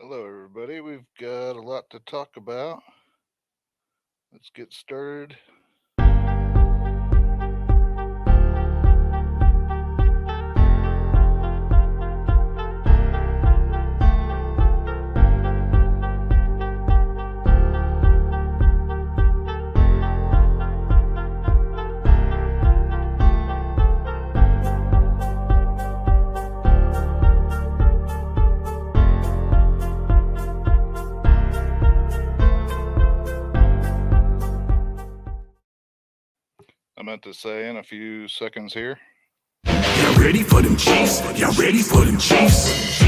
Hello, everybody. We've got a lot to talk about. Let's get started. I meant to say in a few seconds here. Y'all ready for them Chiefs? Y'all ready for them Chiefs?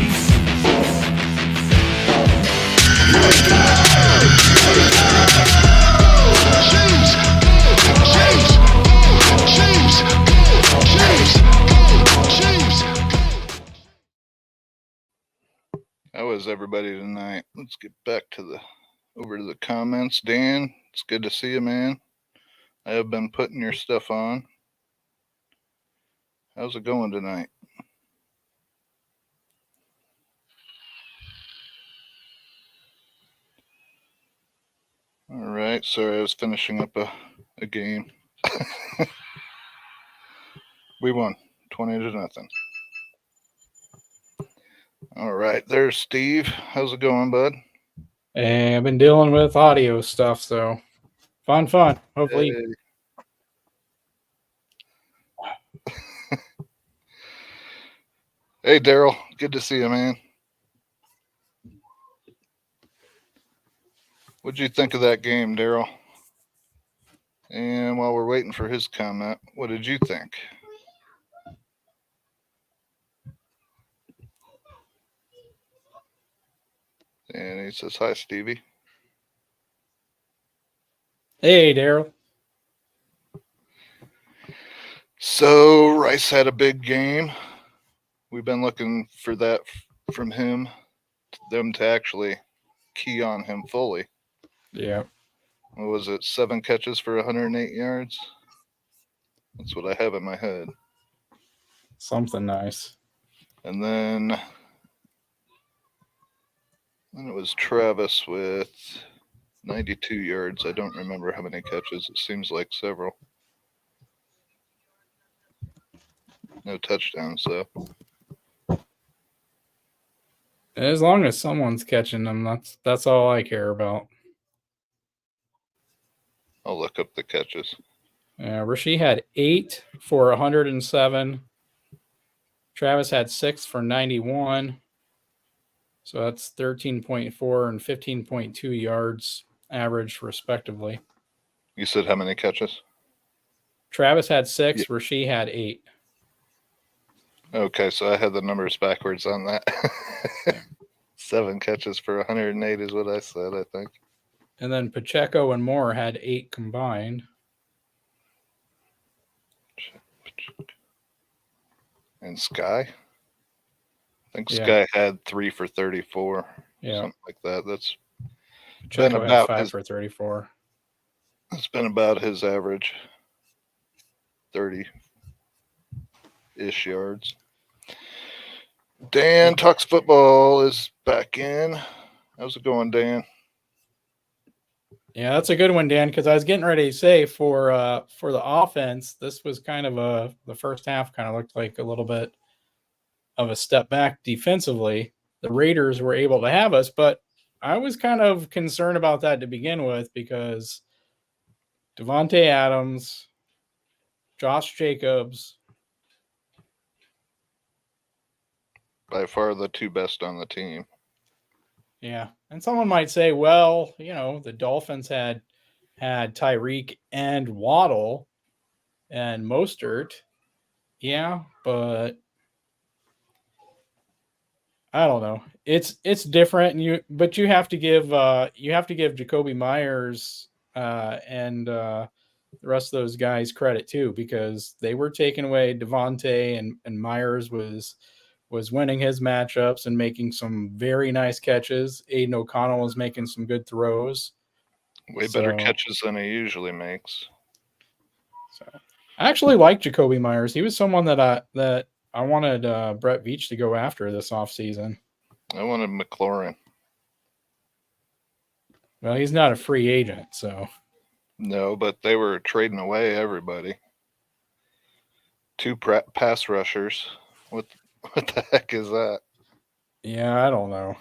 How is everybody tonight? Let's get back over to the comments. Dan, it's good to see you, man. I have been putting your stuff on. How's it going tonight? All right. Sorry, I was finishing up a game. We won 20-0. All right. There's Steve. How's it going, bud? And I've been dealing with audio stuff, so fun. Hopefully. Hey, Daryl. Good to see you, man. What'd you think of that game, Daryl? And while we're waiting for his comment, what did you think? And he says, hi, Stevie. Hey, Daryl. So Rice had a big game. We've been looking for that from them to actually key on him fully. Yeah. What was it? 7 catches for 108 yards? That's what I have in my head. Something nice. And then it was Travis with 92 yards. I don't remember how many catches. It seems like several. No touchdowns, though. As long as someone's catching them, that's all I care about. I'll look up the catches. Rasheed had 8 for 107. Travis had 6 for 91. So that's 13.4 and 15.2 yards average, respectively. You said how many catches? Travis had 6. Yeah. Rasheed had 8. Okay, so I had the numbers backwards on that. 7 catches for 108 is what I said, I think. And then Pacheco and Moore had 8 combined. And Sky? I think Sky had 3 for 34. Yeah. Something like that. That's Pacheco been about 5 for 34. It's been about his average. 30-ish yards. Dan Talks Football is back in. How's it going, Dan? Yeah, that's a good one, Dan, because I was getting ready to say for the offense, this was kind of the first half kind of looked like a little bit of a step back defensively. The Raiders were able to have us, but I was kind of concerned about that to begin with because Devontae Adams, Josh Jacobs, by far the 2 best on the team. Yeah. And someone might say, well, the Dolphins had Tyreek and Waddle and Mostert. Yeah, but I don't know. It's different, but you have to give Jacoby Myers and the rest of those guys credit too, because they were taking away Devontae and Myers was winning his matchups and making some very nice catches. Aiden O'Connell was making some good throws. Way better catches than he usually makes. So I actually like Jacoby Myers. He was someone that I wanted Brett Veach to go after this offseason. I wanted McLaurin. Well, he's not a free agent, so No, but they were trading away everybody. 2 pass rushers. What what the heck is that? yeah, I don't know.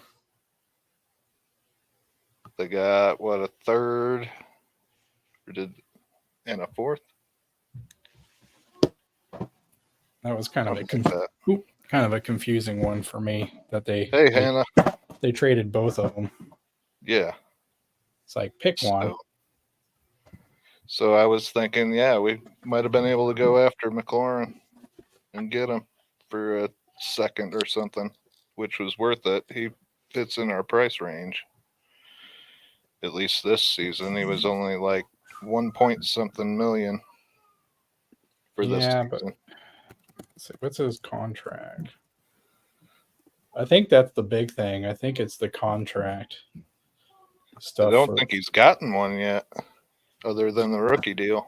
They got what, a third or did and a fourth? That was kind of Something like that. kind of a confusing one for me that Hey Hannah. they traded both of them. Yeah. It's like pick one. So I was thinking, yeah, we might have been able to go after McLaurin and get him for a second or something, which was worth it. He fits in our price range. At least this season, he was only like 1 point something million for this Yeah, season. but what's his contract? I think that's the big thing. I think it's the contract stuff. I don't think he's gotten one yet, other than the rookie deal.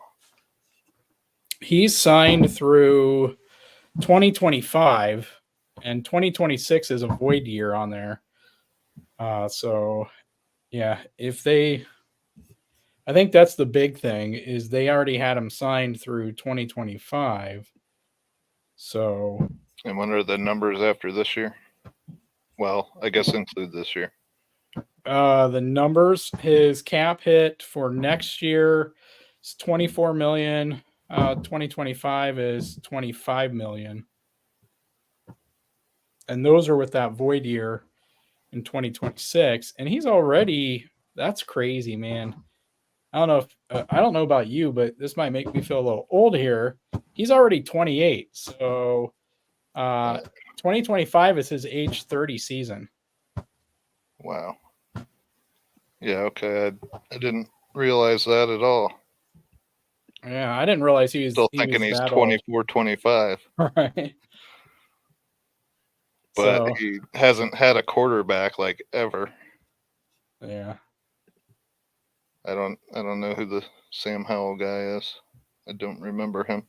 He's signed through 2025, and 2026 is a void year on there. So, yeah, I think that's the big thing is they already had him signed through 2025. So, And what are the numbers after this year? Well, I guess include this year. the numbers, his cap hit for next year is 24 million. 2025 is 25 million. And those are with that void year in 2026. And he's already, that's crazy, man. I don't know if, I don't know about you, but this might make me feel a little old here. He's already 28. So 2025 is his age 30 season. Wow. Yeah, okay. I didn't realize that at all. Yeah, I didn't realize he was Still thinking he's that 24, 25. Right. But So, he hasn't had a quarterback like ever. yeah. I don't know who the Sam Howell guy is. I don't remember him.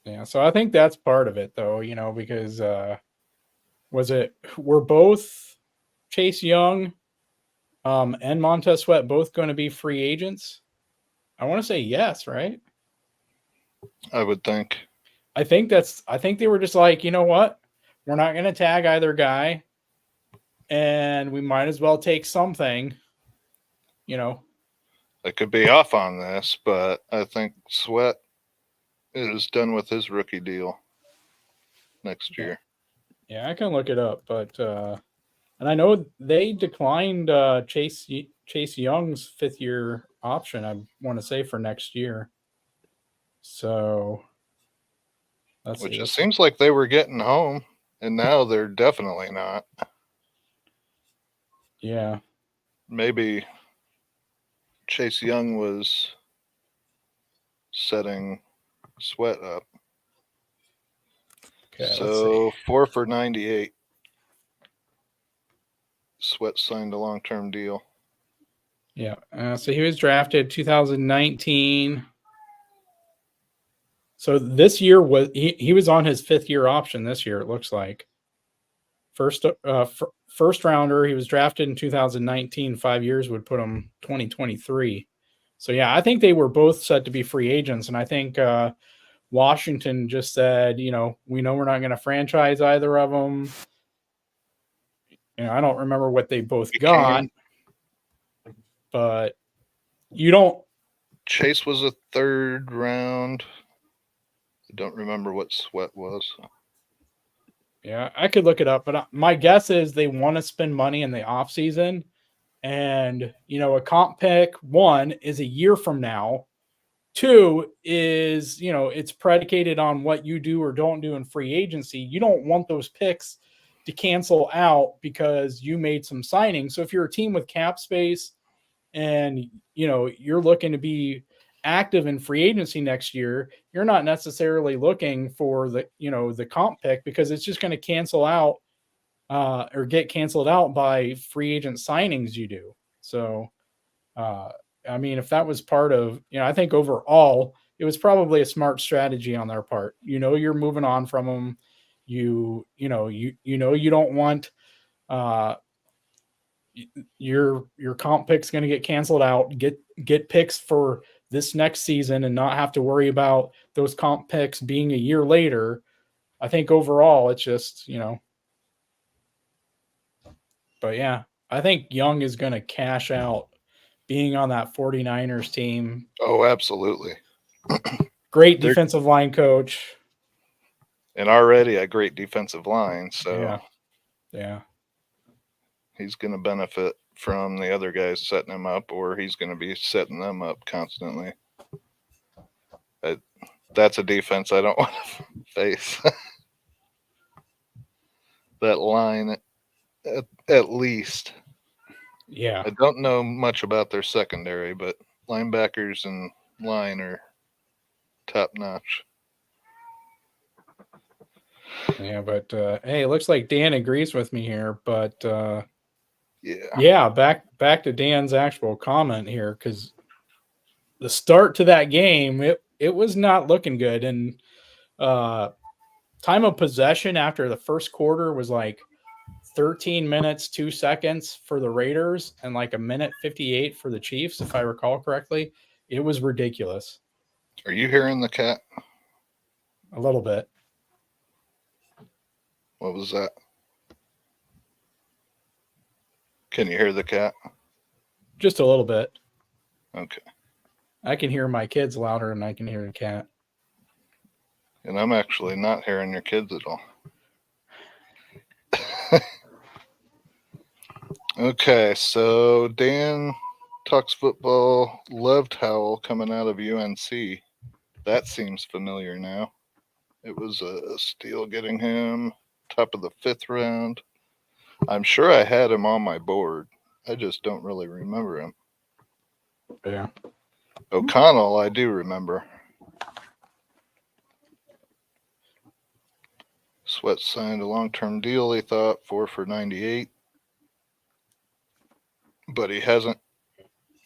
Yeah, so I think that's part of it though, because were both Chase Young and Montez Sweat both going to be free agents? I want to say yes, right? I would think. I think they were just like, you know what? We're not going to tag either guy and we might as well take something, I could be off on this, but I think Sweat is done with his rookie deal next year. Yeah, I can look it up, but and I know they declined Chase Young's 5th-year option, I want to say, for next year. So Which it seems like they were getting home, and now they're definitely not. Yeah. Maybe Chase Young was setting Sweat up. Okay, so 4 for 98. Sweat signed a long-term deal. Yeah. So he was drafted 2019. So this year he was on his 5th-year option this year, it looks like. First rounder, he was drafted in 2019. 5 years would put him 2023. So yeah, I think they were both set to be free agents, and I think Washington just said, we know we're not going to franchise either of them. I don't remember what they both got, but you don't. Chase was a 3rd round. I don't remember what Sweat was. Yeah, I could look it up, but my guess is they want to spend money in the offseason. And, a comp pick, 1, is a year from now. 2 is, it's predicated on what you do or don't do in free agency. You don't want those picks to cancel out because you made some signings. So if you're a team with cap space and, you're looking to be active in free agency next year, you're not necessarily looking for the comp pick because it's just going to cancel out or get canceled out by free agent signings you do. So, I mean, if that was part of, I think overall it was probably a smart strategy on their part. You're moving on from them. You don't want your comp pick's going to get canceled out. Get picks for this next season and not have to worry about those comp picks being a year later. I think overall it's just, but yeah, I think Young is going to cash out being on that 49ers team. Oh, absolutely. Great defensive line coach. And already a great defensive line. So yeah. He's going to benefit from the other guys setting him up, or he's going to be setting them up constantly. That's a defense I don't want to face. That line, at least. Yeah. I don't know much about their secondary, but linebackers and line are top notch. Yeah, but hey, it looks like Dan agrees with me here. But yeah, back to Dan's actual comment here, because the start to that game, it was not looking good, and time of possession after the first quarter was like 13 minutes 2 seconds for the Raiders and like a minute 58 for the Chiefs, if I recall correctly. It was ridiculous. Are you hearing the cat? A little bit. What was that? Can you hear the cat? Just a little bit. Okay. I can hear my kids louder than I can hear the cat. And I'm actually not hearing your kids at all. Okay, so Dan talks football, loved Howell coming out of UNC. That seems familiar now. It was a steal getting him top of the 5th round. I'm sure I had him on my board. I just don't really remember him. Yeah. O'Connell, I do remember. Sweat signed a long-term deal, he thought, 4 for $98. But he hasn't.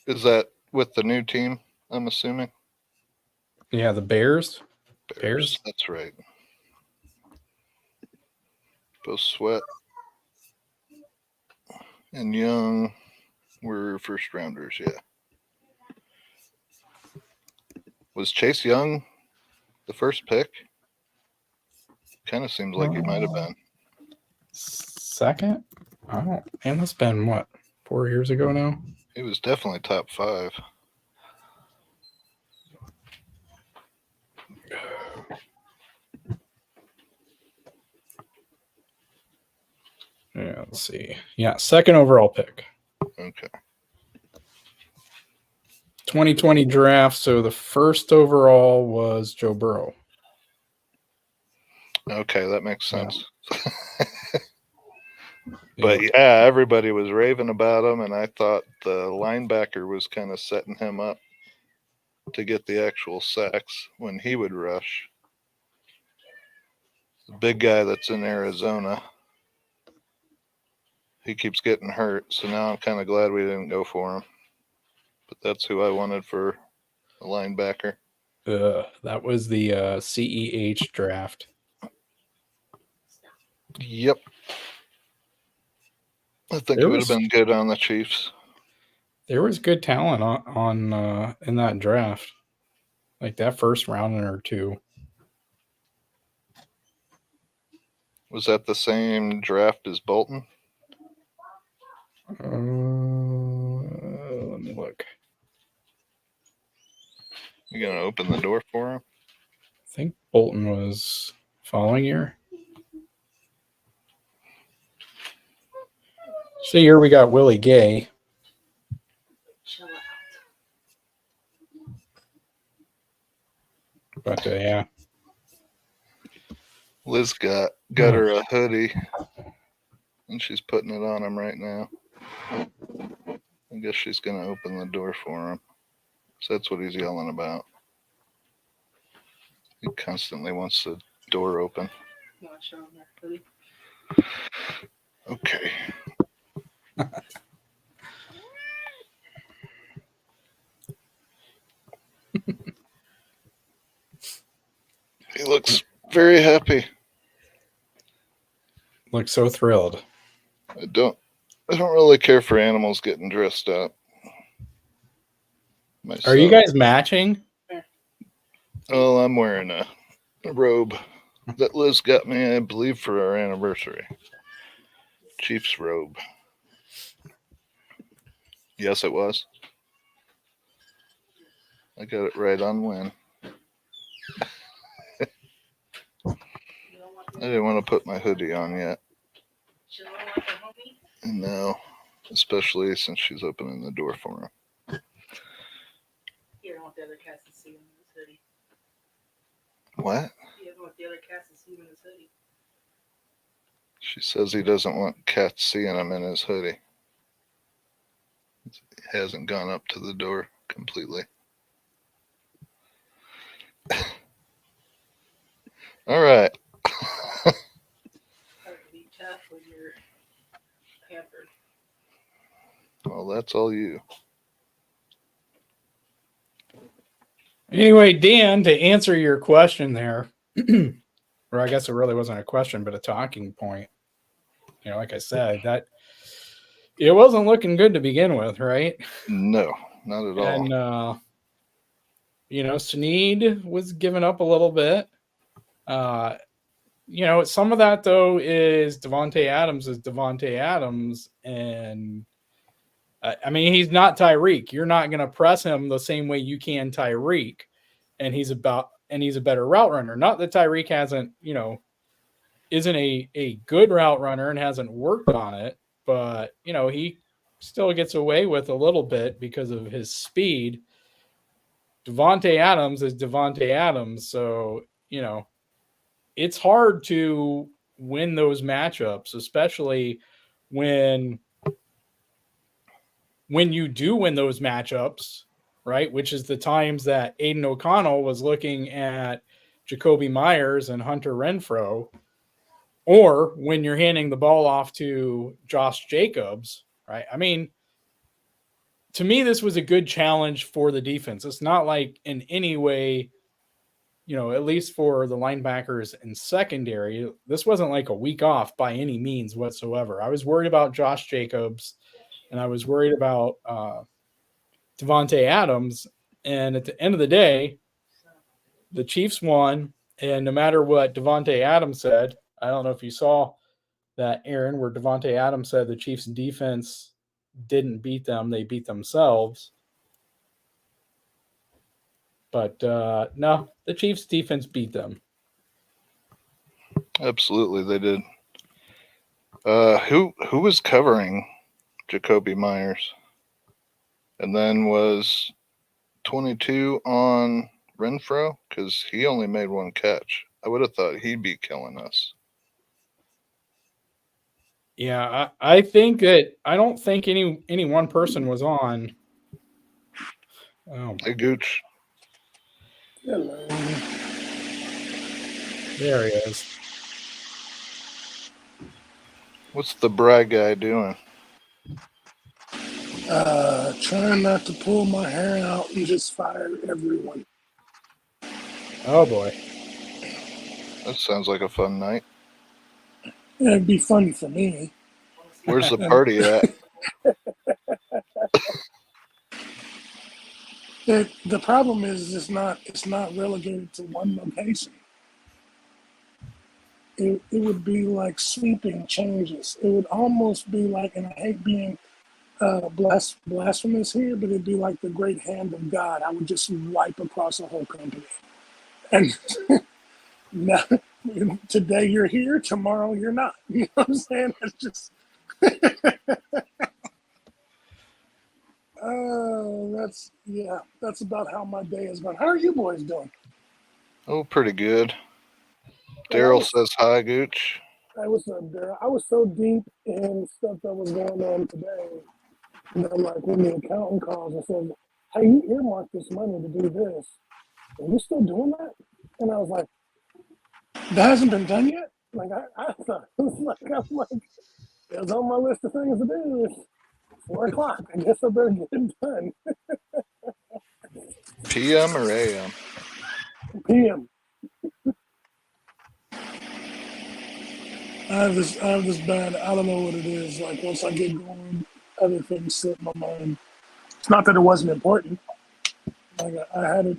Is that with the new team, I'm assuming? Yeah, the Bears. Bears? That's right. Both Sweat and Young were first rounders, yeah. Was Chase Young the first pick? Kind of seems like he might have been. Second? I don't. And that's been what, 4 years ago now? He was definitely top 5. Yeah, let's see. Yeah, second overall pick. Okay. 2020 draft. So the first overall was Joe Burrow. Okay, that makes sense. Yeah. But yeah, everybody was raving about him, and I thought the linebacker was kind of setting him up to get the actual sacks when he would rush. The big guy that's in Arizona, he keeps getting hurt, so now I'm kind of glad we didn't go for him. But that's who I wanted for a linebacker. That was the CEH draft. Yep. I think it would have been good on the Chiefs. There was good talent on in that draft, like that first round or two. Was that the same draft as Bolton? Let me look. You gonna open the door for him? I think Bolton was following year. So here we got Willie Gay. But yeah. Liz got her a hoodie, and she's putting it on him right now. I guess she's going to open the door for him. So that's what he's yelling about. He constantly wants the door open. You want to show him that hoodie? Okay. He looks very happy. Looks so thrilled. I don't I don't really care for animals getting dressed up. Are you Myself. guys matching? Oh, I'm wearing a robe that Liz got me, I believe, for our anniversary. Chief's robe. Yes, it was. I got it right on when. I didn't want to put my hoodie on yet. No, especially since she's opening the door for him. You don't want the other cats to see him in his hoodie. What? You don't want the other cats to see him in his hoodie. She says he doesn't want cats seeing him in his hoodie. He hasn't gone up to the door completely. All right. Hard to be tough when you're pampered. Well, that's all you. Anyway, Dan, to answer your question there, or I guess it really wasn't a question, but a talking point. You know, like I said, that it wasn't looking good to begin with, right? No, not at all. And you know, Snead was giving up a little bit. You know, some of that though is Devontae Adams, and I mean, he's not Tyreek. You're not going to press him the same way you can Tyreek, and he's a better route runner. Not that Tyreek hasn't, you know, isn't a good route runner and hasn't worked on it, but you know, he still gets away with a little bit because of his speed. Devontae Adams is Devontae Adams, so you know, it's hard to win those matchups, especially when you do win those matchups, right? Which is the times that Aiden O'Connell was looking at Jacoby Myers and Hunter Renfrow, or when you're handing the ball off to Josh Jacobs, right? I mean, to me, this was a good challenge for the defense. It's not like in any way, you know, at least for the linebackers and secondary, this wasn't like a week off by any means whatsoever. I was worried about Josh Jacobs and I was worried about Devontae Adams. And at the end of the day, the Chiefs won. And no matter what Devontae Adams said, I don't know if you saw that, Aaron, where Devontae Adams said the Chiefs defense didn't beat them, they beat themselves. But no, the Chiefs defense beat them. Absolutely, they did. Who was covering Jacoby Myers? And then was 22 on Renfro? Because he only made one catch. I would have thought he'd be killing us. Yeah, I think that I don't think any one person was on. Oh, Hey, Gooch. Hello. there he is. What's the bride guy doing? Trying not to pull my hair out and just fire everyone. Oh boy. That sounds like a fun night. Yeah, it'd be fun for me. Where's the party at? The problem is it's not relegated to one location. It would be like sweeping changes. It would almost be like, and I hate being blasphemous here, but it'd be like the great hand of God. I would just wipe across a whole company. And now, today you're here, tomorrow you're not. You know what I'm saying? It's just. That's about how my day is going. How are you boys doing? Oh, pretty good. Daryl says hi, Gooch. I was so deep in stuff that was going on today. And then, like, when the accountant calls and says, "Hey, you earmarked this money to do this. Are you still doing that?" And I was like, "That hasn't been done yet." Like I thought, it was like it was on my list of things to do. It's 4 o'clock. I guess I better get it done. PM or AM? PM. I have this bad. I don't know what it is. Like once I get going, other things slip my mind. It's not that it wasn't important. Like I had it.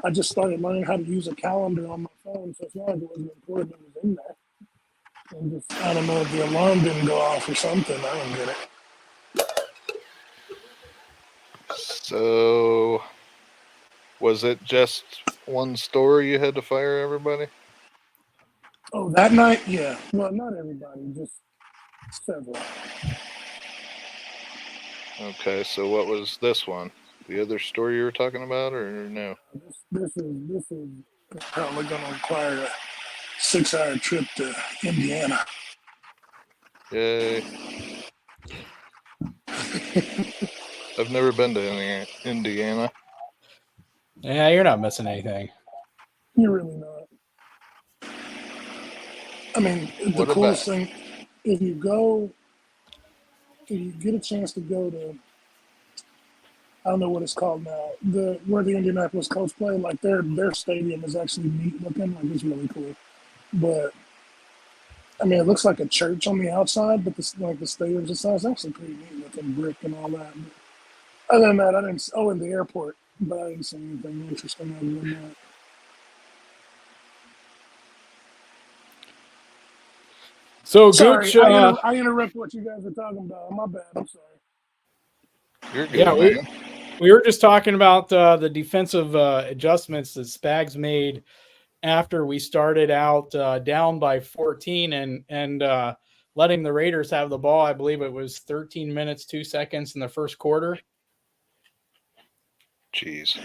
I just started learning how to use a calendar on my phone, so it's not like it wasn't important. It was in there. And just I don't know if the alarm didn't go off or something. I don't get it. So, was it just one store you had to fire everybody? Oh, that night, yeah. Well, not everybody, just several. Okay, so what was this one? The other store you were talking about, or no? This is probably going to require a 6-hour trip to Indiana. Yay. I've never been to Indiana. Yeah, you're not missing anything. You're really not. I mean, the What coolest about? thing, if you go, if you get a chance to go to, I don't know what it's called now, where the Indianapolis Colts play, like their stadium is actually neat looking, like it's really cool. But I mean, it looks like a church on the outside, but the stadium's inside is actually pretty neat looking, brick and all that. But other than that, I didn't. Oh, in the airport, but I didn't see anything interesting other than that. So Sorry, Gooch, I interrupt what you guys are talking about. My bad. I'm sorry. You're good, yeah, man. we were just talking about the defensive adjustments that Spags made after we started out down by 14 and letting the Raiders have the ball. I believe it was 13 minutes, 2 seconds in the first quarter. Jeez.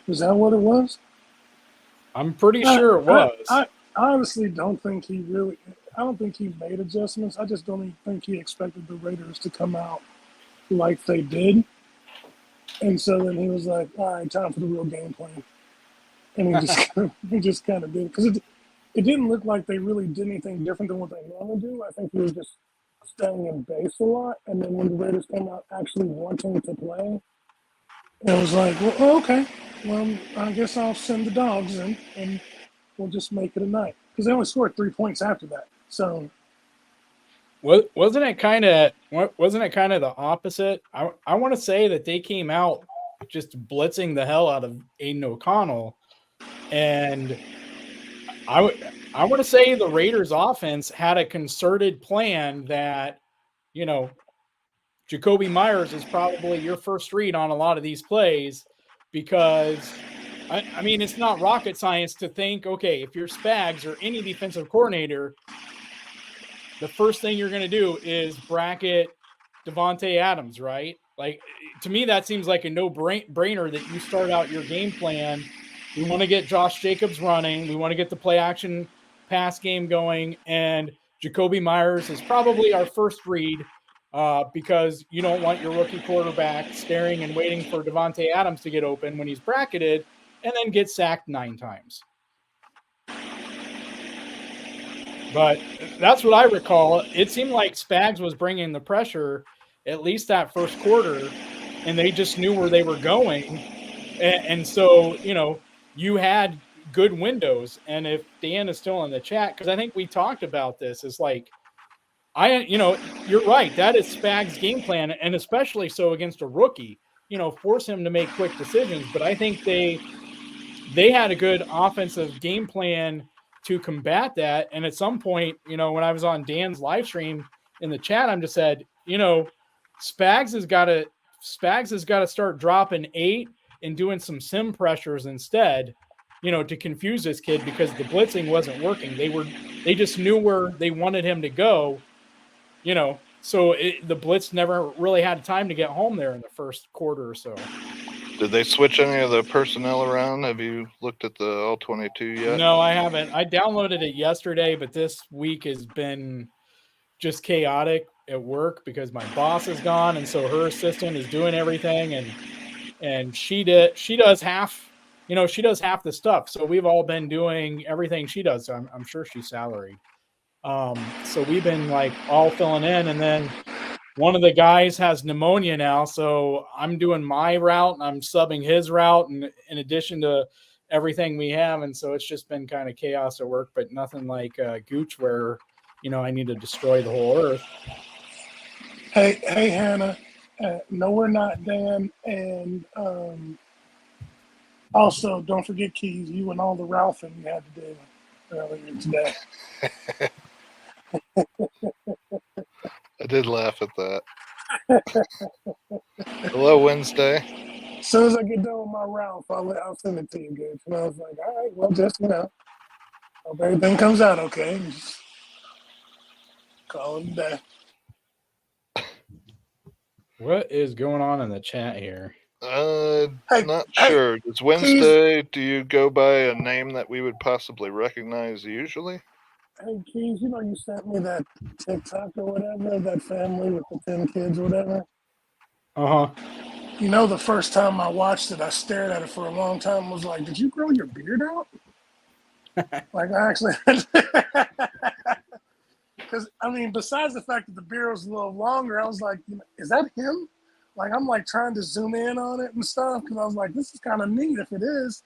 Is that what it was? I'm pretty sure it was. I honestly don't think he really. I don't think he made adjustments. I just don't even think he expected the Raiders to come out like they did. And so then he was like, "All right, time for the real game plan." And he just kind of did because it didn't look like they really did anything different than what they normally do. I think he was just staying in base a lot. And then when the Raiders came out actually wanting to play, it was like, well, okay, well, I guess I'll send the dogs in and we'll just make it a night because they only scored 3 points after that. So wasn't it kind of the opposite? I want to say that they came out just blitzing the hell out of Aiden O'Connell, and I want to say the Raiders offense had a concerted plan that, you know, Jacoby Myers is probably your first read on a lot of these plays because I mean, it's not rocket science to think, okay, if you're Spags or any defensive coordinator, the first thing you're going to do is bracket Devontae Adams, right? Like, to me, that seems like a no-brainer that you start out your game plan. We want to get Josh Jacobs running. We want to get the play action pass game going. And Jacoby Myers is probably our first read because you don't want your rookie quarterback staring and waiting for Devontae Adams to get open when he's bracketed and then get sacked 9 times. But that's what I recall. It seemed like Spags was bringing the pressure at least that first quarter, and they just knew where they were going. And so, you know, you had good windows. And if Dan is still in the chat, because I think we talked about this, is like, you're right. That is Spags' game plan, and especially so against a rookie, force him to make quick decisions. But I think they had a good offensive game plan to combat that. And at some point, when I was on Dan's live stream in the chat, I'm just said, Spags has got to start dropping 8 and doing some sim pressures instead, to confuse this kid because the blitzing wasn't working. They just knew where they wanted him to go, so the blitz never really had time to get home there in the first quarter or so. Did they switch any of the personnel around? Have you looked at the All-22 yet? No, I haven't. I downloaded it yesterday, but this week has been just chaotic at work because my boss is gone, and so her assistant is doing everything, and she does half the stuff. So we've all been doing everything she does. So I'm sure she's salaried. So we've been like all filling in, and then one of the guys has pneumonia now, so I'm doing my route and I'm subbing his route, and in addition to everything we have, and so it's just been kind of chaos at work, but nothing like Gooch where I need to destroy the whole earth. Hey, Hannah. No, we're not, Dan. And also, don't forget, Keys, you and all the Ralphing you had to do earlier today. I did laugh at that. Hello, Wednesday. As soon as I get done with my Ralph, I'll send it to you, good. And I was like, all right, well, just, hope everything comes out okay. Just call it a day. What is going on in the chat here? Not sure. It's Wednesday. Do you go by a name that we would possibly recognize usually? Hey, Keys, you sent me that TikTok or whatever, that family with the 10 kids or whatever. Uh-huh. The first time I watched it, I stared at it for a long time. Was like, did you grow your beard out? Like, I actually, because besides the fact that the beard was a little longer, I was like, is that him? Like, I'm like trying to zoom in on it and stuff because I was like, this is kind of neat if it is.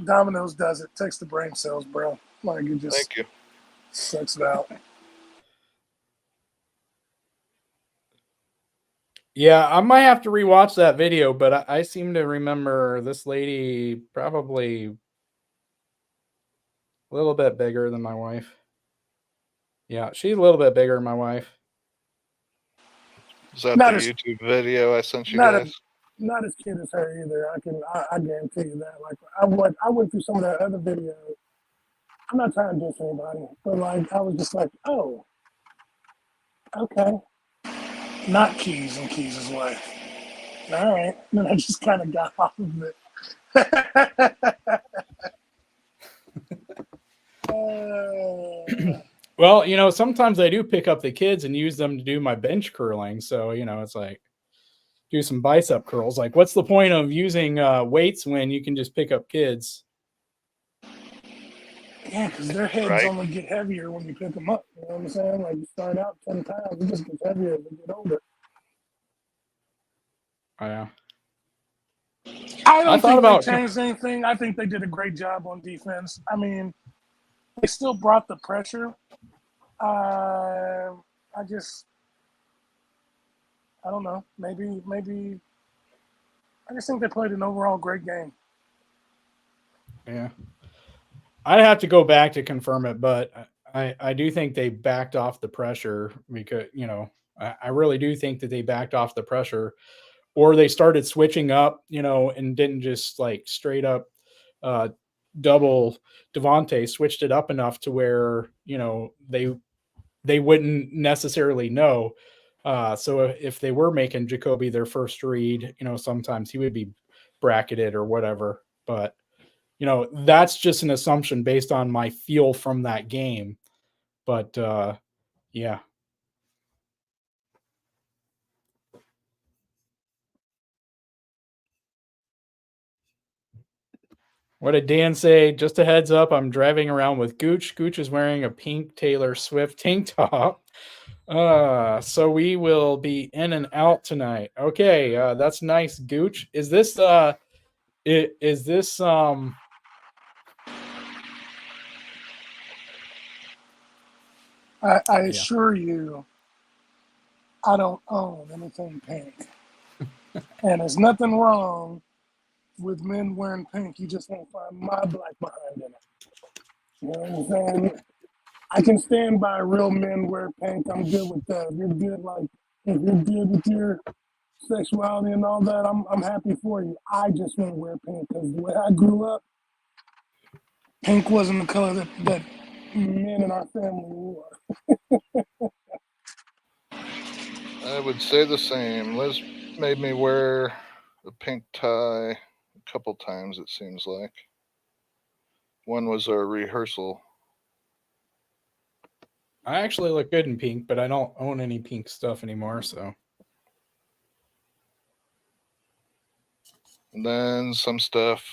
Domino's does it. Takes the brain cells, bro. Like, it just Thank you. sucks it out. Yeah, I might have to rewatch that video, but I seem to remember this lady probably a little bit bigger than my wife. Yeah, she's a little bit bigger than my wife. Is that the YouTube video I sent you guys? Not as cute as her either. I guarantee you that. Like, I went through some of that other videos. I'm not trying to diss anybody, but like, I was just like, oh, okay. Not Keys and Keys' wife. All right. And then I just kind of got off of it. Well, sometimes I do pick up the kids and use them to do my bench curling. So, it's like do some bicep curls. Like, what's the point of using weights when you can just pick up kids? Yeah, because their heads only get heavier when you pick them up. You know what I'm saying? Like, you start out 10 pounds, it just gets heavier as you get older. Oh, yeah. I don't think they changed anything. I think they did a great job on defense. They still brought the pressure. I don't know. Maybe. I just think they played an overall great game. Yeah. I'd have to go back to confirm it, but I do think they backed off the pressure because, I really do think that they backed off the pressure, or they started switching up, and didn't just like straight up double Devontae, switched it up enough to where, they wouldn't necessarily know. So if they were making Jacoby their first read, sometimes he would be bracketed or whatever. But, that's just an assumption based on my feel from that game. But yeah. What did Dan say? Just a heads up, I'm driving around with Gooch. Gooch is wearing a pink Taylor Swift tank top. So we will be in and out tonight. Okay, that's nice, Gooch. Is this I assure you, I don't own anything pink. And there's nothing wrong with men wearing pink. You just won't find my black behind in it. You know what I'm saying? I can stand by real men wear pink. I'm good with that. If you're good with your sexuality and all that, I'm happy for you. I just won't wear pink because the way I grew up, pink wasn't the color that men in our family wore. I would say the same. Liz made me wear a pink tie a couple times, it seems like. One was a rehearsal. I actually look good in pink, but I don't own any pink stuff anymore, so. And then some stuff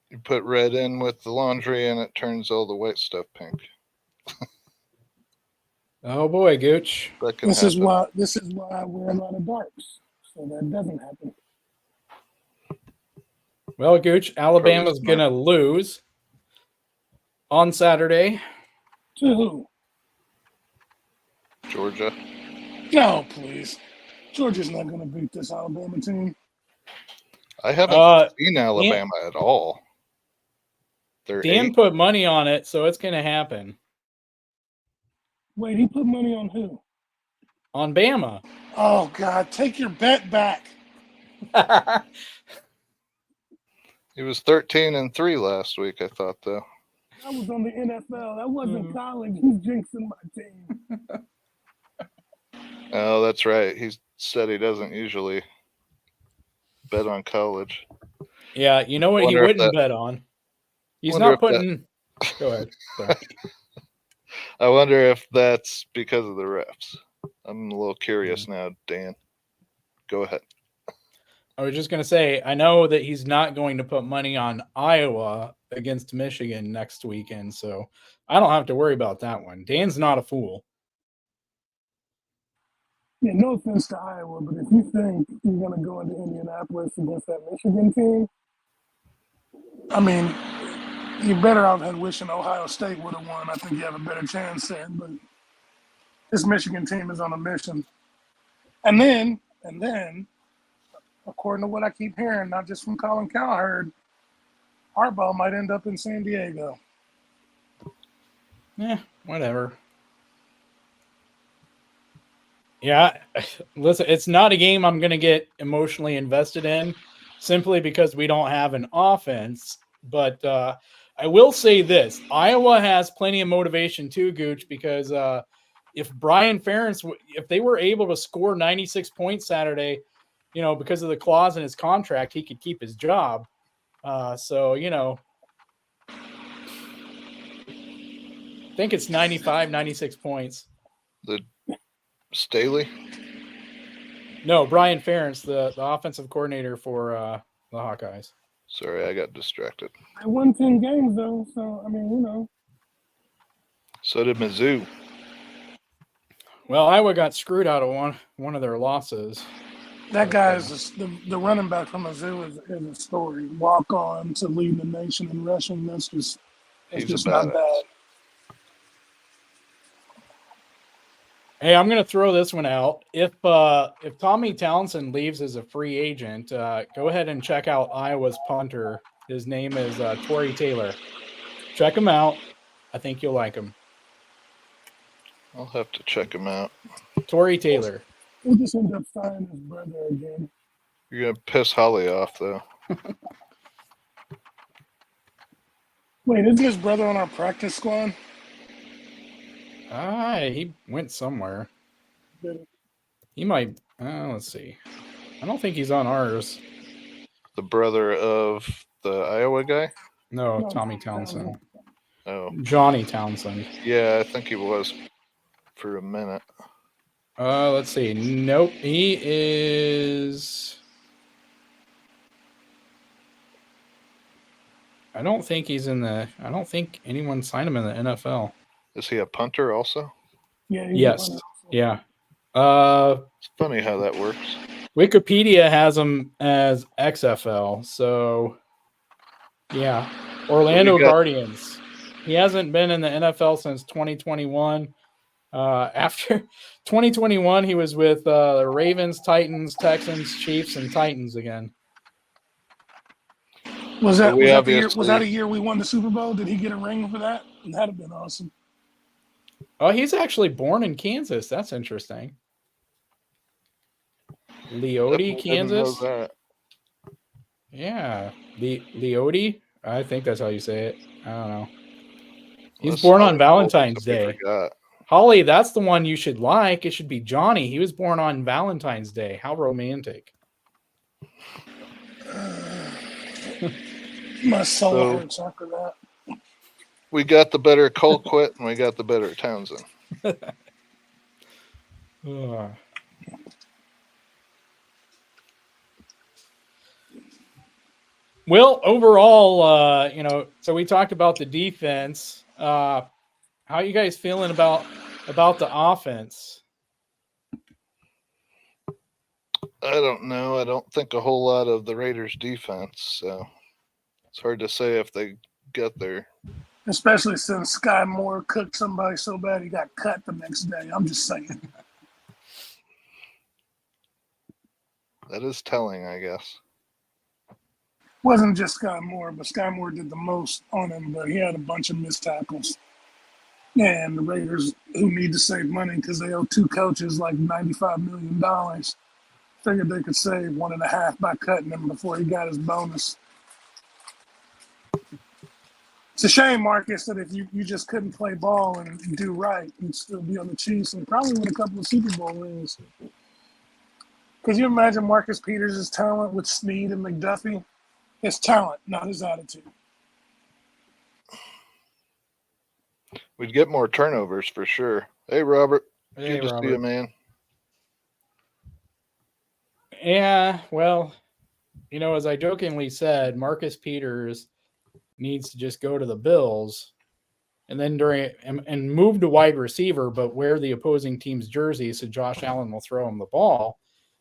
you put red in with the laundry and it turns all the white stuff pink. Oh boy, Gooch. That can happen. This is why I wear a lot of darks, so that doesn't happen. Well, Gooch, Alabama's smart. going to lose on Saturday. To who? Georgia. No, please. Georgia's not going to beat this Alabama team. I haven't seen Alabama at all. They're Dan 8. put money on it, so it's going to happen. Wait, he put money on who? On Bama. Oh, God. Take your bet back. He was 13-3 last week, I thought, though. That was on the NFL. That wasn't college. He's jinxing my team. Oh, that's right. He said he doesn't usually bet on college. Yeah, you know what he wouldn't bet on? He's not putting... Go ahead. Sorry. I wonder if that's because of the refs. I'm a little curious now, Dan. Go ahead. I was just going to say, I know that he's not going to put money on Iowa against Michigan next weekend, so I don't have to worry about that one. Dan's not a fool. Yeah, no offense to Iowa, but if you think you're going to go into Indianapolis against that Michigan team, I mean, you're better off than wishing Ohio State would have won. I think you have a better chance there, but this Michigan team is on a mission. And then, according to what I keep hearing, not just from Colin Cowherd, Harbaugh might end up in San Diego. Yeah, whatever. Yeah, listen, it's not a game I'm going to get emotionally invested in simply because we don't have an offense. But I will say this. Iowa has plenty of motivation too, Gooch, because if Brian Ferentz, if they were able to score 96 points Saturday, because of the clause in his contract, he could keep his job. So, I think it's 95, 96 points. The Staley? No, Brian Ferentz, the offensive coordinator for the Hawkeyes. Sorry, I got distracted. They won 10 games, though, so, I mean, So did Mizzou. Well, Iowa got screwed out of one of their losses. That guy is the running back from Mizzou is a story. Walk on to lead the nation in rushing. That's just not bad. Hey, I'm going to throw this one out. If Tommy Townsend leaves as a free agent, go ahead and check out Iowa's punter. His name is Torrey Taylor. Check him out. I think you'll like him. I'll have to check him out. Torrey Taylor. We'll just end up signing his brother again. You're going to piss Holly off, though. Wait, isn't his brother on our practice squad? He went somewhere. He might. Let's see. I don't think he's on ours. The brother of the Iowa guy? No, Tommy Townsend. Oh. Johnny Townsend. Yeah, I think he was for a minute. Let's see. Nope. He is. I don't think anyone signed him in the NFL. Is he a punter also? Yeah. Yes. Yeah. It's funny how that works. Wikipedia has him as XFL. So, yeah. Orlando Guardians. He hasn't been in the NFL since 2021. After 2021, he was with the Ravens, Titans, Texans, Chiefs, and Titans again. Was that a year we won the Super Bowl? Did he get a ring for that? That'd have been awesome. Oh, he's actually born in Kansas. That's interesting. Leoti, Kansas. Yeah, Leoti. I think that's how you say it. I don't know. He's born on Valentine's Day. Holly, that's the one you should like. It should be Johnny. He was born on Valentine's Day. How romantic. My soul hurts after that. We got the better Colquitt and we got the better Townsend. Well, overall, so we talked about the defense. How are you guys feeling about the offense? I don't know. I don't think a whole lot of the Raiders' defense. So It's hard to say if they get there. Especially since Sky Moore cooked somebody so bad he got cut the next day. I'm just saying. That is telling, I guess. Wasn't just Sky Moore, but Sky Moore did the most on him, but he had a bunch of missed tackles. And the Raiders, who need to save money because they owe two coaches like $95 million, figured they could save 1.5 by cutting him before he got his bonus. It's a shame, Marcus, that if you just couldn't play ball and do right, you'd still be on the Chiefs and probably win a couple of Super Bowl rings. Could you imagine Marcus Peters' talent with Snead and McDuffie? His talent, not his attitude. We'd get more turnovers for sure. Hey, Robert. Hey, Good to see you, man. Yeah, well, as I jokingly said, Marcus Peters needs to just go to the Bills and then and move to wide receiver, but wear the opposing team's jersey so Josh Allen will throw him the ball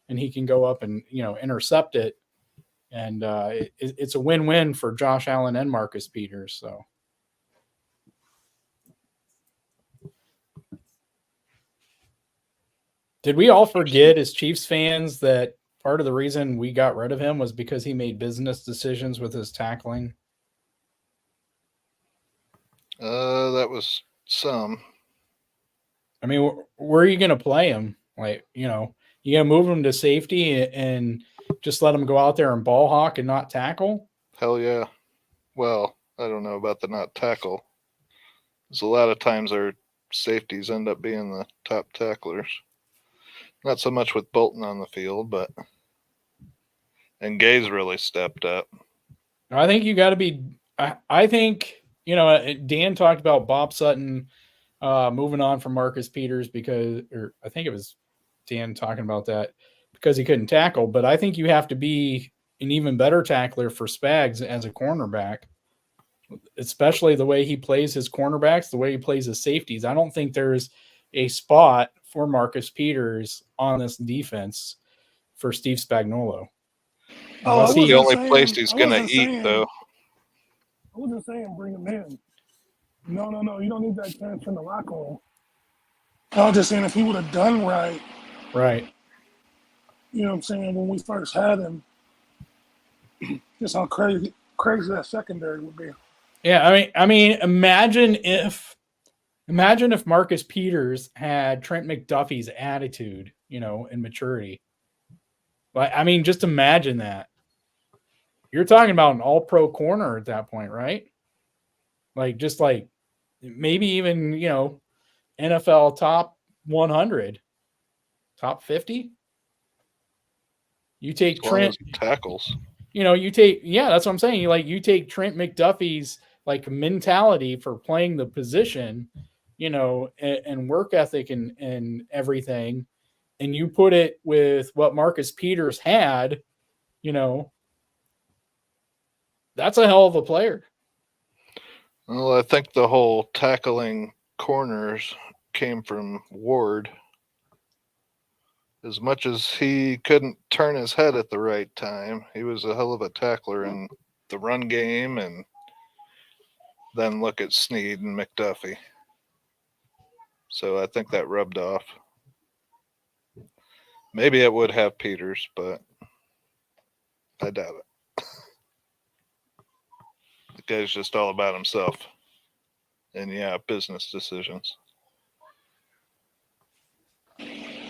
and he can go up and intercept it. And it's a win-win for Josh Allen and Marcus Peters. So. Did we all forget as Chiefs fans that part of the reason we got rid of him was because he made business decisions with his tackling? That was some. I mean, where are you going to play him? Like, you going to move him to safety and just let him go out there and ball hawk and not tackle? Hell yeah. Well, I don't know about the not tackle. Because a lot of times our safeties end up being the top tacklers. Not so much with Bolton on the field, and Gay's really stepped up. I think you got to be. I think Dan talked about Bob Sutton moving on from Marcus Peters or I think it was Dan talking about that because he couldn't tackle. But I think you have to be an even better tackler for Spags as a cornerback, especially the way he plays his cornerbacks, the way he plays his safeties. I don't think there's a spot for Marcus Peters on this defense for Steve Spagnuolo. That's the only place he's going to eat, though. I wasn't saying bring him in. No. You don't need that chance in the locker room. I was just saying if he would have done right. Right. You know what I'm saying? When we first had him, just how crazy that secondary would be. Yeah, I mean, imagine if Marcus Peters had Trent McDuffie's attitude, and maturity. Like, I mean, just imagine that. You're talking about an all-pro corner at that point, right? Like, just like maybe even, NFL top 100, top 50. You take Trent tackles. That's what I'm saying. You take Trent McDuffie's like mentality for playing the position, and work ethic and everything, and you put it with what Marcus Peters had, that's a hell of a player. Well, I think the whole tackling corners came from Ward. As much as he couldn't turn his head at the right time, he was a hell of a tackler in the run game, and then look at Snead and McDuffie. So I think that rubbed off. Maybe it would have Peters, but I doubt it. The guy's just all about himself. And yeah, business decisions.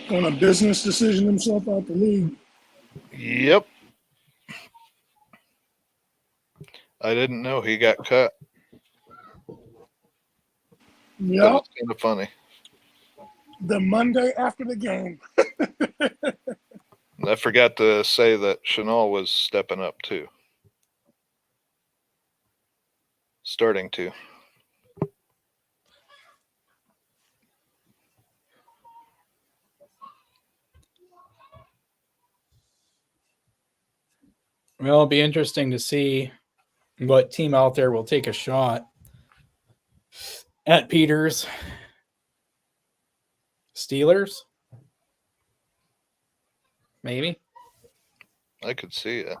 On a business decision himself out the league. Yep. I didn't know he got cut. Yep. That was kind of funny. The Monday after the game. I forgot to say that Shawn was stepping up too. Starting to. Well, it'll be interesting to see what team out there will take a shot at Peters. Steelers? Maybe. I could see it.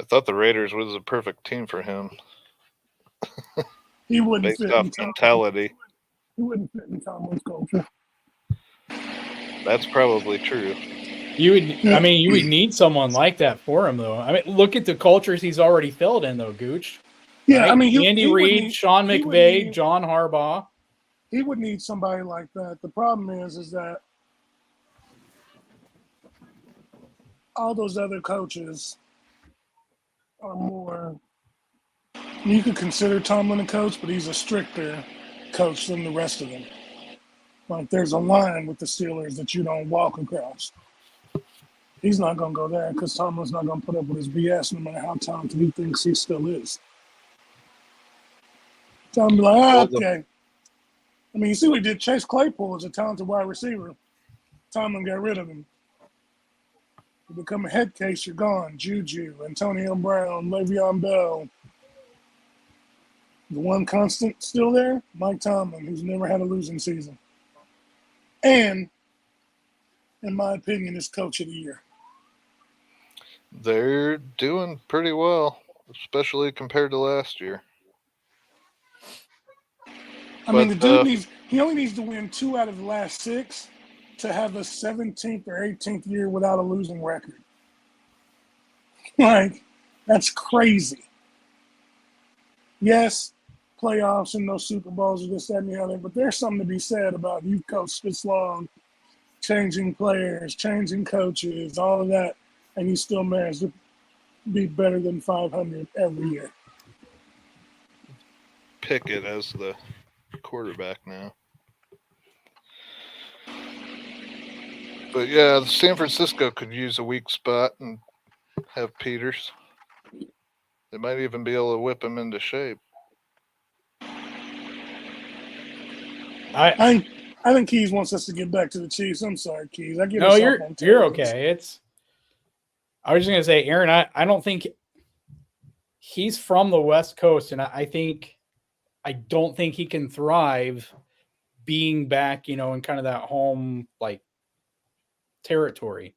I thought the Raiders was a perfect team for him He wouldn't based fit off in mentality. He wouldn't fit in Tomlin's culture. That's probably true. You would need someone like that for him, though. I mean, look at the cultures he's already filled in, though, Gooch. Yeah, Right? I mean, Andy he would Reid, need Sean he would McVay, need John Harbaugh. he would need somebody like that. The problem is that all those other coaches are more. You could consider Tomlin a coach, but he's a stricter coach than the rest of them. Like there's a line with the Steelers that you don't walk across. He's not going to go there because Tomlin's not going to put up with his BS no matter how talented he thinks he still is. Tomlin be like, okay. I mean, you see what he did. Chase Claypool is a talented wide receiver. Tomlin got rid of him. You become a head case, you're gone. Juju, Antonio Brown, Le'Veon Bell. The one constant still there, Mike Tomlin, who's never had a losing season. And, in my opinion, is coach of the year. They're doing pretty well, especially compared to last year. I mean, the dude he only needs to win 2 out of the last 6 to have a 17th or 18th year without a losing record. Like, that's crazy. Yes, playoffs and no Super Bowls or this, that, and the other, but there's something to be said about you've coached this long, changing players, changing coaches, all of that, and you still manage to be better than 500 every year. Pickett as the quarterback now. But yeah, San Francisco could use a weak spot and have Peters. They might even be able to whip him into shape. I think Keys wants us to get back to the Chiefs. I'm sorry, Keys. I get No, us you're off on okay. I was just gonna say, Aaron, I don't think he's from the West Coast, and I don't think he can thrive being back, in kind of that home like territory.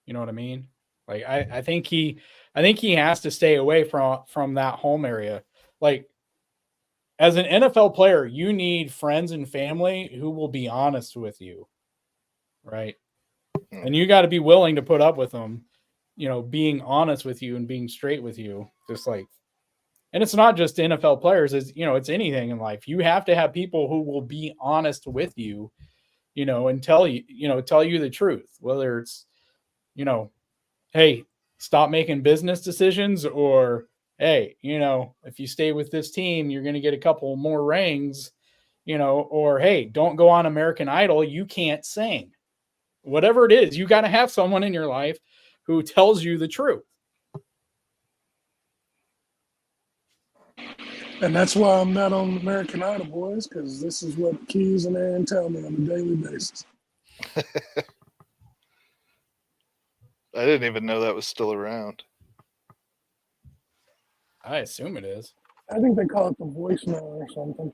You know what I mean? Like I think he has to stay away from that home area. Like as an NFL player, you need friends and family who will be honest with you. Right? And you got to be willing to put up with them, being honest with you and being straight with you. Just like, and it's not just NFL players, it's anything in life. You have to have people who will be honest with you, and tell you the truth, whether it's, hey, stop making business decisions, or, hey, if you stay with this team, you're going to get a couple more rings, or, hey, don't go on American Idol. You can't sing. Whatever it is, you got to have someone in your life who tells you the truth. And that's why I'm not on American Idol, boys, because this is what Keys and Aaron tell me on a daily basis. I didn't even know that was still around. I assume it is. I think they call it the voicemail or something.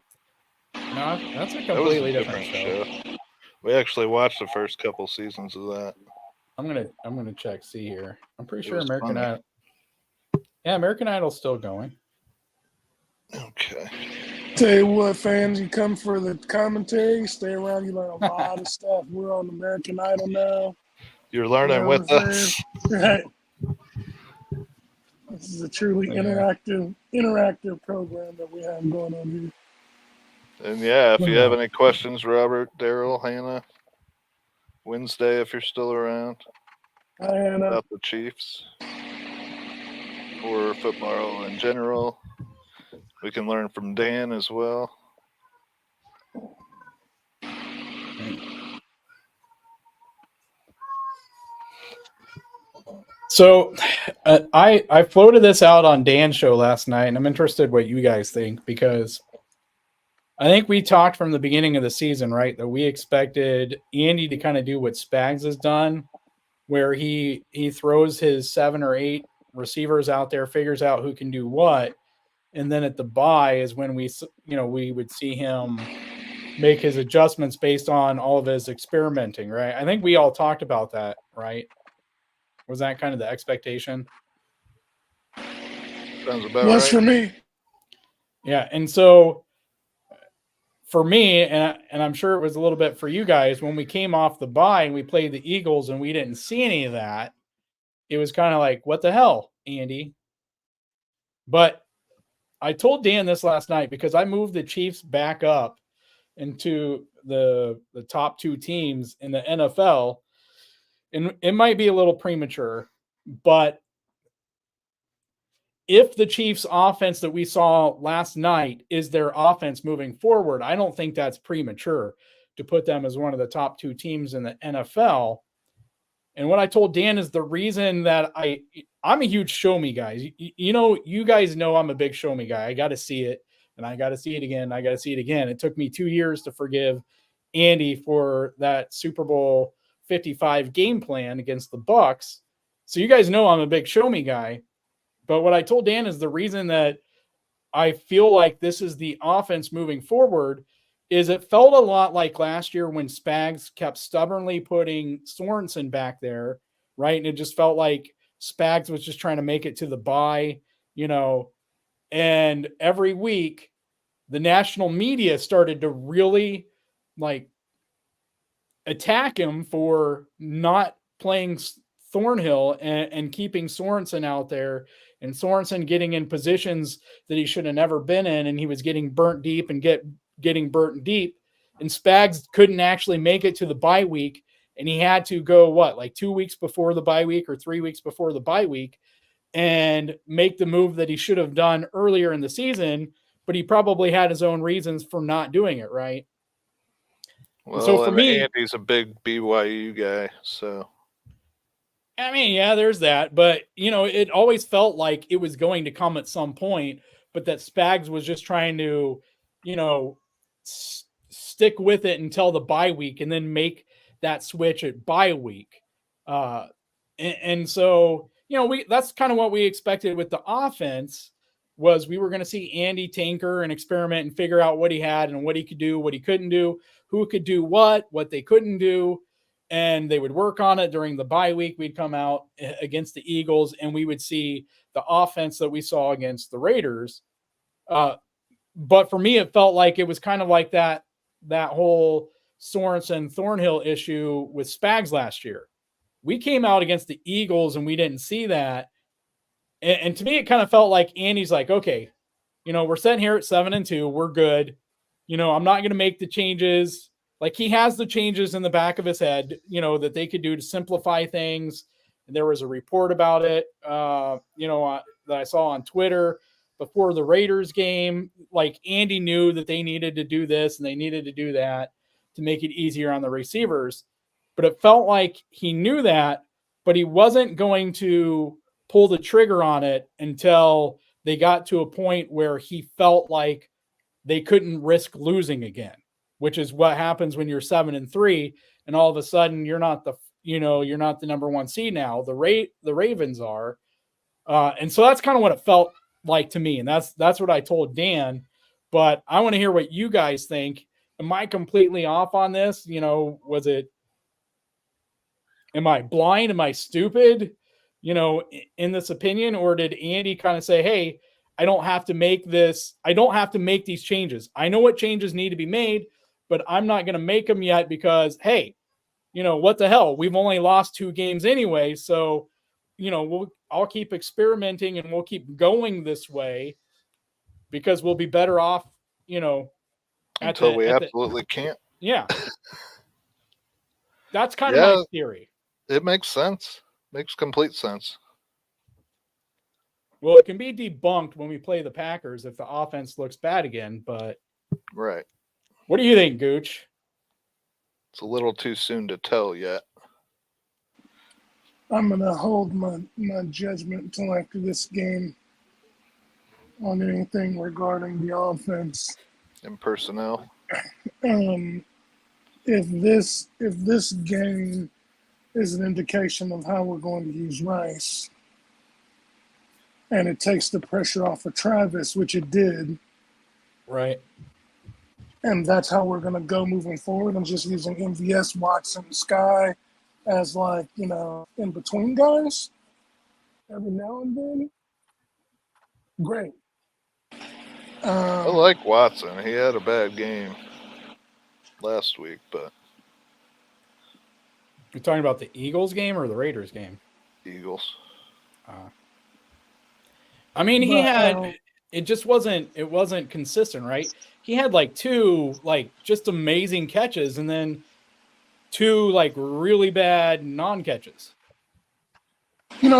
No, that's a completely different show. We actually watched the first couple seasons of that. I'm gonna check, see here. I'm pretty sure American Idol. Yeah, American Idol's still going. Okay. Tell you what, fans, you come for the commentary, stay around, you learn a lot of stuff. We're on American Idol now. You're learning with us. Right. This is a truly interactive program that we have going on here. And yeah, if you have any questions, Robert, Daryl, Hannah, Wednesday, if you're still around, Hi, Hannah. about the Chiefs or football in general, we can learn from Dan as well. So I floated this out on Dan's show last night, and I'm interested what you guys think, because I think we talked from the beginning of the season, right, that we expected Andy to kind of do what Spags has done, where he throws his 7 or 8 receivers out there, figures out who can do what, and then at the bye is when we would see him make his adjustments based on all of his experimenting, right? I think we all talked about that, right? Was that kind of the expectation? Sounds about Yes, for right. me. Yeah, and so for me, and I'm sure it was a little bit for you guys, when we came off the bye and we played the Eagles and we didn't see any of that, it was kind of like, what the hell, Andy? But I told Dan this last night because I moved the Chiefs back up into the top two teams in the NFL, and it might be a little premature, but if the Chiefs offense that we saw last night is their offense moving forward, I don't think that's premature to put them as one of the top two teams in the NFL. And what I told Dan is the reason that I'm a huge show me guy. You guys know I'm a big show me guy. I got to see it, and I got to see it again. I got to see it again. It took me 2 years to forgive Andy for that Super Bowl 55 game plan against the Bucks. So you guys know I'm a big show me guy. But what I told Dan is the reason that I feel like this is the offense moving forward is it felt a lot like last year when Spags kept stubbornly putting Sorensen back there, right? And it just felt like Spags was just trying to make it to the bye, and every week the national media started to really like attack him for not playing Thornhill and keeping Sorensen out there, and Sorensen getting in positions that he should have never been in, and he was getting burnt deep and getting burnt deep. And Spags couldn't actually make it to the bye week, and he had to go like 2 weeks before the bye week or 3 weeks before the bye week and make the move that he should have done earlier in the season, but he probably had his own reasons for not doing it, right? And so Well, for and me, Andy's a big BYU guy, so I mean, yeah, there's that, but it always felt like it was going to come at some point, but that Spags was just trying to, stick with it until the bye week and then make that switch at bye week. And so, that's kind of what we expected with the offense was we were going to see Andy tinker and experiment and figure out what he had and what he could do, what he couldn't do, who could do what they couldn't do, and they would work on it during the bye week. We'd come out against the Eagles and we would see the offense that we saw against the Raiders. But for me, it felt like it was kind of like that whole Sorensen Thornhill issue with Spags last year. We came out against the Eagles and we didn't see that. And to me, it kind of felt like Andy's like, okay, we're sitting here at 7-2. We're good. I'm not going to make the changes. Like he has the changes in the back of his head, that they could do to simplify things. And there was a report about it, that I saw on Twitter before the Raiders game. Like Andy knew that they needed to do this and they needed to do that to make it easier on the receivers. But it felt like he knew that, but he wasn't going to pull the trigger on it until they got to a point where he felt like they couldn't risk losing again, which is what happens when you're 7-3 and all of a sudden you're not the number one seed now. The Ravens are, and so that's kind of what it felt like to me, and that's what I told Dan. But I want to hear what you guys think. Am I completely off on this? Am I blind? Am I stupid? In this opinion, or did Andy kind of say, hey, I don't have to make this. I don't have to make these changes. I know what changes need to be made, but I'm not going to make them yet because, hey, what the hell? We've only lost 2 games anyway. So, I'll keep experimenting and we'll keep going this way because we'll be better off, until we absolutely can't. Yeah. That's kind of Yeah, my theory. it makes sense. Makes complete sense. Well, it can be debunked when we play the Packers if the offense looks bad again, but Right. what do you think, Gooch? It's a little too soon to tell yet. I'm going to hold my judgment until after this game on anything regarding the offense. And personnel. If this game is an indication of how we're going to use Rice, and it takes the pressure off of Travis, which it did, right? And that's how we're going to go moving forward. I'm just using MVS, Watson, Sky as in between guys every now and then. great. I like Watson. He had a bad game last week, but You're talking about the Eagles game or the Raiders game? Eagles. I mean, he But had it just wasn't consistent, right? He had like two like just amazing catches and then two like really bad non-catches.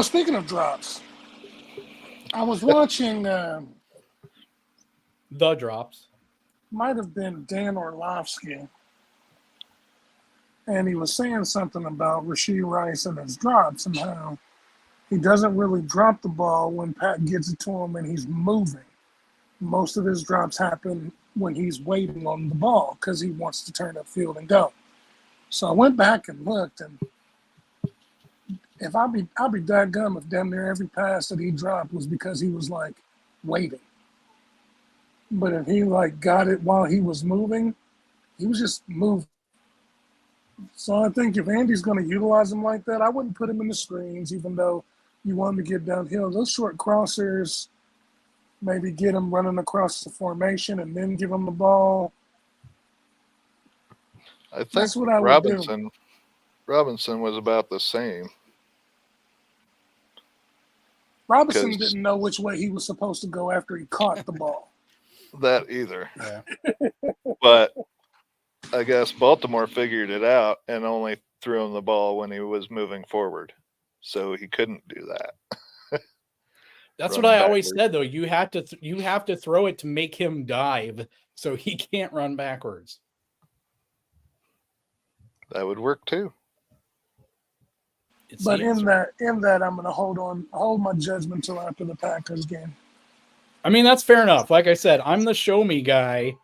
speaking of drops, I was watching. The drops. Might have been Dan Orlovsky, and he was saying something about Rashee Rice and his drops and how he doesn't really drop the ball when Pat gets it to him and he's moving. Most of his drops happen when he's waiting on the ball because he wants to turn upfield and go. So I went back and looked, and if I'll be dadgum if damn near every pass that he dropped was because he was like waiting. But if he like got it while he was moving, he was just moving. So I think if Andy's going to utilize him like that, I wouldn't put him in the screens, even though you want him to get downhill. Those short crossers, maybe get him running across the formation and then give him the ball. I think That's what I would do. Robinson was about the same. Robinson 'Cause- didn't know which way he was supposed to go after he caught the ball. That either. Yeah. But I guess Baltimore figured it out and only threw him the ball when he was moving forward. So he couldn't do that. That's Run what I always backwards. said though. You have to throw it to make him dive so he can't run backwards. That would work too. It But seems. in that, I'm going to hold my judgment till after the Packers game. I mean, that's fair enough. Like I said, I'm the show me guy.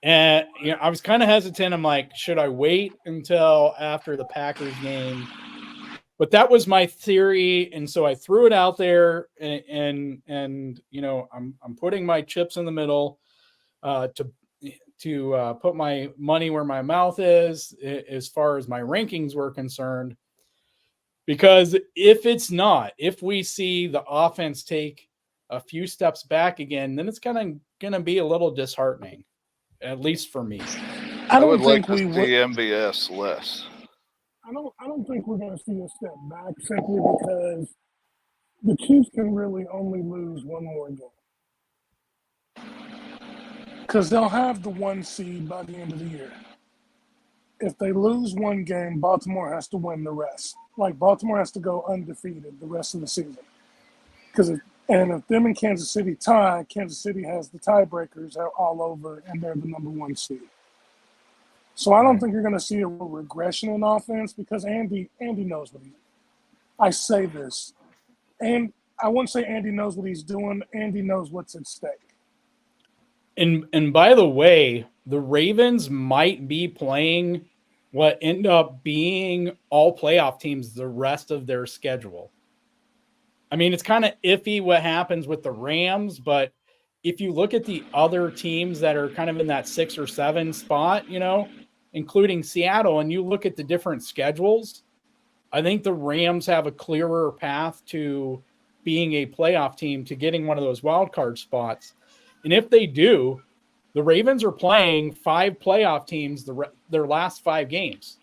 And I was kind of hesitant. I'm like, should I wait until after the Packers game? But that was my theory, and so I threw it out there. And I'm putting my chips in the middle to put my money where my mouth is as far as my rankings were concerned. Because if we see the offense take a few steps back again, then it's kind of going to be a little disheartening. At least for me. I would don't like think to we see would. MVS less. I don't think we're going to see a step back simply because the Chiefs can really only lose one more game. Because they'll have the 1 seed by the end of the year. If they lose one game, Baltimore has to win the rest. Like Baltimore has to go undefeated the rest of the season. And if them and Kansas City tie, Kansas City has the tiebreakers all over, and they're the number 1 seed. So I don't think you're going to see a regression in offense because Andy knows what he's doing. I say this, and I wouldn't say Andy knows what he's doing. Andy knows what's at stake. And by the way, the Ravens might be playing what end up being all playoff teams the rest of their schedule. I mean, it's kind of iffy what happens with the Rams, but if you look at the other teams that are kind of in that 6 or 7 spot, including Seattle, and you look at the different schedules, I think the Rams have a clearer path to being a playoff team, to getting one of those wild card spots. And if they do, the Ravens are playing 5 playoff teams their last 5 games.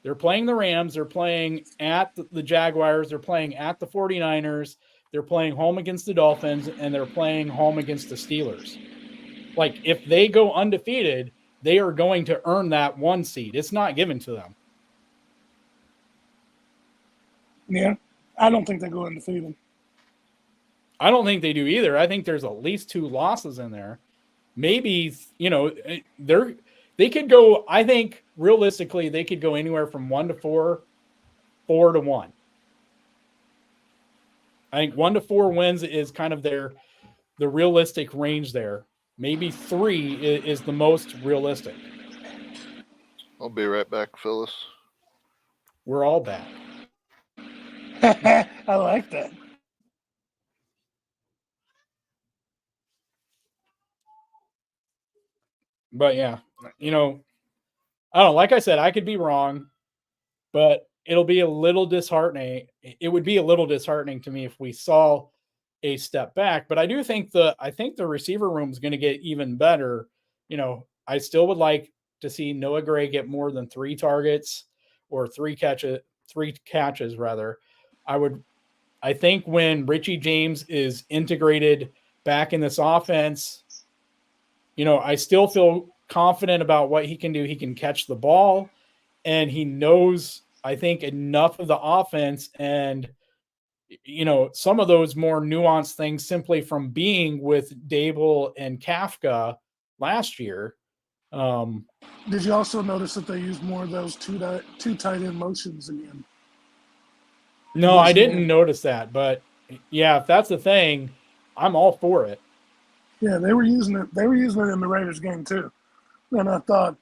They're playing the Rams, they're playing at the Jaguars, they're playing at the 49ers, they're playing home against the Dolphins, and they're playing home against the Steelers. Like, if they go undefeated, they are going to earn that 1 seed. It's not given to them. Yeah, I don't think they go undefeated. I don't think they do either. I think there's at least 2 losses in there. Maybe, they could go, I think realistically, they could go anywhere from 1 to 4, 4 to 1. I think 1 to 4 wins is kind of the realistic range there. Maybe 3 is the most realistic. I'll be right back, Phyllis. We're all back. I like that. But yeah, I don't know. Like I said, I could be wrong, but it'll be a little disheartening. It would be a little disheartening to me if we saw a step back. But I do think the receiver room is going to get even better. I still would like to see Noah Gray get more than 3 targets or 3 catches rather. I think when Richie James is integrated back in this offense, I still feel confident about what he can do. He can catch the ball, and he knows, I think, enough of the offense and some of those more nuanced things simply from being with Dable and Kafka last year. Did you also notice that they used more of those two tight end motions again? No, I didn't notice that, but yeah, if that's the thing, I'm all for it. Yeah, they were using it. They were using it in the Raiders game too, and I thought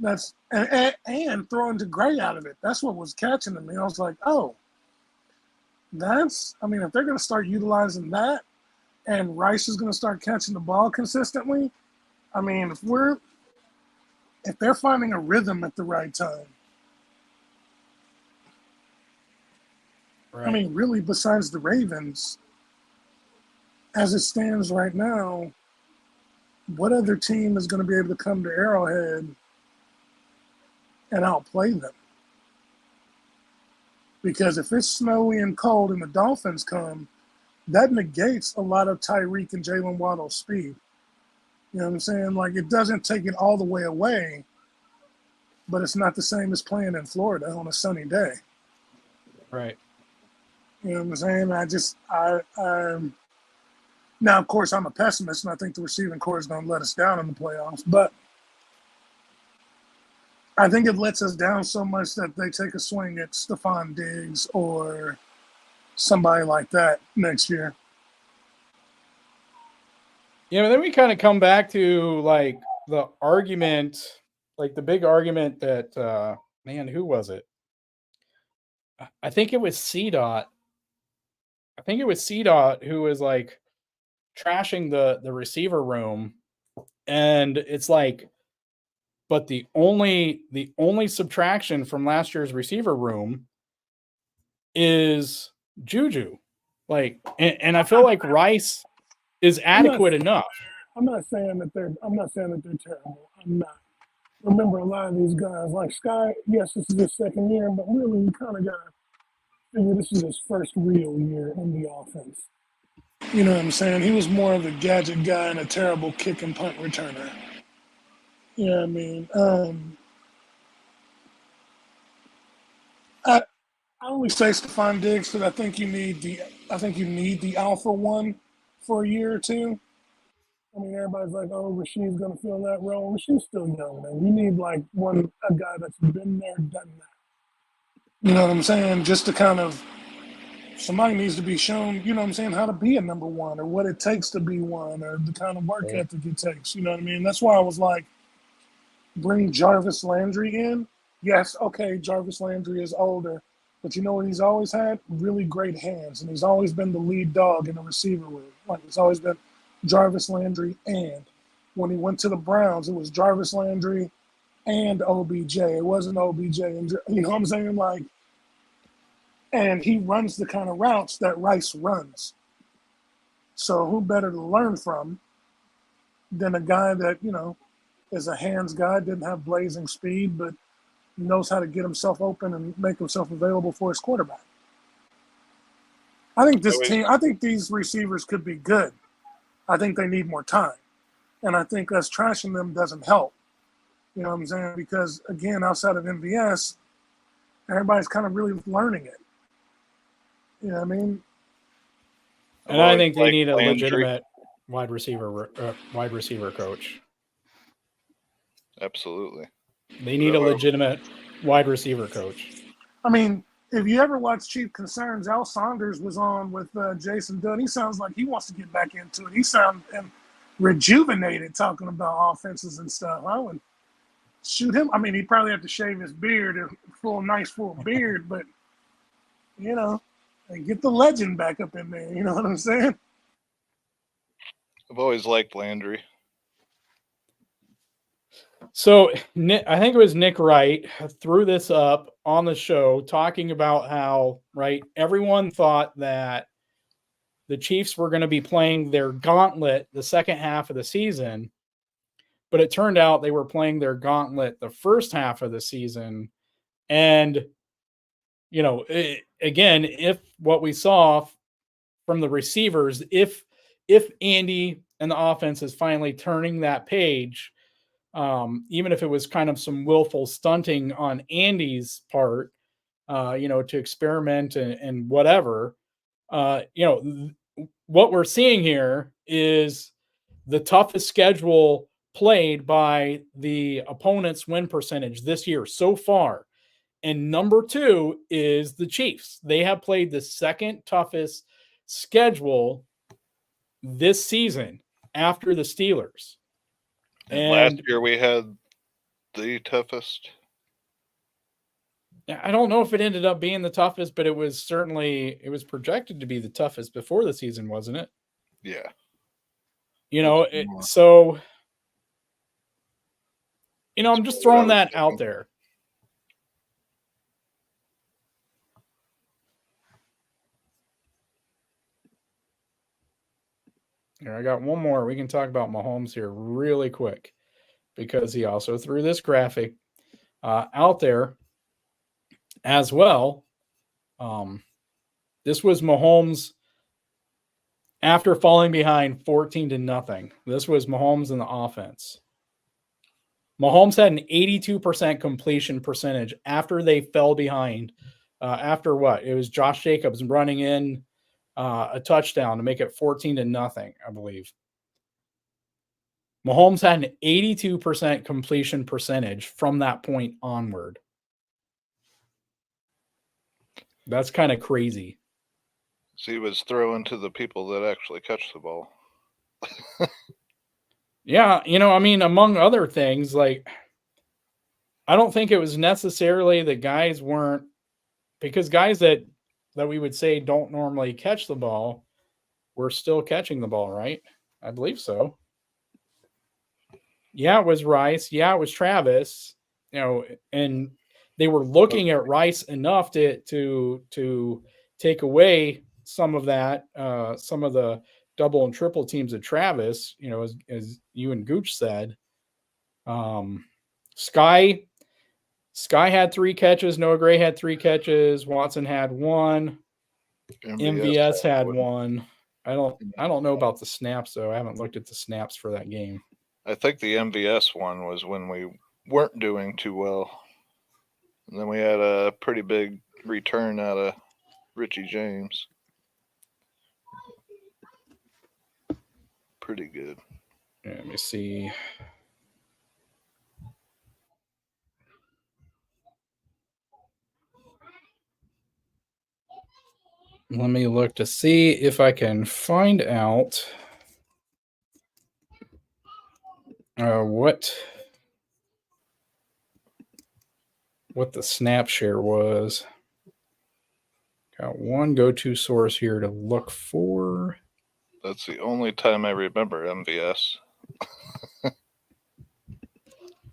that's and throwing to Gray out of it. That's what was catching me. I was like, oh, I mean, if they're going to start utilizing that, and Rice is going to start catching the ball consistently, I mean, if they're finding a rhythm at the right time. Right. I mean, really, besides the Ravens, as it stands right now, what other team is going to be able to come to Arrowhead and outplay them? Because if it's snowy and cold and the Dolphins come, that negates a lot of Tyreek and Jalen Waddle's speed. You know what I'm saying? Like, it doesn't take it all the way away, but it's not the same as playing in Florida on a sunny day. Right. You know what I'm saying? Now, of course, I'm a pessimist, and I think the receiving corps is going to let us down in the playoffs. But I think it lets us down so much that they take a swing at Stephon Diggs or somebody like that next year. Yeah, but then we kind of come back to like the argument, like the big argument that man, who was it? I think it was CDOT. I think it was CDOT who was like trashing the receiver room, and it's like, but the only subtraction from last year's receiver room is Juju. Like, and I feel like Rice is adequate enough. I'm not saying that they're terrible. I'm not. Remember, a lot of these guys, like Sky, yes, this is his second year, but really, you kind of got to figure this is his first real year in the offense. You know what I'm saying? He was more of a gadget guy and a terrible kick and punt returner. You know what I mean? I only say Stephon Diggs because I think you need the alpha one for a year or two. I mean, everybody's like, "Oh, Rashid's gonna fill that role." Rashid's still young, man. You need like a guy that's been there, done that. You know what I'm saying? Just to kind of somebody needs to be shown, you know what I'm saying, how to be a number one or what it takes to be one or the kind of work ethic it takes. You know what I mean? That's why I was like, bring Jarvis Landry in. Yes, okay, Jarvis Landry is older, but you know what he's always had? Really great hands, and he's always been the lead dog in the receiver room. Like, it's always been Jarvis Landry, and when he went to the Browns, it was Jarvis Landry and OBJ. It wasn't OBJ and, you know what I'm saying? Like, and he runs the kind of routes that Rice runs. So who better to learn from than a guy that, you know, is a hands guy, didn't have blazing speed, but knows how to get himself open and make himself available for his quarterback. I think these receivers could be good. I think they need more time. And I think us trashing them doesn't help. You know what I'm saying? Because, again, outside of MVS, everybody's kind of really learning it. You know what I mean? And I think they need a legitimate wide receiver coach. Absolutely. They need a legitimate wide receiver coach. I mean, if you ever watch Chief Concerns, Al Saunders was on with Jason Dunn. He sounds like he wants to get back into it. He sounds rejuvenated talking about offenses and stuff. I would shoot him. I mean, he'd probably have to shave his beard, nice full beard, but, you know, get the legend back up in there. You know what I'm saying? I've always liked Landry. So I think it was Nick Wright threw this up on the show talking about how, right, everyone thought that the Chiefs were going to be playing their gauntlet the second half of the season, but it turned out they were playing their gauntlet the first half of the season. And, again, if what we saw from the receivers, if Andy and the offense is finally turning that page, even if it was kind of some willful stunting on Andy's part, to experiment and whatever, what we're seeing here is the toughest schedule played by the opponent's win percentage this year so far. And number 2 is the Chiefs. They have played the second toughest schedule this season after the Steelers. And last year we had the toughest. I don't know if it ended up being the toughest, but it was projected to be the toughest before the season, wasn't it? Yeah. So, I'm just throwing that out there. Here, I got one more. We can talk about Mahomes here really quick because he also threw this graphic out there as well. This was Mahomes after falling behind 14-0. This was Mahomes in the offense. Mahomes had an 82% completion percentage after they fell behind. After what? It was Josh Jacobs running in a touchdown to make it 14-0, I believe. Mahomes had an 82% completion percentage from that point onward. That's kind of crazy. So he was throwing to the people that actually catch the ball. Yeah, among other things, like, I don't think it was necessarily that guys weren't, because guys that we would say don't normally catch the ball were still catching the ball, right? I believe so. Yeah, it was Rice. Yeah, it was Travis. And they were looking at Rice enough to take away some of that, some of the double and triple teams of Travis. As you and Gooch said, Sky had 3 catches. Noah Gray had 3 catches. Watson had 1. MVS had 1. I don't know about the snaps though. I haven't looked at the snaps for that game. I think the MVS one was when we weren't doing too well. And then we had a pretty big return out of Richie James. Pretty good. Yeah, let me see. Let me look to see if I can find out what the snap share was. Got one go-to source here to look for. That's the only time I remember MVS,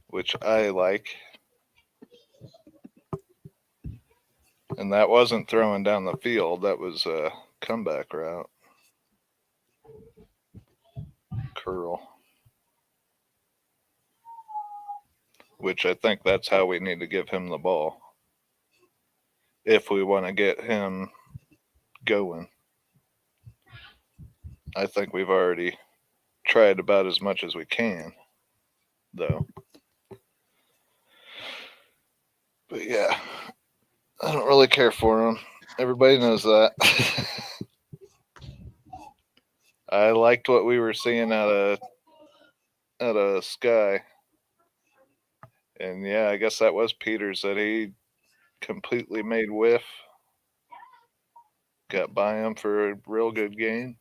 which I like. And that wasn't throwing down the field. That was a comeback route. Curl. Which I think that's how we need to give him the ball. If we want to get him going. I think we've already tried about as much as we can, though. But yeah, I don't really care for him. Everybody knows that. I liked what we were seeing out of Sky. And yeah, I guess that was Peters that he completely made whiff. Got by him for a real good game.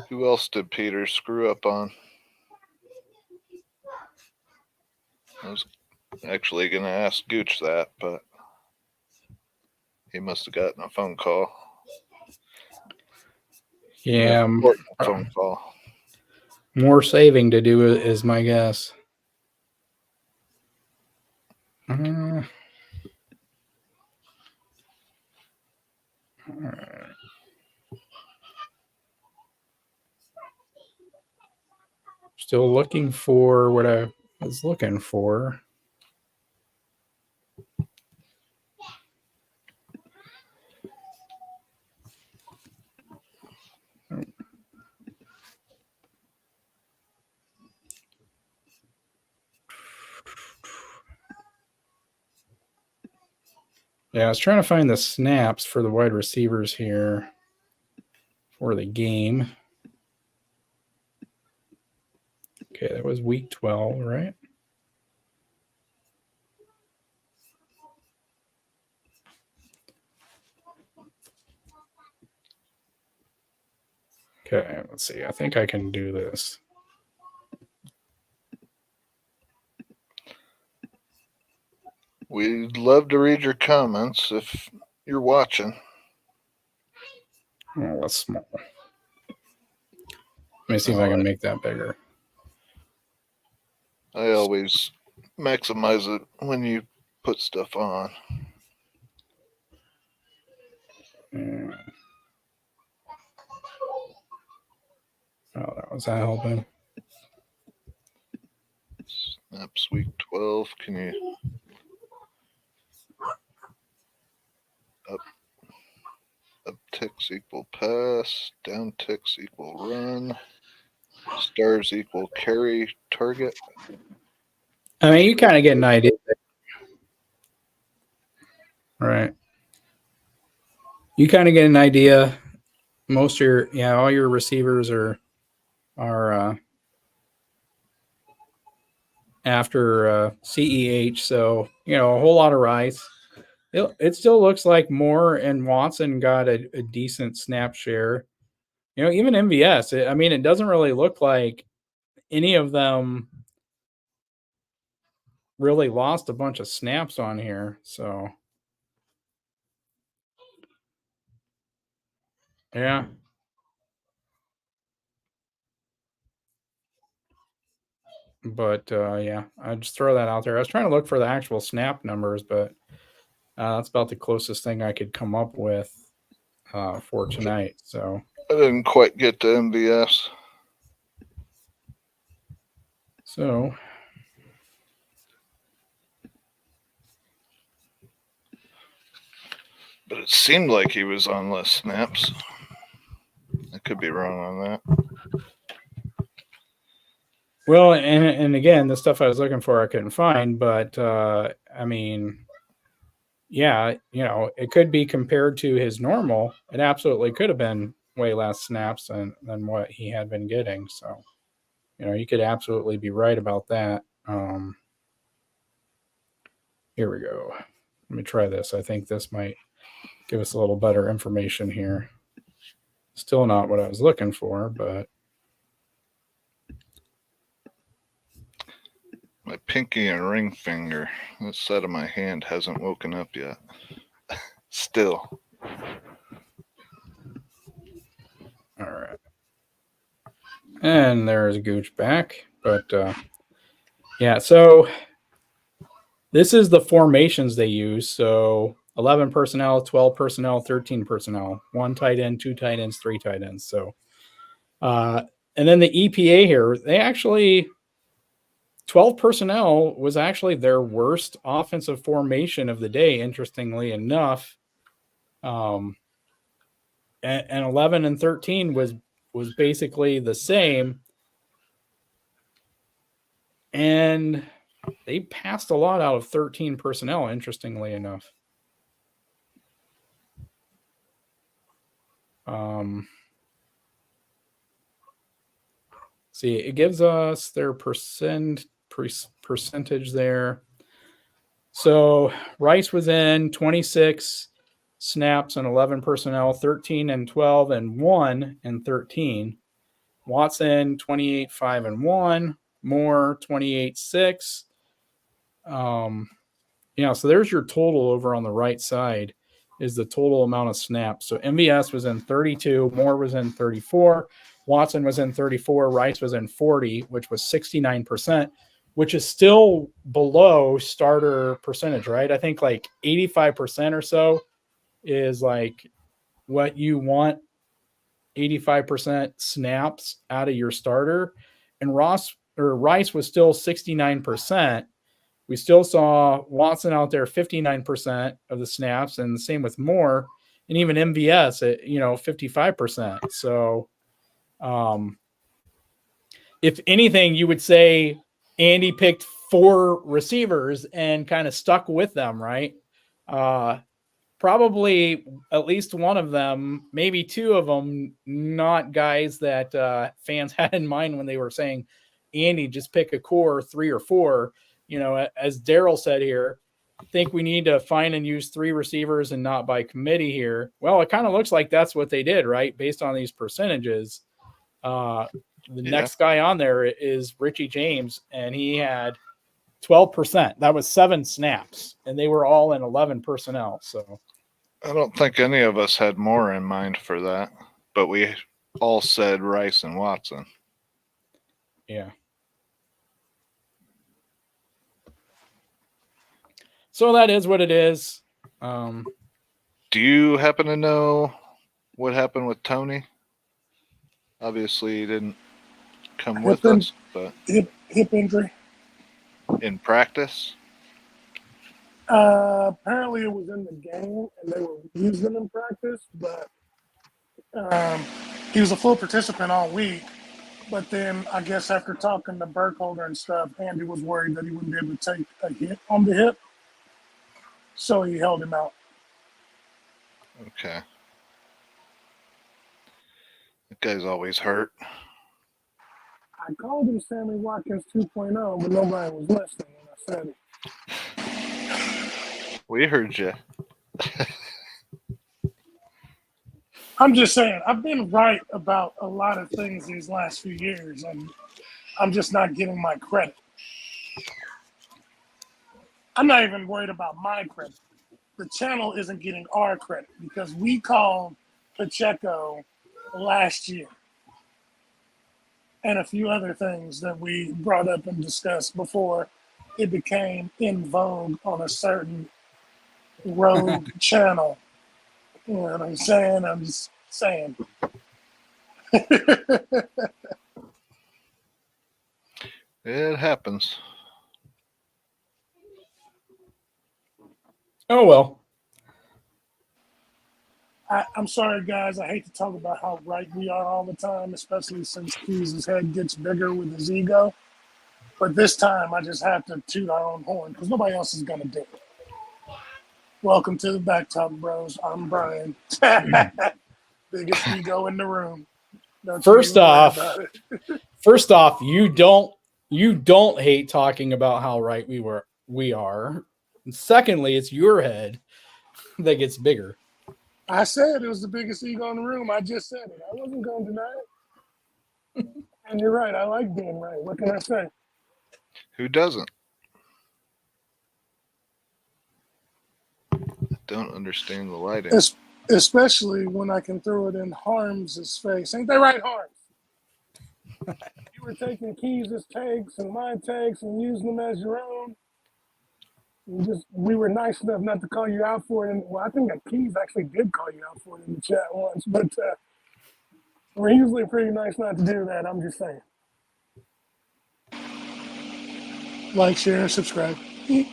Who else did Peters screw up on? I was actually going to ask Gooch that, but he must have gotten a phone call. Yeah, important phone call. More saving to do is my guess. right. Still looking for what I was looking for. Yeah, I was trying to find the snaps for the wide receivers here for the game. Okay, that was week 12, right? Okay, let's see. I think I can do this. We'd love to read your comments if you're watching. Oh, that's small. Let me see if I can make that bigger. I always maximize it when you put stuff on. Yeah. Oh, that was helping. Snaps week 12. Can you up ticks equal pass, down ticks equal run, stars equal carry target? I mean, you kind of get an idea. Right. You kind of get an idea. Most of your, all your receivers are after CEH. So, a whole lot of Rice. It still looks like Moore and Watson got a decent snap share. Even MVS, it doesn't really look like any of them really lost a bunch of snaps on here. So, yeah. But, yeah, I just throw that out there. I was trying to look for the actual snap numbers, but that's about the closest thing I could come up with for tonight. So I didn't quite get to MVS. So But it seemed like he was on less snaps. I could be wrong on that. Well, and again, the stuff I was looking for I couldn't find, but yeah, it could be compared to his normal. It absolutely could have been way less snaps than what he had been getting. So, you could absolutely be right about that. Here we go. Let me try this. I think this might give us a little better information here. Still not what I was looking for, but My pinky and ring finger, this side of my hand hasn't woken up yet. Still. all right. And there's Gooch back. But yeah, so this is the formations they use. So 11 personnel, 12 personnel, 13 personnel, 1 tight end, 2 tight ends, 3 tight ends. So, and then the EPA here, they actually, 12 personnel was actually their worst offensive formation of the day, interestingly enough. And 11 and 13 was basically the same. And they passed a lot out of 13 personnel, interestingly enough. See, it gives us their percentage there. So Rice was in 26 snaps and 11 personnel, 13 and 12 and 1 and 13. Watson 28, 5 and 1. Moore 28, 6. So there's your total over on the right side is the total amount of snaps. So MVS was in 32, Moore was in 34, Watson was in 34, Rice was in 40, which was 69%, which is still below starter percentage, right? I think like 85% or so is like what you want 85% snaps out of your starter, and Rice was still 69%. We still saw Watson out there 59% of the snaps, and the same with Moore, and even MVS at 55%. So, if anything, you would say Andy picked 4 receivers and kind of stuck with them, right? Probably at least one of them, maybe 2 of them, not guys that fans had in mind when they were saying, Andy, just pick a core 3 or 4. As Daryl said here, I think we need to find and use 3 receivers and not by committee here. Well, it kind of looks like that's what they did, right? Based on these percentages. The next guy on there is Richie James, and he had 12%. That was 7 snaps, and they were all in 11 personnel. So I don't think any of us had more in mind for that, but we all said Rice and Watson. Yeah. So that is what it is. Do you happen to know what happened with Tony? Obviously, he didn't come with us, but hip injury. In practice? Apparently it was in the game and they were using him in practice, but he was a full participant all week. But then I guess after talking to Burkholder and stuff, Andy was worried that he wouldn't be able to take a hit on the hip. So he held him out. Okay. That guy's always hurt. I called him Sammy Watkins 2.0, but nobody was listening when I said it. We heard you. I'm just saying, I've been right about a lot of things these last few years, and I'm just not getting my credit. I'm not even worried about my credit. The channel isn't getting our credit because we called Pacheco last year and a few other things that we brought up and discussed before it became in vogue on a certain rogue channel. You know what I'm saying? I'm just saying. It happens. Oh, well. I'm sorry, guys. I hate to talk about how right we are all the time, especially since Keys' head gets bigger with his ego. But this time, I just have to toot our own horn because nobody else is going to do it. Welcome to the Back Talk Bros. I'm Brian. Biggest ego in the room. First off, you don't hate talking about how right we are. And secondly, it's your head that gets bigger. I said it was the biggest ego in the room. I just said it. I wasn't going to deny it. And you're right. I like being right. What can I say? Who doesn't? I don't understand the lighting. Especially when I can throw it in Harms' face. Ain't that right, Harms? You were taking Keys' takes and my takes and using them as your own. We were nice enough not to call you out for it. And, well, I think that Keys actually did call you out for it in the chat once. But we're usually pretty nice not to do that. I'm just saying. Like, share, and subscribe. You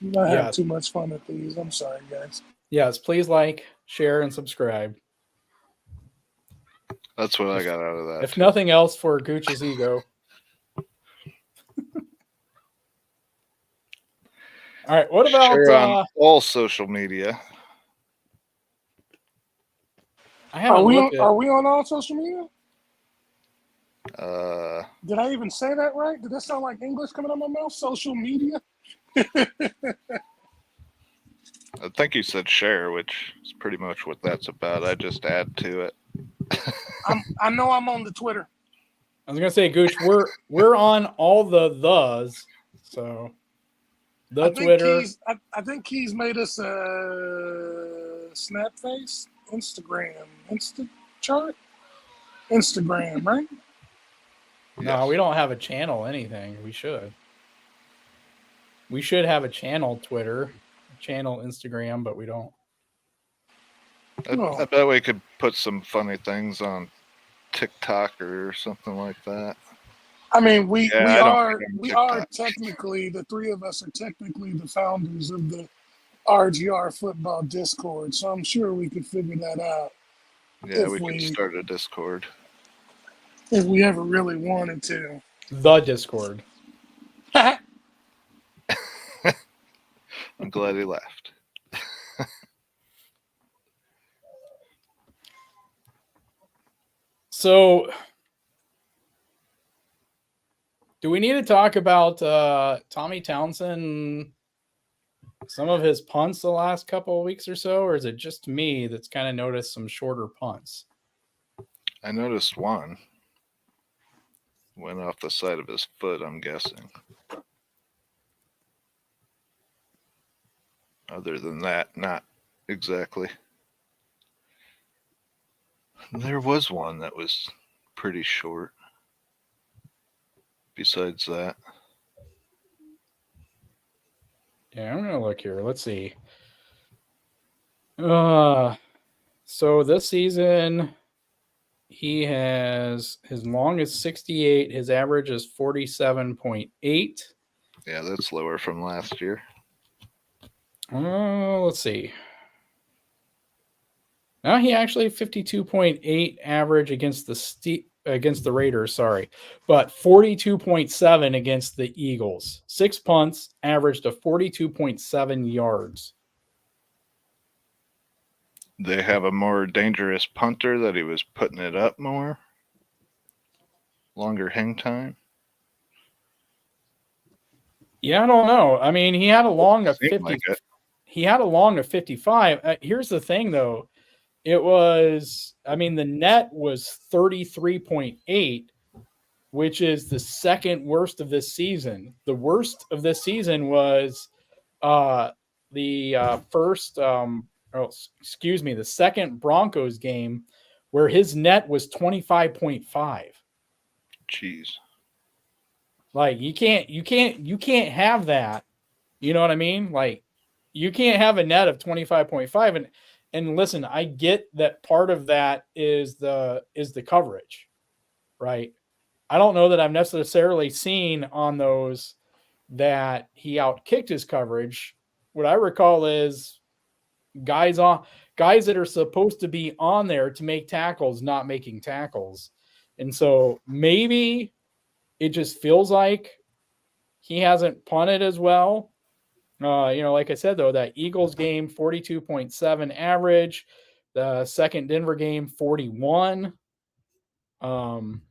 might have too much fun at these. I'm sorry, guys. Yes, please like, share, and subscribe. That's what I got out of that. If nothing else, for Gooch's ego. All right, what about share on all social media? Are we on all social media? Did I even say that right? Did that sound like English coming out of my mouth? Social media? I think you said share, which is pretty much what that's about. I just add to it. I know I'm on the Twitter. I was gonna say, Gooch, we're on all the so the Twitter. I think Keys made us a Snapface, Instagram, Instagram, right? No, we don't have a channel. Anything we should. We should have a channel Twitter, a channel Instagram, but we don't. I bet we could put some funny things on TikTok or something like that. I mean, we Yeah, we I don't are think I'm we are TikTok. technically, the three of us are technically the founders of the RGR football Discord, so I'm sure we could figure that out Yeah, if we could we start a Discord. ever really wanted to. The Discord. I'm glad he laughed. So, do we need to talk about Tommy Townsend, some of his punts the last couple of weeks or so, or is it just me that's kind of noticed some shorter punts? I noticed one went off the side of his foot, I'm guessing. Other than that, not exactly. There was one that was pretty short. Besides that, Yeah, I'm gonna look here. Let's see. So this season he has his long is 68, his average is 47.8. yeah, that's lower from last year. Let's see. Now he actually 52.8 average against the Raiders, sorry, but 42.7 against the Eagles. 6 punts, averaged a 42.7 yards. They have a more dangerous punter that he was putting it up more. Longer hang time. Yeah, I don't know. I mean, he had a long of 50. Like it. He had a long of 55. Here's the thing, though. It was, I mean, the net was 33.8, which is the second worst of this season. The worst of this season was the second Broncos game where his net was 25.5. Jeez. Like you can't have that. You know what I mean? Like you can't have a net of 25.5. And listen, I get that part of that is the coverage, right? I don't know that I've necessarily seen on those that he outkicked his coverage. What I recall is guys that are supposed to be on there to make tackles not making tackles. And so maybe it just feels like he hasn't punted as well. Like I said, though, that Eagles game, 42.7 average. The second Denver game, 41. And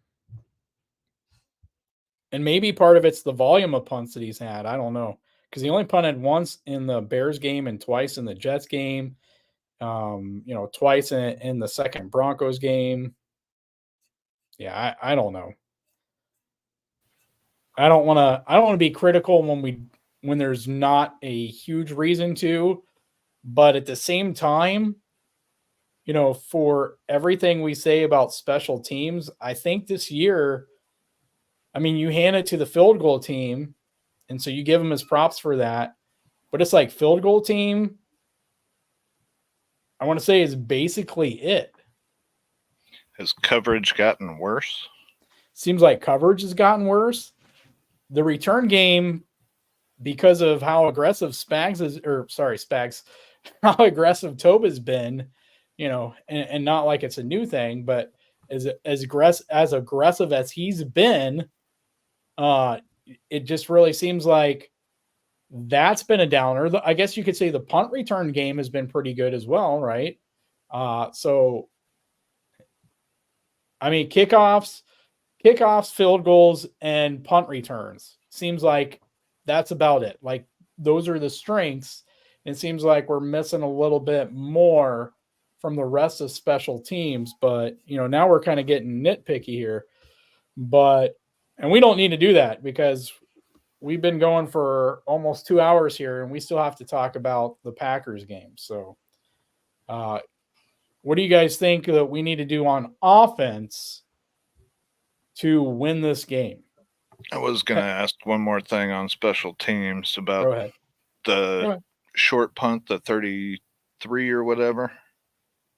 maybe part of it's the volume of punts that he's had. I don't know. Because he only punted once in the Bears game and twice in the Jets game. Twice in the second Broncos game. Yeah, I don't know. I don't want to be critical when there's not a huge reason to, but at the same time, for everything we say about special teams, I think this year, I mean, you hand it to the field goal team, and so you give them his props for that. But it's like field goal team, I want to say, is basically it. Has coverage gotten worse? Seems like coverage has gotten worse. The return game, because of how aggressive how aggressive Toba's been, and not like it's a new thing, but as aggressive as he's been, it just really seems like that's been a downer. I guess you could say the punt return game has been pretty good as well, right? So, I mean, kickoffs, field goals, and punt returns. Seems like that's about it. Like those are the strengths. It seems like we're missing a little bit more from the rest of special teams, but now we're kind of getting nitpicky here. And we don't need to do that because we've been going for almost 2 hours here and we still have to talk about the Packers game. So, what do you guys think that we need to do on offense to win this game? I was going to ask one more thing on special teams about Go ahead. the Go ahead. short punt, the 33 or whatever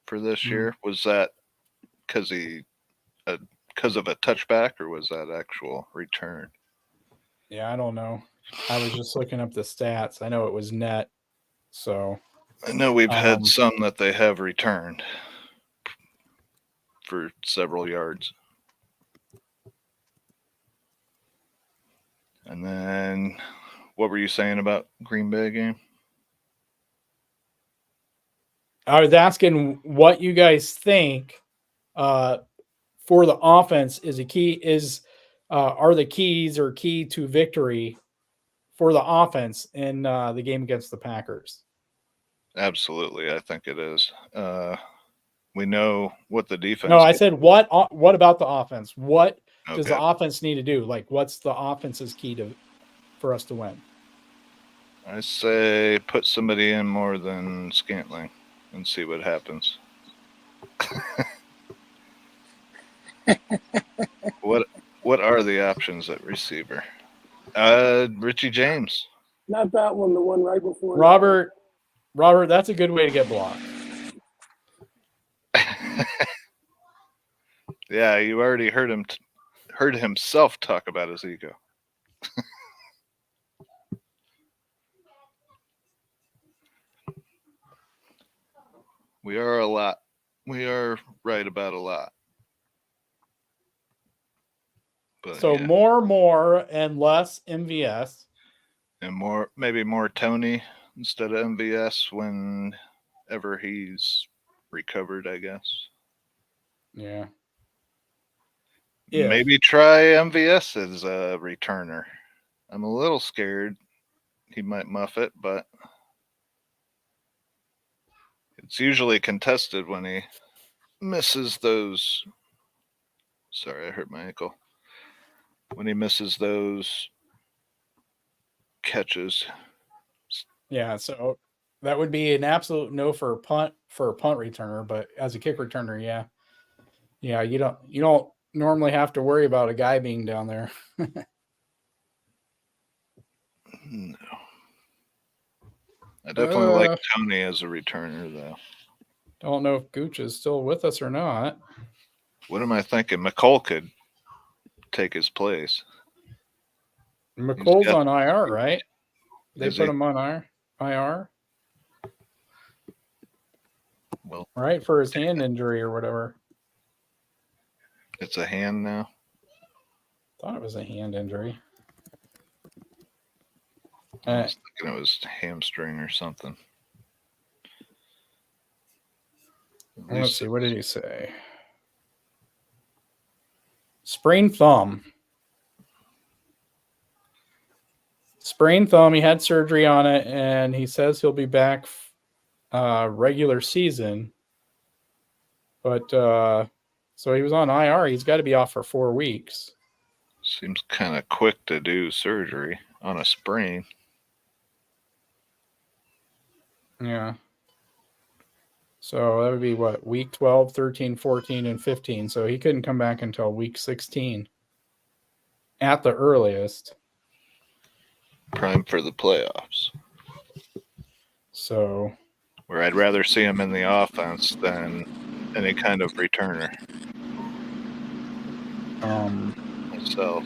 for this Mhm. year. Was that because of a touchback, or was that actual return? Yeah, I don't know. I was just looking up the stats. I know it was net. So I know we've had Um, some that they have returned for several yards. And then, what were you saying about Green Bay game? I was asking what you guys think for the offense is are the keys or key to victory for the offense in the game against the Packers. Absolutely, I think it is. We know what the defense. No, I said what about the offense? What does the Okay. offense need to do? Like, what's the offense's key for us to win? I say put somebody in more than Scantling and see what happens. What are the options at receiver? Richie James. Not that one, the one right before that Robert, that's a good way to get blocked. Yeah, you already heard himself talk about his ego. We are right about a lot. But So yeah. more and less MVS. And maybe more Tony instead of MVS whenever he's recovered, I guess. Yeah. Maybe try MVS as a returner. I'm a little scared he might muff it, but it's usually contested when he misses those. Sorry, I hurt my ankle. When he misses those catches. Yeah, so that would be an absolute no for a punt returner, but as a kick returner, yeah. Yeah, you don't normally have to worry about a guy being down there. No. I definitely like Tony as a returner, though. Don't know if Gooch is still with us or not. What am I thinking? McCall could take his place. McColl's on IR, right? They put he? him on IR, Well, right, for his hand injury or whatever. it's a hand now. Thought it was a hand injury. I was thinking it was hamstring or something. Let's see. What did he say? Sprained thumb. Sprained thumb. He had surgery on it, and he says he'll be back regular season. But so he was on IR. He's got to be off for 4 weeks. Seems kind of quick to do surgery on a sprain. Yeah. So that would be what, week 12, 13, 14, and 15. So he couldn't come back until week 16 at the earliest. Prime for the playoffs. So where I'd rather see him in the offense than any kind of returner. Myself.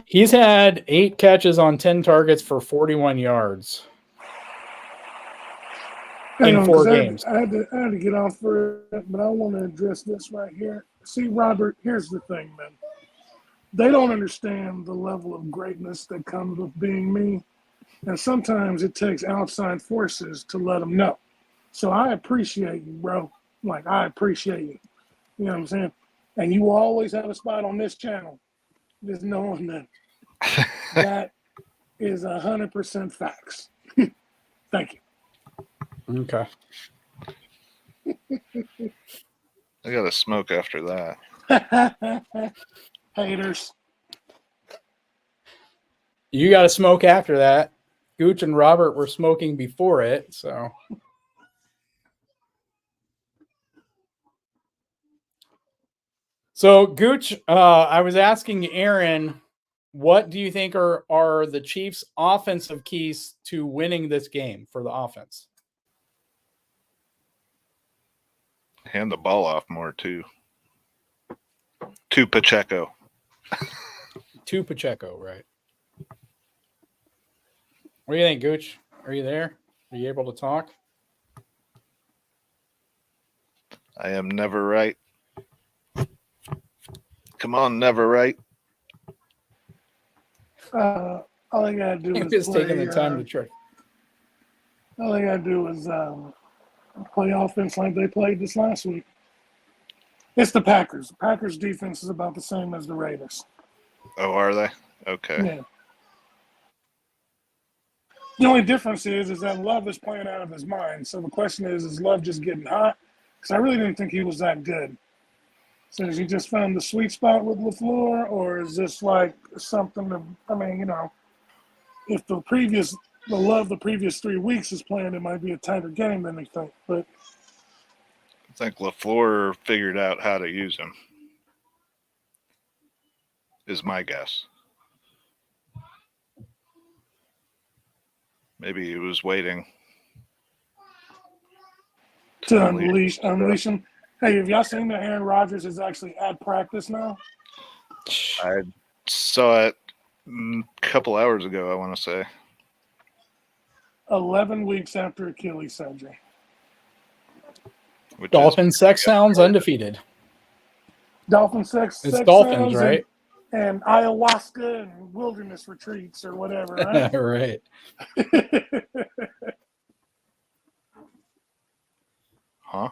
He's had 8 catches on 10 targets for 41 yards in 4 games. I had to get off for it, but I want to address this right here. See, Robert, here's the thing, man. They don't understand the level of greatness that comes with being me. And sometimes it takes outside forces to let them know. So I appreciate you, bro. Like, I appreciate you. You know what I'm saying? And you will always have a spot on this channel. Just knowing that that is 100% facts. Thank you. Okay. I got to smoke after that. Haters. You got to smoke after that. Gooch and Robert were smoking before it, so. So Gooch, I was asking Aaron, what do you think are the Chiefs' offensive keys to winning this game for the offense? Hand the ball off more too. To Pacheco. To Pacheco, right? What do you think, Gooch? Are you there? Are you able to talk? I am never right. Come on, never right. All I gotta do He is was taking play. the time to try. All I gotta do is play offense like they played this last week. It's the Packers. The Packers defense is about the same as the Raiders. Oh, are they? Okay. Yeah. The only difference is that Love is playing out of his mind. So the question is Love just getting hot? Because I really didn't think he was that good. So has he just found the sweet spot with LaFleur, or is this like something that, I mean, if the Love the previous 3 weeks is playing, it might be a tighter game than they think. But I think LaFleur figured out how to use him. Is my guess. Maybe he was waiting to unleash him. Hey, have y'all seen that Aaron Rodgers is actually at practice now? I saw it a couple hours ago, I want to say. 11 weeks after Achilles surgery. Which Dolphin sex sounds undefeated. Dolphin sex. It's sex Dolphins, sounds right? And ayahuasca and wilderness retreats or whatever, right? Right. Huh?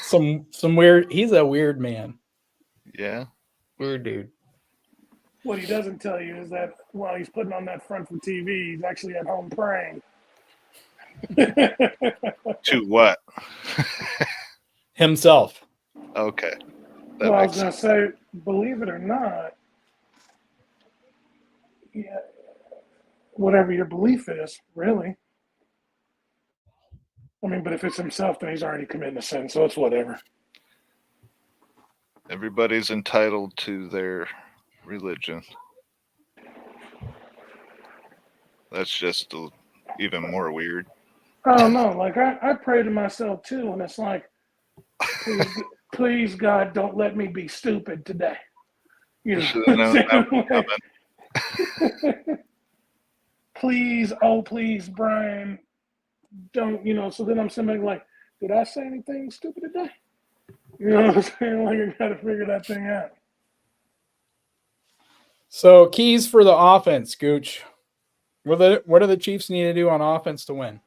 Some weird. He's a weird man. Yeah. Weird dude. What he doesn't tell you is that while he's putting on that front for TV, he's actually at home praying. To what? Himself. Okay. Well, I was going to say, believe it or not, yeah, whatever your belief is, really. I mean, but if it's himself, then he's already committing a sin, so it's whatever. Everybody's entitled to their religion. That's just even more weird. I don't know. Like, I pray to myself, too, and it's like, please, God, don't let me be stupid today. You know, please, please, Brian, don't, so then I'm sitting like, did I say anything stupid today? You know what I'm saying? Like, I got to figure that thing out. So keys for the offense, Gooch. What do the Chiefs need to do on offense to win?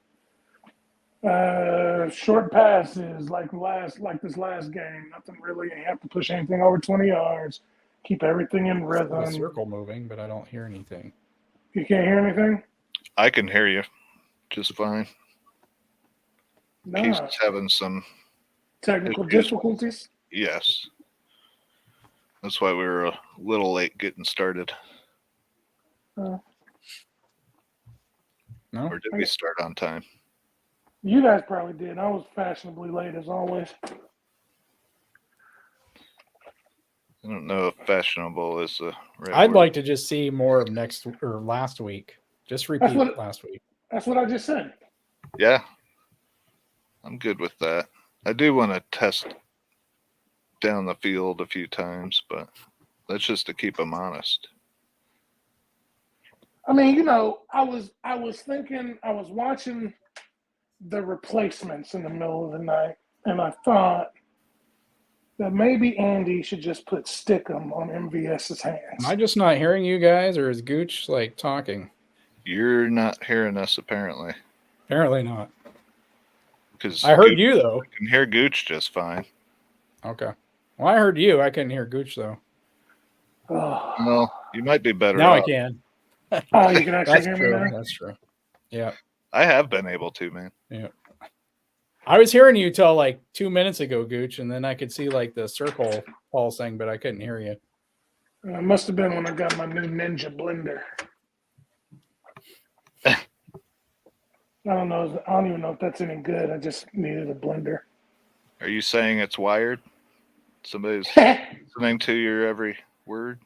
Short passes like this last game. Nothing really. You have to push anything over 20 yards. Keep everything in rhythm. The circle moving, but I don't hear anything. You can't hear anything? I can hear you just fine. Nah. He's having some technical difficulties. Yes. That's why we were a little late getting started. No? Or did we start on time? You guys probably did. I was fashionably late as always. I don't know if fashionable is the right I'd word. like to just see more of last week. Just repeat last week. That's what I just said. Yeah. I'm good with that. I do want to test down the field a few times, but that's just to keep them honest. I mean, I was thinking, I was watching the replacements in the middle of the night, and I thought that maybe Andy should just put Stickum on MVS's hands. Am I just not hearing you guys, or is Gooch like talking? You're not hearing us, apparently. Apparently not. Because I heard you though. I can hear Gooch just fine. Okay. Well, I heard you. I couldn't hear Gooch though. Oh. Well, you might be better. Now off. I can. Oh, you can actually hear true. me now? That's true. Yeah. I have been able to, man. Yeah. I was hearing you till like 2 minutes ago, Gooch, and then I could see like the circle pulsing, but I couldn't hear you. It must have been when I got my new Ninja blender. I don't even know if that's any good. I just needed a blender. Are you saying it's wired? Somebody's It listening to your every word.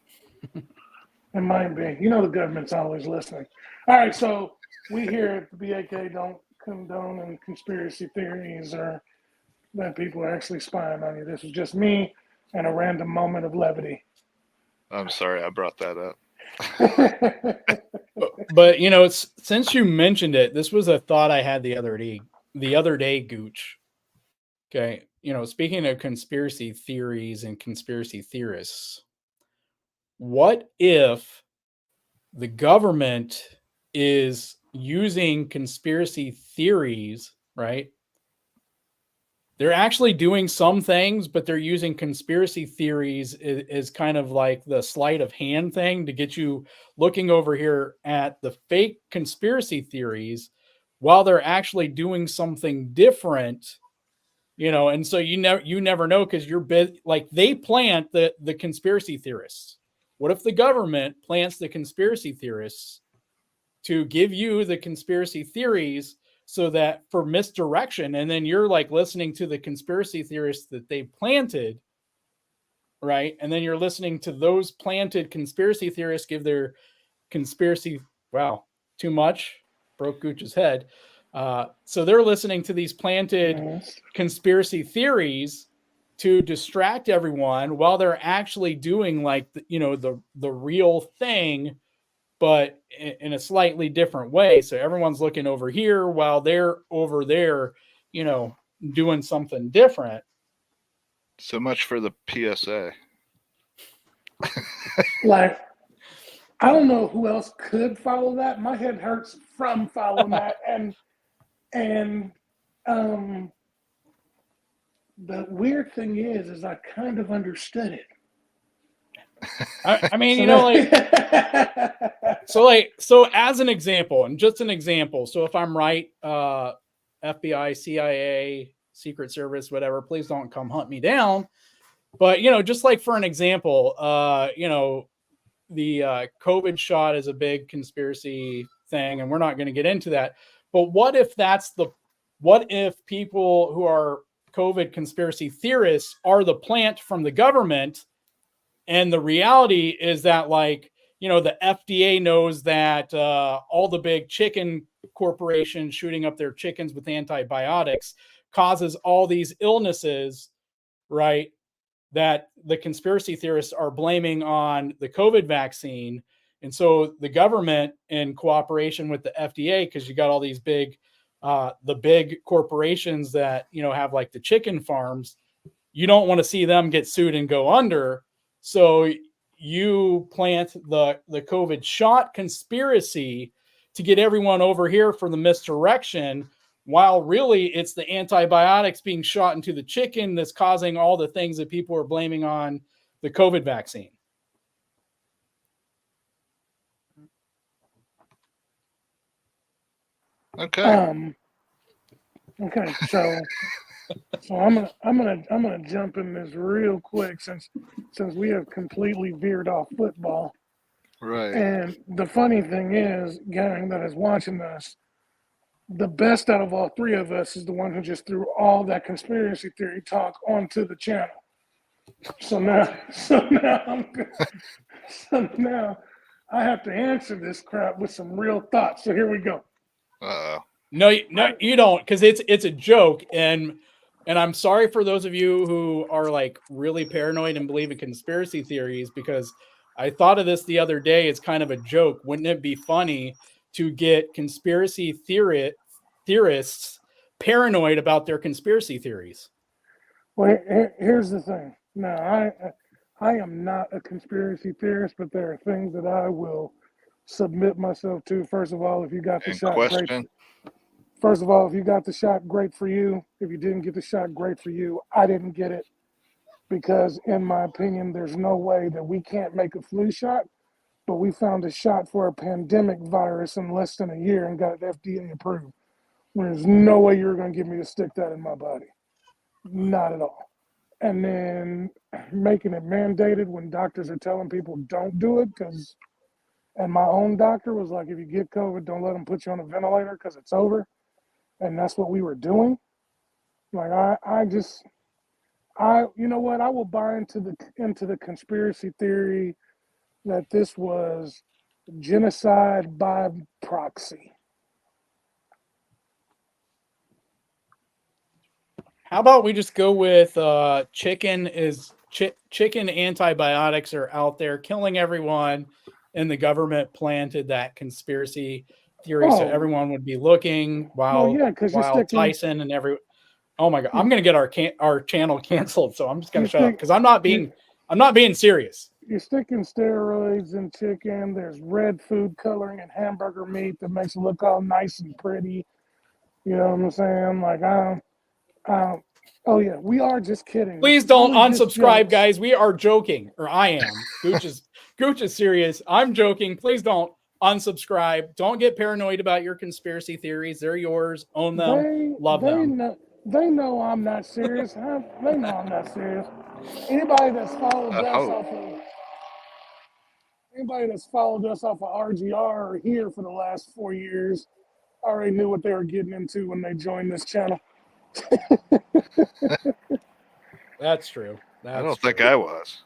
might be. You know the government's always listening. All right, so we here at the BAK don't condone any conspiracy theories or that people are actually spying on you. This is just me and a random moment of levity. I'm sorry I brought that up. But you know, it's since you mentioned it, this was a thought I had the other day. The other day, Gooch. Okay, you know, speaking of conspiracy theories and conspiracy theorists, what if the government is using conspiracy theories, right? They're actually doing some things, but they're using conspiracy theories is kind of like the sleight of hand thing to get you looking over here at the fake conspiracy theories while they're actually doing something different, you know. And so you never know because like they plant the conspiracy theorists. What if the government plants the conspiracy theorists to give you the conspiracy theories so that for misdirection, and then you're like listening to the conspiracy theorists that they planted, right? And then you're listening to those planted conspiracy theorists give their conspiracy, wow, too much, broke Gooch's head. So they're listening to these planted conspiracy theories to distract everyone while they're actually doing like the real thing, but in a slightly different way. So everyone's looking over here while they're over there, you know, doing something different. So much for the PSA. Like, I don't know who else could follow that. My head hurts from following that, and the weird thing is I kind of understood it. I mean, So you know, so as an example, and just an example. So if I'm right, FBI, CIA, Secret Service, whatever, please don't come hunt me down. But, you know, just like for an example, you know, the COVID shot is a big conspiracy thing, and we're not going to get into that. But what if people who are COVID conspiracy theorists are the plant from the government? And the reality is that, like, you know, the FDA knows that all the big chicken corporations shooting up their chickens with antibiotics causes all these illnesses, right? That the conspiracy theorists are blaming on the COVID vaccine. And so the government, in cooperation with the FDA, because you got all these the big corporations that, you know, have like the chicken farms, you don't want to see them get sued and go under. So you plant the COVID shot conspiracy to get everyone over here for the misdirection, while really it's the antibiotics being shot into the chicken that's causing all the things that people are blaming on the COVID vaccine. Okay. Okay, so I'm gonna jump in this real quick since we have completely veered off football. Right. And the funny thing is, gang that is watching this, the best out of all three of us is the one who just threw all that conspiracy theory talk onto the channel. So now I have to answer this crap with some real thoughts. So here we go. No, you don't, because it's a joke, and I'm sorry for those of you who are like really paranoid and believe in conspiracy theories, because I thought of this the other day. It's kind of a joke. Wouldn't it be funny to get conspiracy theorists paranoid about their conspiracy theories? Well, here's the thing. Now, I am not a conspiracy theorist, but there are things that I will submit myself to. First of all, if you got the shot, great. First of all, if you got the shot, great for you. If you didn't get the shot, great for you. I didn't get it because, in my opinion, there's no way that we can't make a flu shot, but we found a shot for a pandemic virus in less than a year and got it FDA approved. There's no way you're going to get me to stick that in my body. Not at all. And then making it mandated when doctors are telling people don't do it and my own doctor was like, if you get COVID, don't let them put you on a ventilator because it's over. And that's what we were doing. Like, you know what? I will buy into the conspiracy theory that this was genocide by proxy. How about we just go with chicken antibiotics are out there killing everyone, and the government planted that conspiracy theory so Oh, everyone would be looking well, while yeah, because Tyson and oh my god, I'm gonna get our channel canceled, so I'm just gonna you shut up stick because I'm not being serious. you're sticking steroids in chicken. There's red food coloring in hamburger meat that makes it look all nice and pretty. You know what I'm saying? Like oh yeah, we are just kidding. It's Please don't probably just unsubscribe, jokes. guys. We are joking, or I am. Gooch is serious. I'm joking. Please don't unsubscribe. Don't get paranoid about your conspiracy theories. They're yours. Own them. They Love they them. know they know I'm not serious. Huh? They know I'm not serious. Anybody that's followed I us hope. off of anybody that's followed us off of RGR or here for the last 4 years already knew what they were getting into when they joined this channel. That's true. I don't True. think I was.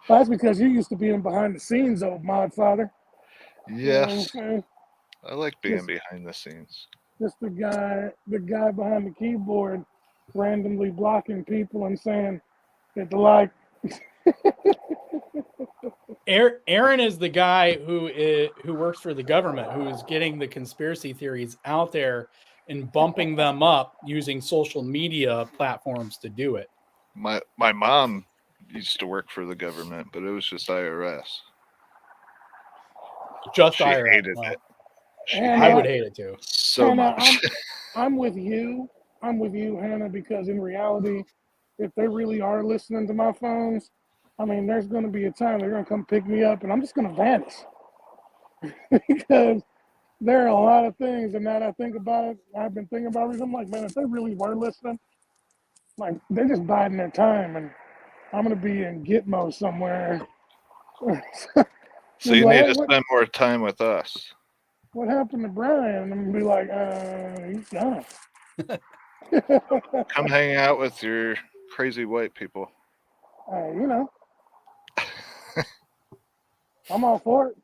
That's because you used to be in behind the scenes, old mod father. You know what I'm Yes, saying? I like being Just, behind the scenes. just the guy behind the keyboard, randomly blocking people and saying, "Hit the like." Aaron is the guy who works for the government, who is getting the conspiracy theories out there and bumping them up using social media platforms to do it. My mom used to work for the government, but it was just IRS. Just She IRS. hated Well, it. She And I hated would it hate it too. so Hannah, much. I'm with you. I'm with you, Hannah, because in reality, if they really are listening to my phones, I mean, there's going to be a time they're going to come pick me up, and I'm just going to vanish because there are a lot of things. And now that I think about it, I've been thinking about it. I'm like, man, if they really were listening, like they're just biding their time, and I'm going to be in Gitmo somewhere. So They'll be you like, need hey, to spend more time with us. what happened to Brian? And I'm going to be like, he's gone. Come hang out with your crazy white people. You know, I'm all for it.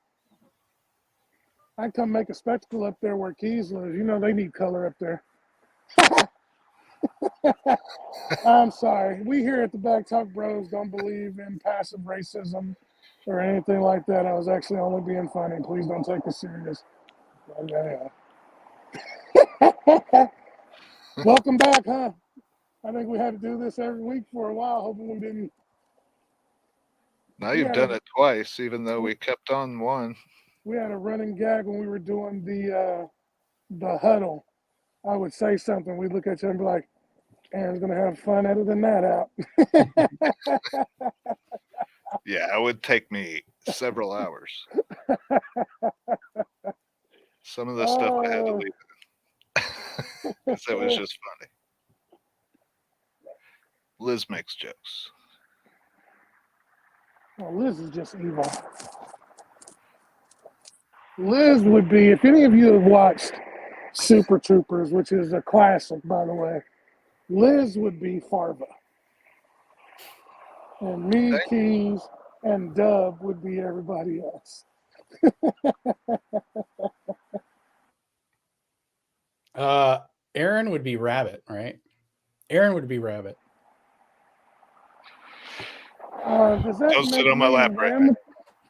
I come make a spectacle up there where Keys lives. You know they need color up there. I'm sorry. We here at the Back Talk Bros don't believe in passive racism or anything like that. I was actually only being funny. Please don't take us serious. Yeah. Welcome back, huh? I think we had to do this every week for a while, hoping we didn't. Now We you've had done a it twice, even though we kept on one. we had a running gag when we were doing the huddle. I would say something. We'd look at each other and be like, Aaron's gonna have fun editing that out. Yeah, it would take me several hours. Some of the stuff I had to leave because it was just funny. Liz makes jokes. Oh, Liz is just evil. Liz would be, if any of you have watched Super Troopers, which is a classic, by the way, Liz would be Farva. And me, Keys, and Dub would be everybody else. Aaron would be Rabbit, right? Aaron would be Rabbit. Does that Don't sit make on my me lap right now.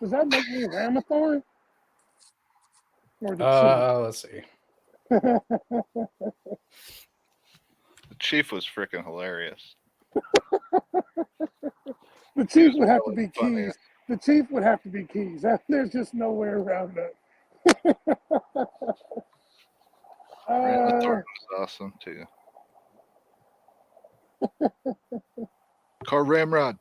Does that make me Ramathorn? Or the Let's see. Chief? The chief was freaking hilarious. The Chief would have to really be funny. Keys. The Chief would have to be Keys. There's just no way around that. Randy Thornton was awesome too. Car Ramrod.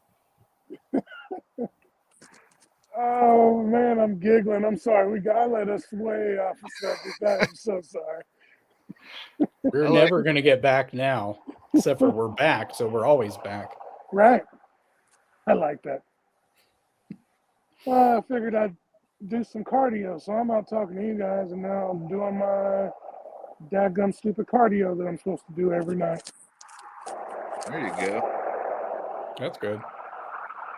Oh man, I'm giggling. I'm sorry. I let us way off the subject. I am so sorry. We're I never going to get back now, except for we're back, so we're always back. Right. I like that. Well, I figured I'd do some cardio, so I'm out talking to you guys, and now I'm doing my dadgum stupid cardio that I'm supposed to do every night. There you go. That's good.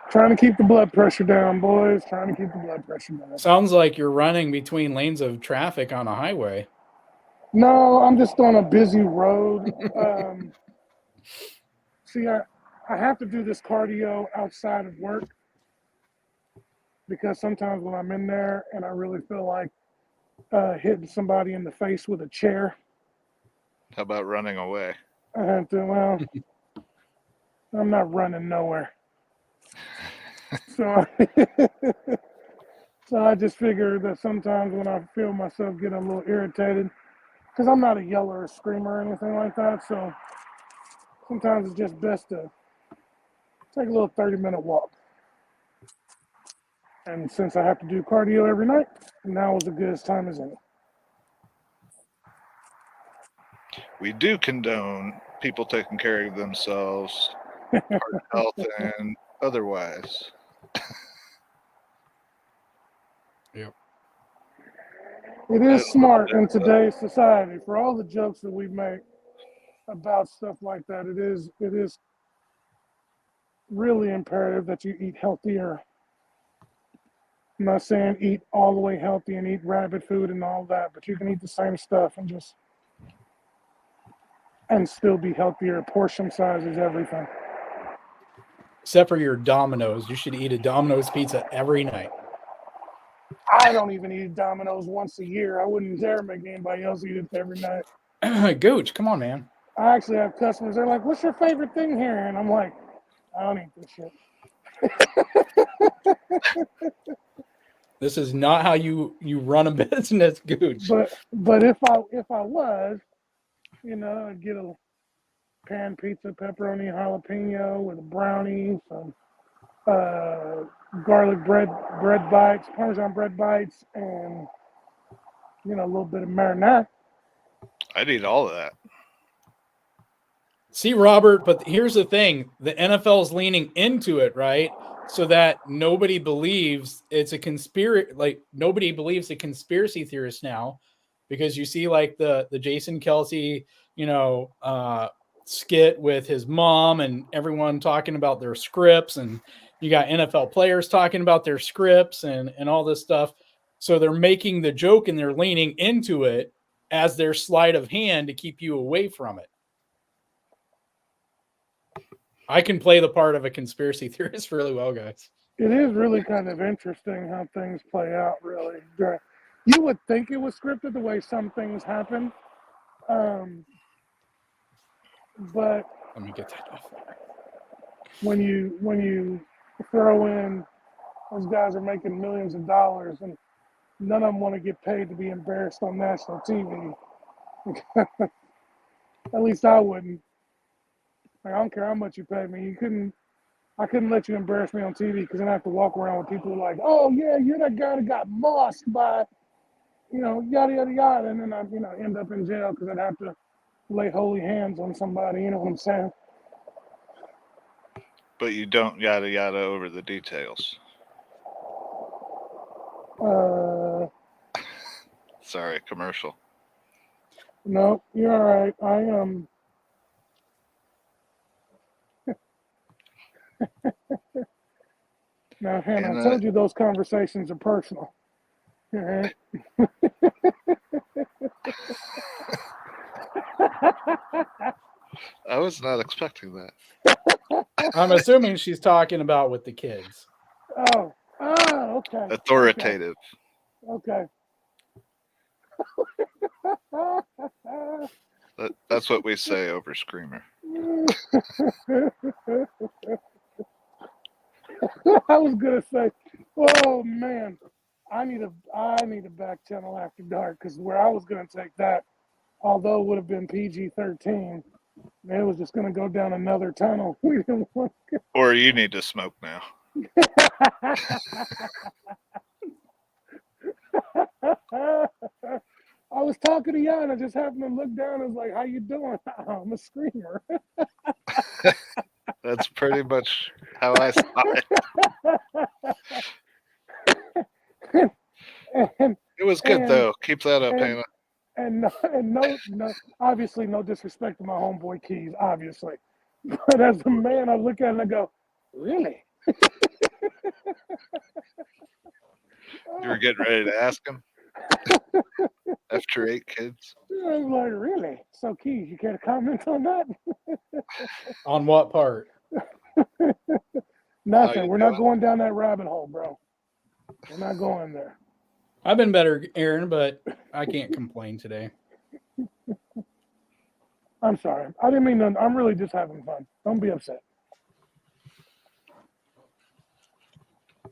Trying to keep the blood pressure down, boys. Trying to keep the blood pressure down. Sounds like you're running between lanes of traffic on a highway. No, I'm just on a busy road. See, I have to do this cardio outside of work because sometimes when I'm in there and I really feel like hitting somebody in the face with a chair, How about running away? I have to, well, I'm not running nowhere. So, so I just figure that sometimes when I feel myself getting a little irritated, because I'm not a yeller or screamer or anything like that, so sometimes it's just best to take a little 30-minute walk. And since I have to do cardio every night, now is as good as time as any. We do condone people taking care of themselves, heart health and otherwise. It is smart in today's society for all the jokes that we make about stuff like that. It is really imperative that you eat healthier. I'm not saying eat all the way healthy and eat rabbit food and all that, but you can eat the same stuff and still be healthier. Portion size is everything. Except for your Domino's. You should eat a Domino's pizza every night. I don't even eat Domino's once a year. I wouldn't dare make anybody else eat it every night. Gooch, come on, man. I actually have customers. They're like, "What's your favorite thing here?" And I'm like, "I don't eat this shit." This is not how you run a business, Gooch. But if I was, I'd get a pan pizza, pepperoni, jalapeno with a brownie, some garlic bread bites, Parmesan bread bites, and a little bit of marinara. I'd eat all of that. See, Robert, but here's the thing. The NFL is leaning into it, right? So that nobody believes it's a conspiracy. Like, nobody believes the conspiracy theorists now, because you see like the Jason Kelsey, skit with his mom and everyone talking about their scripts, and you got NFL players talking about their scripts and all this stuff. So they're making the joke and they're leaning into it as their sleight of hand to keep you away from it. I can play the part of a conspiracy theorist really well, guys. It is really kind of interesting how things play out, really. You would think it was scripted the way some things happen. But let me get that off. When you throw in those guys are making millions of dollars and none of them want to get paid to be embarrassed on national TV. At least I wouldn't. Like, I don't care how much you pay me. I couldn't let you embarrass me on TV, because then I have to walk around with people like, "Oh yeah, you're that guy that got mossed by, yada yada yada," and then I, end up in jail because I'd have to lay holy hands on somebody. You know what I'm saying? But you don't yada yada over the details. Sorry, commercial. No, you're all right. Now, Hannah, I told you those conversations are personal. All right. I was not expecting that. I'm assuming she's talking about with the kids. Oh, okay. Authoritative. Okay. That's what we say over Screamer. I was gonna say, oh man, I need a back channel after dark, because where I was gonna take that, although it would have been PG-13, it was just gonna go down another tunnel. We didn't want to. Or you need to smoke now. I was talking to Yana, just happened to look down and was like, "How you doing?" I'm a screamer. That's pretty much how I saw it. It was good though. Keep that up, Hannah. And no, obviously no disrespect to my homeboy Keys, obviously. But as a man, I look at it and I go, really? You were getting ready to ask him after 8 kids. I was like, really? So, Keys, you care to comment on that? On what part? Nothing. you We're not doing? going down that rabbit hole, bro. We're not going there. I've been better, Aaron, but I can't complain today. I'm sorry. I didn't mean to. I'm really just having fun. Don't be upset.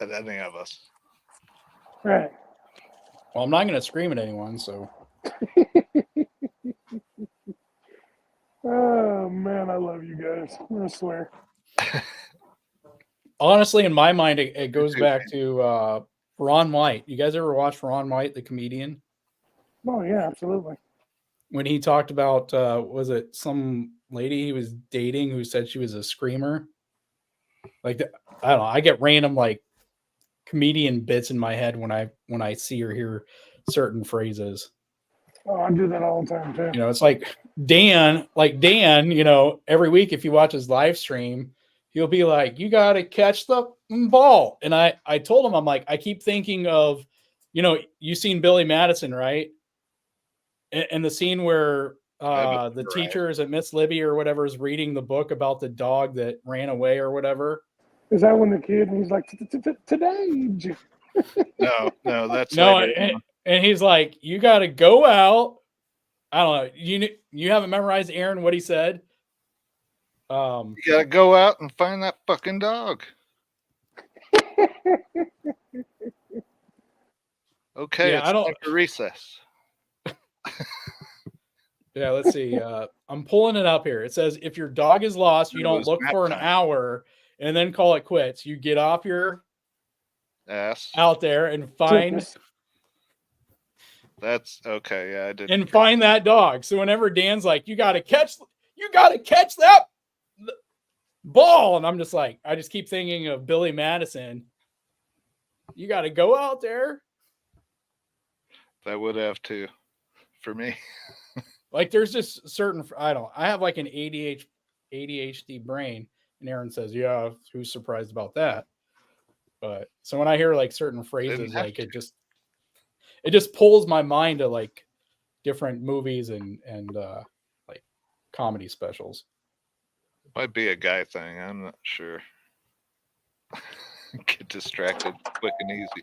At any of us. Right. Well, I'm not going to scream at anyone, so. Oh, man, I love you guys. I swear. Honestly, in my mind, it goes too, back to Ron White. You guys ever watch Ron White, the comedian? Oh, yeah, absolutely. When he talked about, was it some lady he was dating who said she was a screamer? Like, I don't know. I get random, like, comedian bits in my head when I see or hear certain phrases. Oh, I do that all the time, too. You know, it's like Dan, you know, every week if you watch his live stream, he'll be like, you got to catch the ball. And I told him, I'm like, I keep thinking of, you know, you seen Billy Madison, right? And the scene where the Right. teacher is at Miss Libby or whatever is reading the book about the dog that ran away or whatever. Is that when the kid, he's like, today? No, that's No, later on. and he's like, you got to go out. I don't know. You haven't memorized Aaron what he said. You gotta go out and find that fucking dog. Okay, Yeah, it's time for recess. Yeah, let's see. I'm pulling it up here. It says if your dog is lost, you It don't was look nap for an time. hour and then call it quits. You get off your Ass. out there and find That's okay. Yeah, I did. and find that dog. So whenever Dan's like, you gotta catch that ball, and I'm just like, I just keep thinking of Billy Madison. You got to go out there. That would have to, for me. Like there's just certain. I have like an ADHD brain, and Aaron says, "Yeah, who's surprised about that?" But so when I hear like certain phrases, like it just pulls my mind to like different movies and like comedy specials. Might be a guy thing. I'm not sure. Get distracted quick and easy.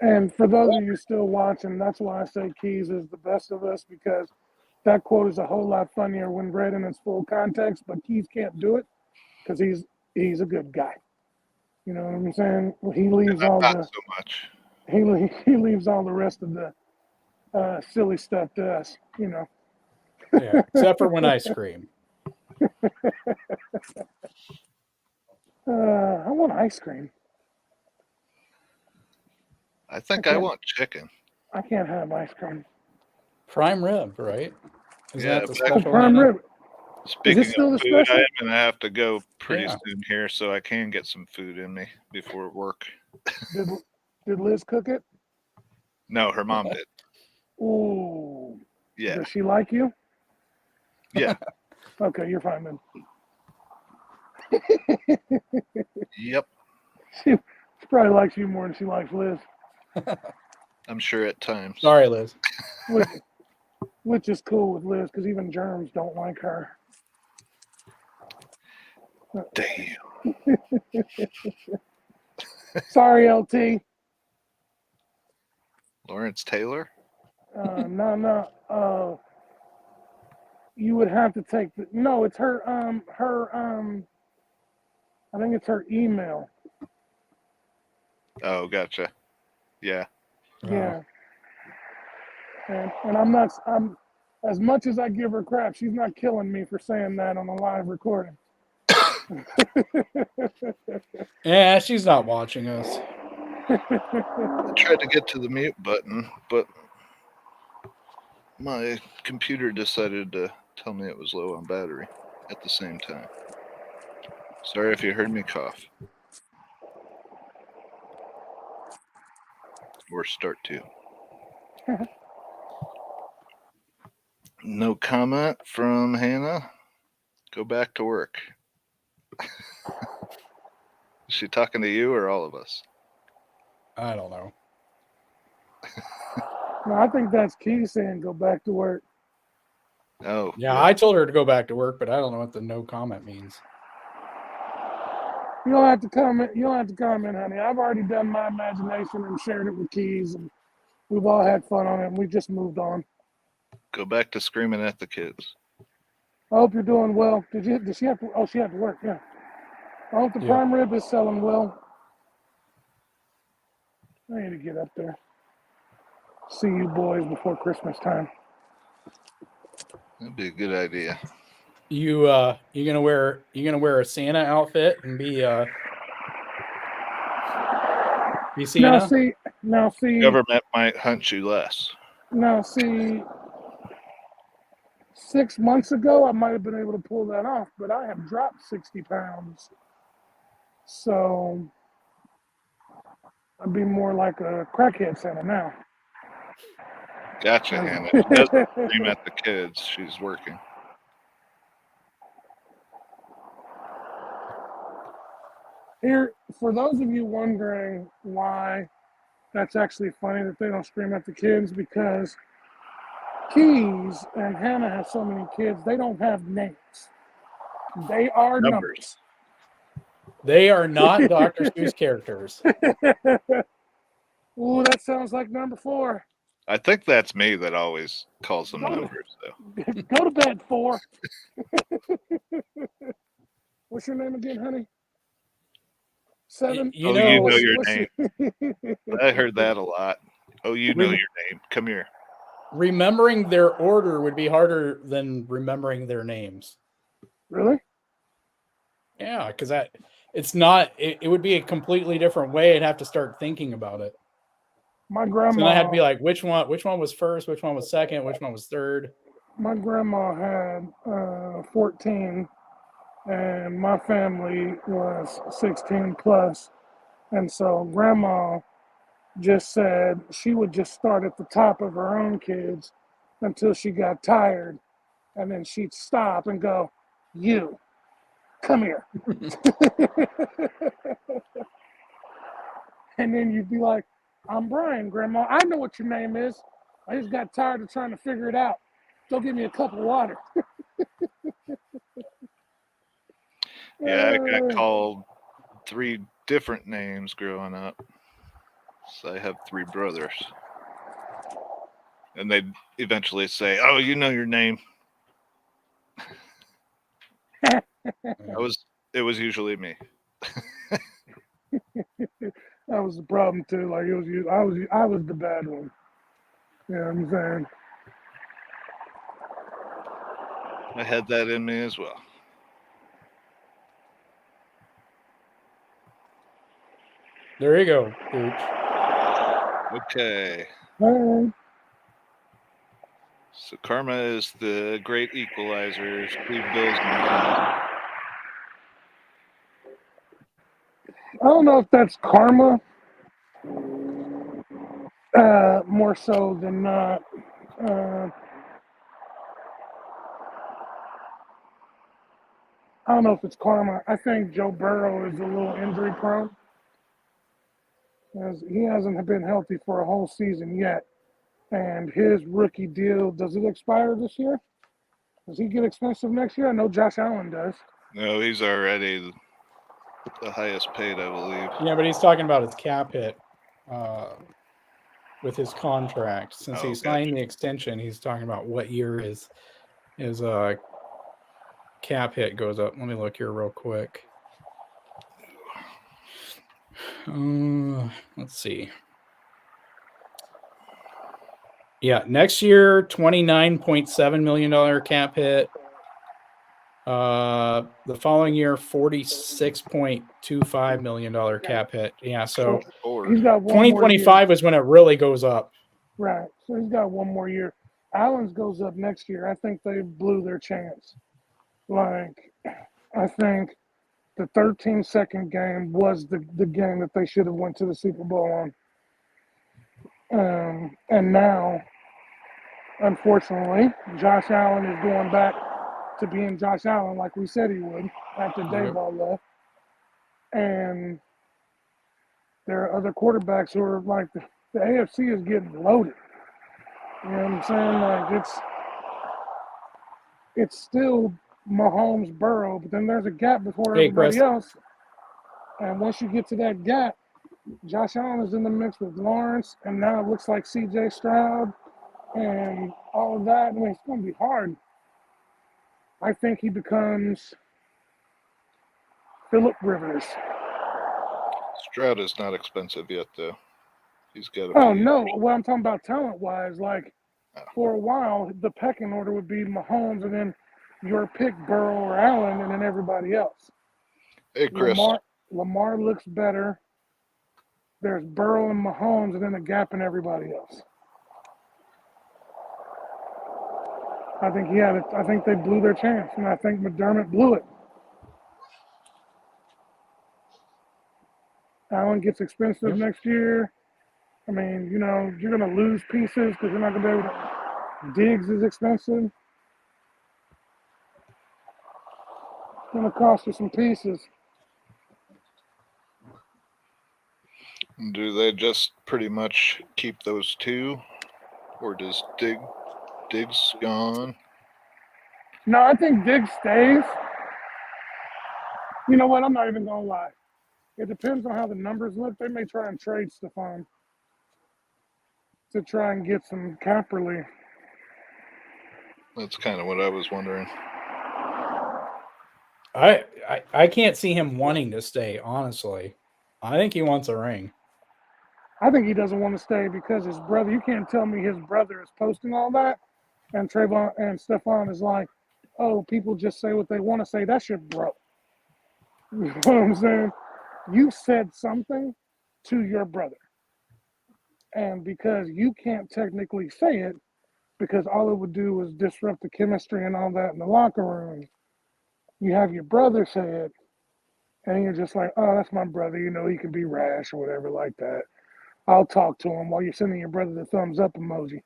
And for those of you still watching, that's why I say Keys is the best of us, because that quote is a whole lot funnier when read in its full context, but Keys can't do it because he's a good guy. You know what I'm saying? He leaves Not all so the much. he leaves all the rest of the silly stuff to us. You know. Yeah, except for when I scream. I want ice cream. I think I want chicken. I can't have ice cream. Prime rib, right? Is Yeah, that the but Oh, special? prime rib. Speaking still of the food, special? I am gonna have to go pretty Yeah. soon here, so I can get some food in me before work. Did Liz cook it? No, her mom did. Ooh. Yeah, Does she like you? yeah, Okay, you're fine then. yep. She probably likes you more than she likes Liz, I'm sure at times. Sorry, Liz. which is cool with Liz because even germs don't like her. Damn. Sorry, LT. Lawrence Taylor? No. You would have to take no. It's her. I think it's her email. Oh, gotcha. Yeah. Yeah. And I'm not. I'm as much as I give her crap, she's not killing me for saying that on a live recording. Yeah, she's not watching us. I tried to get to the mute button, but my computer decided to tell me it was low on battery at the same time. Sorry if you heard me cough. Or start to. No comment from Hannah. Go back to work. Is she talking to you or all of us? I don't know. No, I think that's Key saying go back to work. Oh, Yeah, I told her to go back to work, but I don't know what the no comment means. You don't have to comment. You don't have to comment, honey. I've already done my imagination and shared it with Keys, and we've all had fun on it. And we just moved on. go back to screaming at the kids. I hope you're doing well. Did she have to? Oh, she had to work. Yeah. I hope the Yeah. prime rib is selling well. I need to get up there. See you boys before Christmas time. That'd be a good idea. You gonna wear a Santa outfit and be Now Santa? see, Government might hunt you less. now see. 6 months ago, I might have been able to pull that off, but I have dropped 60 pounds. So I'd be more like a crackhead Santa now. Gotcha, Hannah. She doesn't scream at the kids. She's working. Here, for those of you wondering why that's actually funny that they don't scream at the kids, because Keys and Hannah have so many kids, they don't have names. They are numbers. They are not Dr. Seuss characters. Ooh, that sounds like number 4. I think that's me that always calls them Go to- numbers, though. Go to bed, 4. What's your name again, honey? 7? You know your what's name. I heard that a lot. Oh, you know your name. Come here. remembering their order would be harder than remembering their names. Really? Yeah, because it's not. It would be a completely different way. I'd have to start thinking about it. My So grandma. then I had to be like, which one was first? Which one was second? Which one was third? My grandma had 14, and my family was 16 plus. And so grandma just said she would just start at the top of her own kids until she got tired. And then she'd stop and go, you, come here. And then you'd be like, I'm Brian, Grandma. I know what your name is. I just got tired of trying to figure it out. Go get me a cup of water. Yeah, I got called 3 different names growing up. So I have 3 brothers. And they'd eventually say, oh, you know your name. It was usually me. That was the problem too. Like it was you. I was the bad one. You know what I'm saying? I had that in me as well. There you go, Pooch. Okay. All right. So karma is the great equalizer. Steve Bills and I don't know if that's karma. More so than not. I don't know if it's karma. I think Joe Burrow is a little injury prone. As he hasn't been healthy for a whole season yet. And his rookie deal, does it expire this year? Does he get expensive next year? I know Josh Allen does. no, he's already the highest paid, I believe. Yeah, but he's talking about his cap hit with his contract. Since he signed the extension, he's talking about what year his cap hit goes up. Let me look here real quick. Let's see. Yeah, next year, $29.7 million cap hit. The following year, $46.25 million cap hit. Yeah, so he's got 2025 is when it really goes up. Right. So he's got one more year. Allen's goes up next year. I think they blew their chance. Like, I think the 13-second game was the game that they should have went to the Super Bowl on. And now, unfortunately, Josh Allen is going back to being Josh Allen like we said he would after Dayball left. And there are other quarterbacks who are like the AFC is getting loaded. You know what I'm saying? Like it's still Mahomes, Burrow, but then there's a gap before Hey, everybody Chris. else. And once you get to that gap, Josh Allen is in the mix with Lawrence, and now it looks like C.J. Stroud and all of that. I mean, it's going to be hard. I think he becomes Phillip Rivers. Stroud is not expensive yet, though. He's got a Oh, few. no. What I'm talking about talent-wise, like Oh. for a while, the pecking order would be Mahomes and then your pick, Burrow or Allen, and then everybody else. Hey, Chris. Lamar looks better. There's Burrow and Mahomes, and then a gap in everybody else. I think they blew their chance, and I think McDermott blew it. Allen gets expensive next year. I mean, you know, you're going to lose pieces because you're not going to be able to. Diggs is expensive. It's going to cost you some pieces. Do they just pretty much keep those two, or does Diggs gone? No, I think Diggs stays. You know what? I'm not even going to lie. It depends on how the numbers look. They may try and trade Stephon to try and get some cap relief. That's kind of what I was wondering. I can't see him wanting to stay, honestly. I think he wants a ring. I think he doesn't want to stay because his brother, you can't tell me his brother is posting all that. And Trayvon and Stephon is like, oh, people just say what they want to say. That's your bro. You know what I'm saying? You said something to your brother. And because you can't technically say it, because all it would do was disrupt the chemistry and all that in the locker room, you have your brother say it, and you're just like, oh, that's my brother. You know, he can be rash or whatever like that. I'll talk to him while you're sending your brother the thumbs up emoji.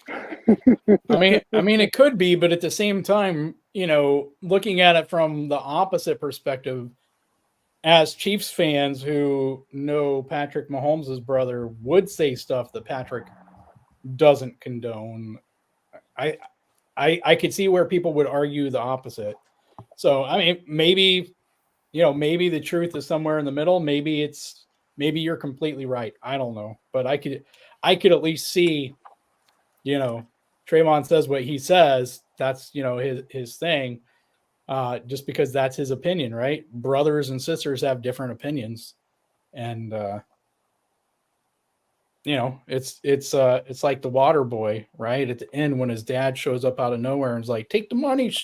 I mean, it could be, but at the same time, you know, looking at it from the opposite perspective, as Chiefs fans who know Patrick Mahomes' brother would say stuff that Patrick doesn't condone. I could see where people would argue the opposite. So I mean, maybe, you know, maybe the truth is somewhere in the middle. Maybe you're completely right. I don't know, but I could at least see, you know, Trayvon says what he says. That's, you know, his thing. Just because that's his opinion, right? Brothers and sisters have different opinions, and you know, it's like the water boy, right? At the end, when his dad shows up out of nowhere and is like, "Take the money,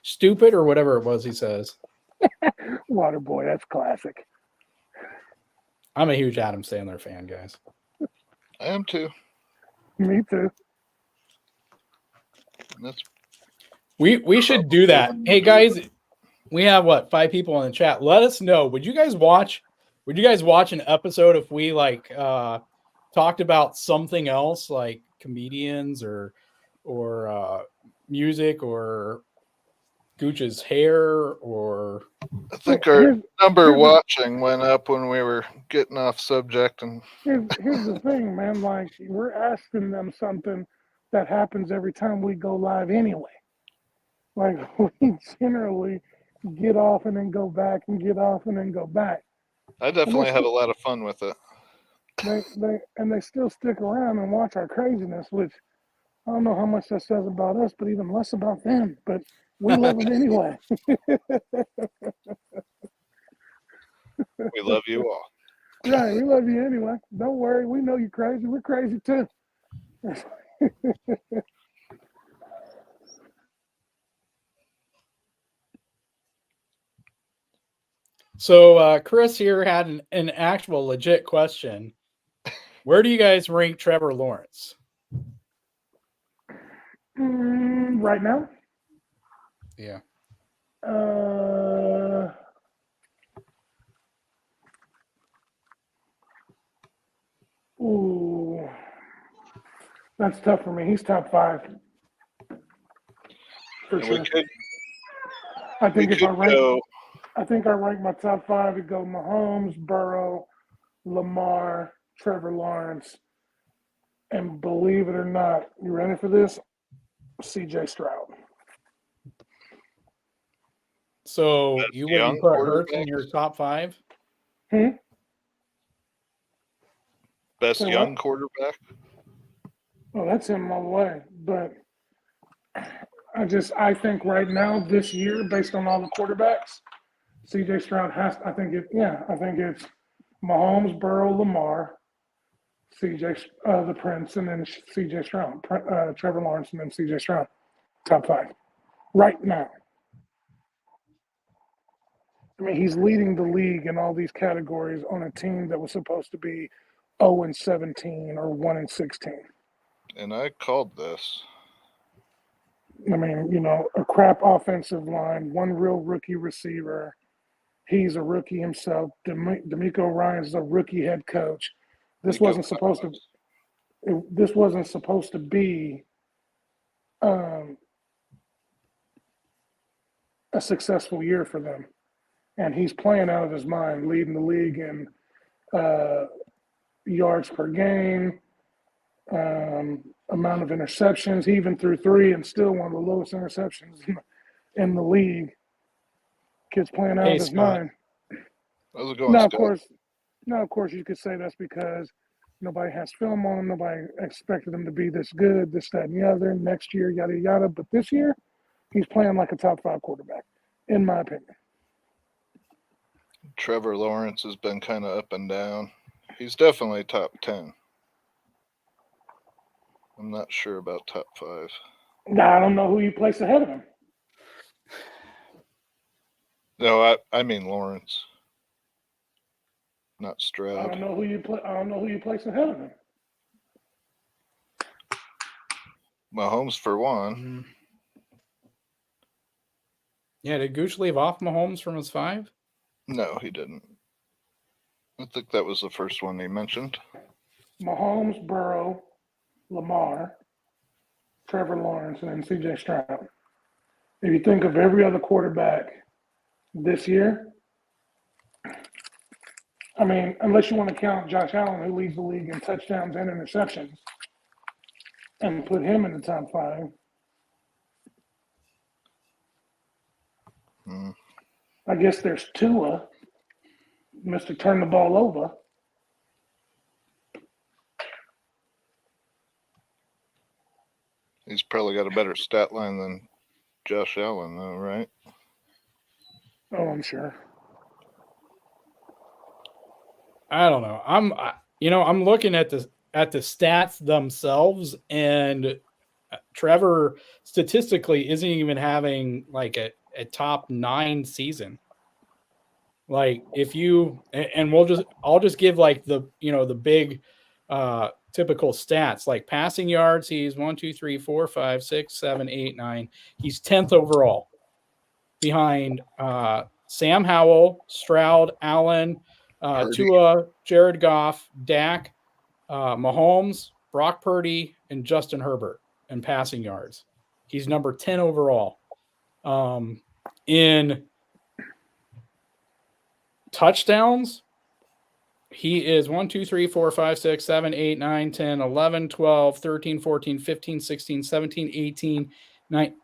stupid," or whatever it was he says. Waterboy, that's classic. I'm a huge Adam Sandler fan, guys. I am too. Me too. That's We should do that. Hey guys, we have what, 5 people in the chat. Let us know. Would you guys watch an episode if we like talked about something else like comedians or music or Gooch's hair or I think our number watching went up when we were getting off subject, and here's the thing, man. Like, we're asking them something that happens every time we go live anyway. Like, we generally get off and then go back and get off and then go back. I definitely have a lot of fun with it. They still stick around and watch our craziness, which I don't know how much that says about us, but even less about them. But we love them anyway. We love you all. Right, we love you anyway. Don't worry, we know you're crazy. We're crazy too. So Chris here had an actual legit question. Where do you guys rank Trevor Lawrence? Right now? Yeah. Ooh. That's tough for me. He's top 5. For And sure. I We think if could I rank, go. I think I rank my top five. It'd go Mahomes, Burrow, Lamar, Trevor Lawrence, and believe it or not, you ready for this? C.J. Stroud. So you wouldn't young put Hurts in quarterbacks? your top 5? Best Say young what? quarterback. Oh, that's him all the way. But I think right now, this year, based on all the quarterbacks, C.J. Stroud has. I think it's Mahomes, Burrow, Lamar, C.J. The Prince, and then C.J. Stroud, Trevor Lawrence, and then C.J. Stroud. Top five right now. I mean, he's leading the league in all these categories on a team that was supposed to be 0-17 or 1-16. And I called this. I mean, a crap offensive line, one real rookie receiver. He's a rookie himself. D'Amico Ryan's a rookie head coach. This Nico wasn't supposed to. This wasn't supposed to be a successful year for them, and he's playing out of his mind, leading the league in yards per game, amount of interceptions. He even threw 3 and still one of the lowest interceptions in the league. Kid's playing out Hey, of his Scott. mind. How's it going, Now, Scott? of course, you could say that's because nobody has film on him. Nobody expected him to be this good, this, that, and the other. Next year, yada, yada. But this year, he's playing like a top 5 quarterback, in my opinion. Trevor Lawrence has been kind of up and down. He's definitely top 10. I'm not sure about top 5. Now, I don't know who you place ahead of him. No, I mean Lawrence, not I Stroud. don't know who you place ahead of him. Mahomes for one. Yeah, did Gooch leave off Mahomes from his 5? No, he didn't. I think that was the first one he mentioned. Mahomes, Burrow, Lamar, Trevor Lawrence, and then C.J. Stroud. If you think of every other quarterback this year, I mean, unless you want to count Josh Allen, who leads the league in touchdowns and interceptions, and put him in the top 5. I guess there's Tua, Mr. Turn the Ball Over. He's probably got a better stat line than Josh Allen, though, right? Oh, I'm sure. I don't know. I'm looking at the stats themselves, and Trevor statistically isn't even having like a top 9 season. Like if you and I'll just give like the big typical stats, like passing yards. He's 1, 2, 3, 4, 5, 6, 7, 8, 9. He's 10th overall behind Sam Howell, Stroud, Allen, Tua, Jared Goff, Dak, Mahomes, Brock Purdy, and Justin Herbert in passing yards. He's number 10 overall. In touchdowns, he is 1, 2, 3, 4, 5, 6, 7, 8, 9, 10, 11, 12, 13, 14, 15, 16, 17, 18, 19,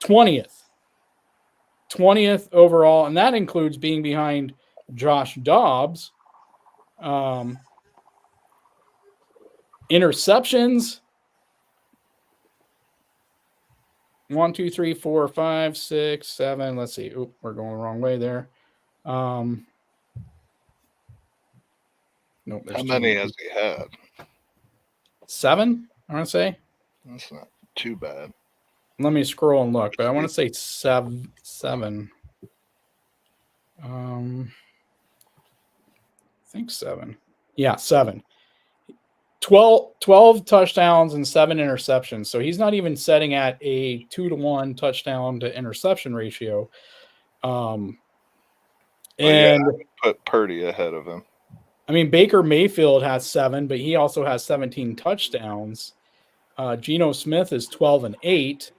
20th overall, and that includes being behind Josh Dobbs. Interceptions, 1, 2, 3, 4, 5, 6, 7. Let's see. Oop, we're going the wrong way there. Nope. How many has he had? 7, I want to say. That's not too bad. Let me scroll and look, but I want to say 7. I think 7. Yeah, 7. 12 touchdowns and 7 interceptions. So he's not even setting at a 2-to-1 touchdown to interception ratio. And I would put Purdy ahead of him. I mean, Baker Mayfield has 7, but he also has 17 touchdowns. Geno Smith is 12 and 8.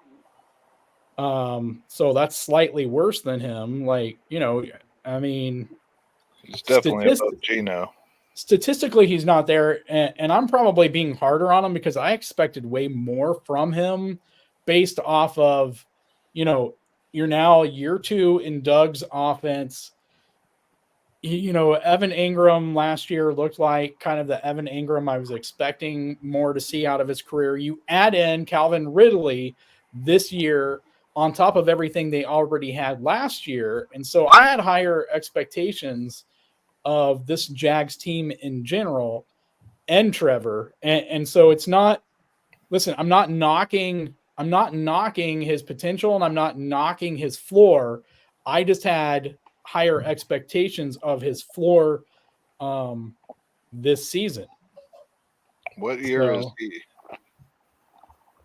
So that's slightly worse than him. Like, I mean, He's definitely above Gino. statistically he's not there, and I'm probably being harder on him because I expected way more from him based off of, you're now year 2 in Doug's offense. Evan Ingram last year looked like kind of the Evan Ingram I was expecting more to see out of his career. You add in Calvin Ridley this year on top of everything they already had last year, and so I had higher expectations of this Jags team in general and Trevor. And so it's not, listen, I'm not knocking his potential and I'm not knocking his floor. I just had higher expectations of his floor this season. What year is So, he?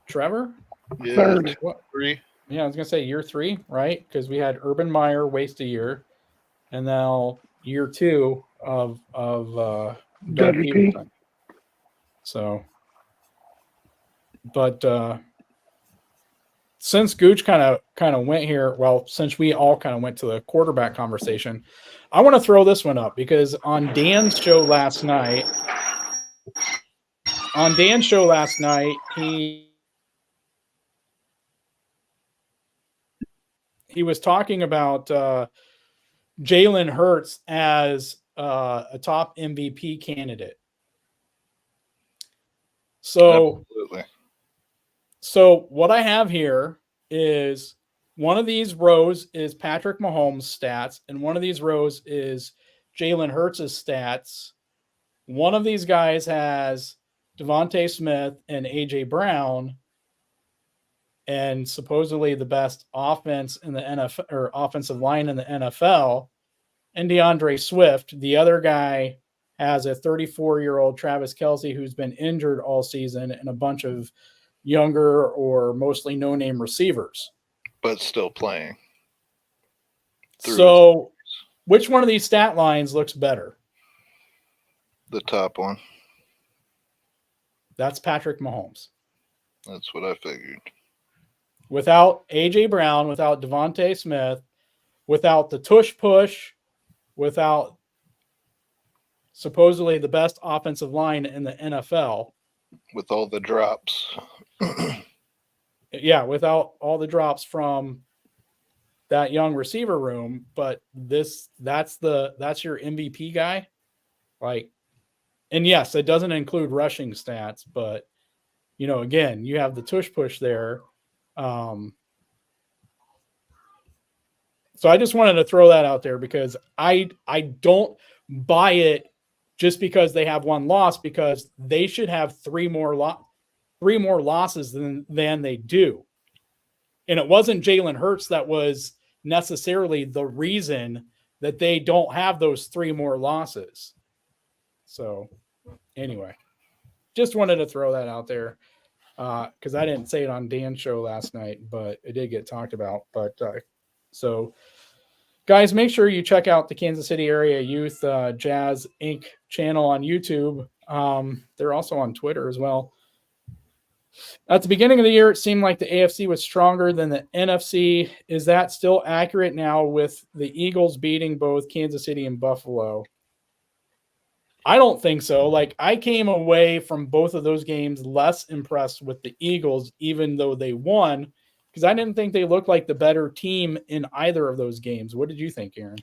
Trevor? Yeah, Third. What? 3. Yeah, I was gonna say year 3, right? Because we had Urban Meyer waste a year, and now year 2 of Doug WP. Peterson. So, but since Gooch kind of went here, well, since we all kind of went to the quarterback conversation, I want to throw this one up because on Dan's show last night, he was talking about Jalen Hurts as a top MVP candidate. Absolutely. So what I have here is one of these rows is Patrick Mahomes' stats, and one of these rows is Jalen Hurts' stats. One of these guys has Devontae Smith and AJ Brown, and supposedly the best offense in the NFL or offensive line in the NFL, and DeAndre Swift. The other guy has a 34-year-old Travis Kelce who's been injured all season, and a bunch of younger or mostly no-name receivers. But still playing. So which one of these stat lines looks better? The top one. That's Patrick Mahomes. That's what I figured. Without A.J. Brown, without Devontae Smith, without the tush push, without supposedly the best offensive line in the NFL. With all the drops. Yeah, without all the drops from that young receiver room, but that's your MVP guy. Like, and yes, it doesn't include rushing stats, but again, you have the tush push there. So I just wanted to throw that out there because I don't buy it just because they have one loss, because they should have three more losses than they do. And it wasn't Jalen Hurts that was necessarily the reason that they don't have those 3 more losses. So anyway, just wanted to throw that out there because I didn't say it on Dan's show last night, but it did get talked about. But so guys, make sure you check out the Kansas City Area Youth Jazz Inc. channel on YouTube. They're also on Twitter as well. At the beginning of the year, it seemed like the AFC was stronger than the NFC. Is that still accurate now with the Eagles beating both Kansas City and Buffalo? I don't think so. Like, I came away from both of those games less impressed with the Eagles, even though they won, because I didn't think they looked like the better team in either of those games. What did you think, Aaron?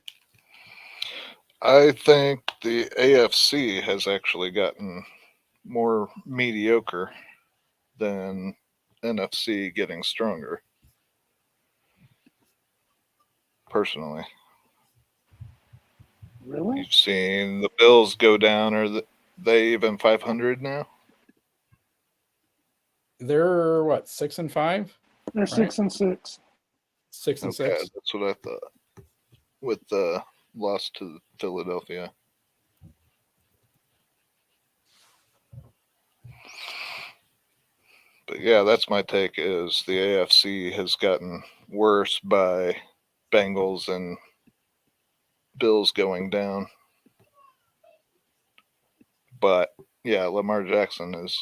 I think the AFC has actually gotten more mediocre than NFC getting stronger. Personally. Really? You've seen the Bills go down. Are they even 500 now? They're what, 6-5? They're 6-6. 6-6. That's what I thought. With the loss to Philadelphia. But yeah, that's my take, is the AFC has gotten worse by Bengals and Bills going down. But yeah, Lamar Jackson has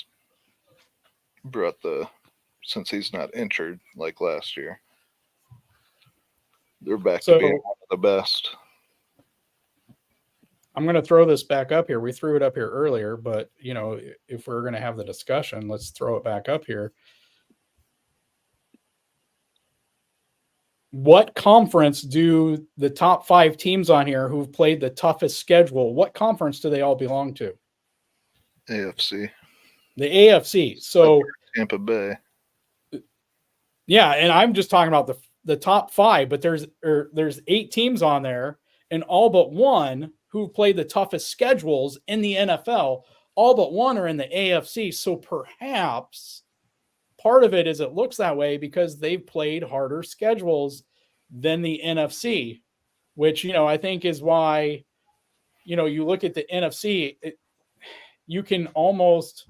brought since he's not injured like last year. They're back So to being one of the best. I'm going to throw this back up here. We threw it up here earlier, but you know, if we're going to have the discussion, let's throw it back up here. What conference do the top 5 teams on here who've played the toughest schedule, what conference do they all belong to? AFC. The AFC. So Tampa Bay. yeah, and I'm just talking about the top 5, but there's 8 teams on there, and all but one who played the toughest schedules in the NFL, all but one are in the AFC. So perhaps part of it is it looks that way because they've played harder schedules than the NFC, which, you know, I think is why, you know, you look at the NFC, you almost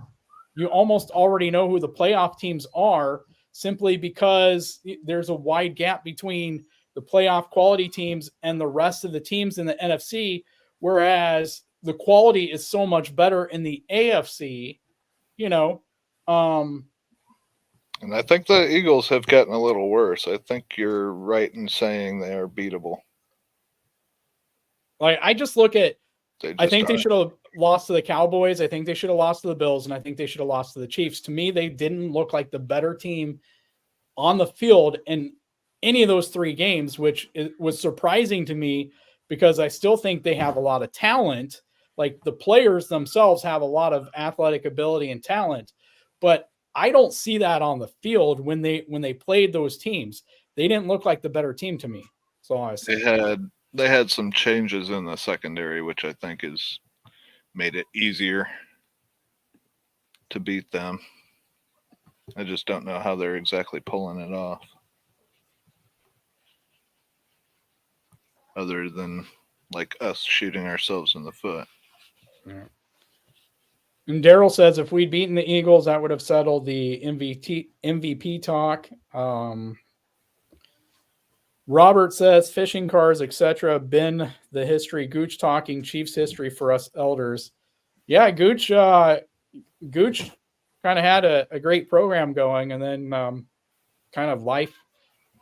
already know who the playoff teams are simply because there's a wide gap between the playoff quality teams and the rest of the teams in the NFC, whereas the quality is so much better in the AFC, you know. And I think the Eagles have gotten a little worse. I think you're right in saying they are beatable. Like, I just look at, I think are. they should have lost to the Cowboys. I think they should have lost to the Bills, and I think they should have lost to the Chiefs. To me, they didn't look like the better team on the field in any of those 3 games, which was surprising to me because I still think they have a lot of talent. Like, the players themselves have a lot of athletic ability and talent, but I don't see that on the field when they played those teams. They didn't look like the better team to me. That's all I say. They had some changes in the secondary, which I think has made it easier to beat them. I just don't know how they're exactly pulling it off. Other than like us shooting ourselves in the foot. Yeah. And Daryl says if we'd beaten the Eagles, that would have settled the MVP talk. Robert says fishing cars, etc. Been the history. Gooch talking Chiefs history for us elders. Yeah, Gooch kind of had a great program going, and then kind of life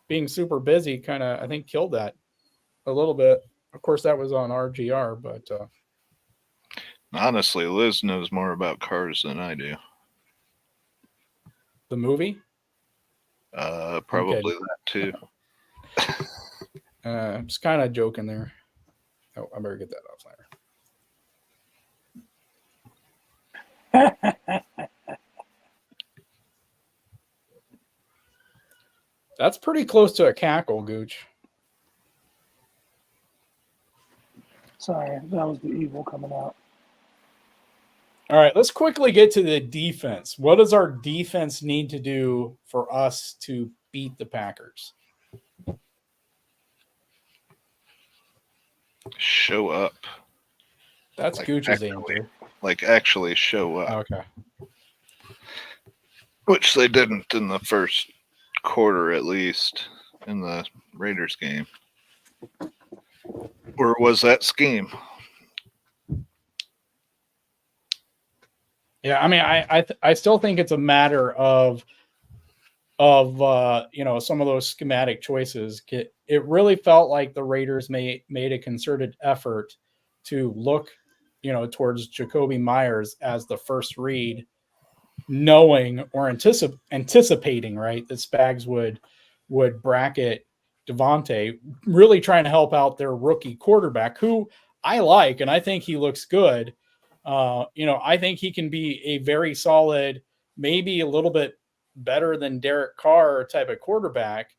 being super busy kind of, I think, killed that a little bit. Of course, that was on RGR, but honestly, Liz knows more about cars than I do. The movie? Probably that too. I'm just kind of joking there. Oh, I better get that off there. That's pretty close to a cackle, Gooch. Sorry, that was the evil coming out. All right, let's quickly get to the defense. What does our defense need to do for us to beat the Packers? Show up. That's like Gooch's answer. Like actually show up. Okay. Which they didn't in the first quarter, at least, in the Raiders game. Or was that scheme? Yeah, I mean, I still think it's a matter of you know, some of those schematic choices. It really felt like the Raiders made a concerted effort to look, you know, towards Jacoby Myers as the first read, knowing or anticipating, right, that Spags would bracket Devontae, really trying to help out their rookie quarterback, who I like, and I think he looks good. You know, I think he can be a very solid, maybe a little bit better than Derek Carr type of quarterback,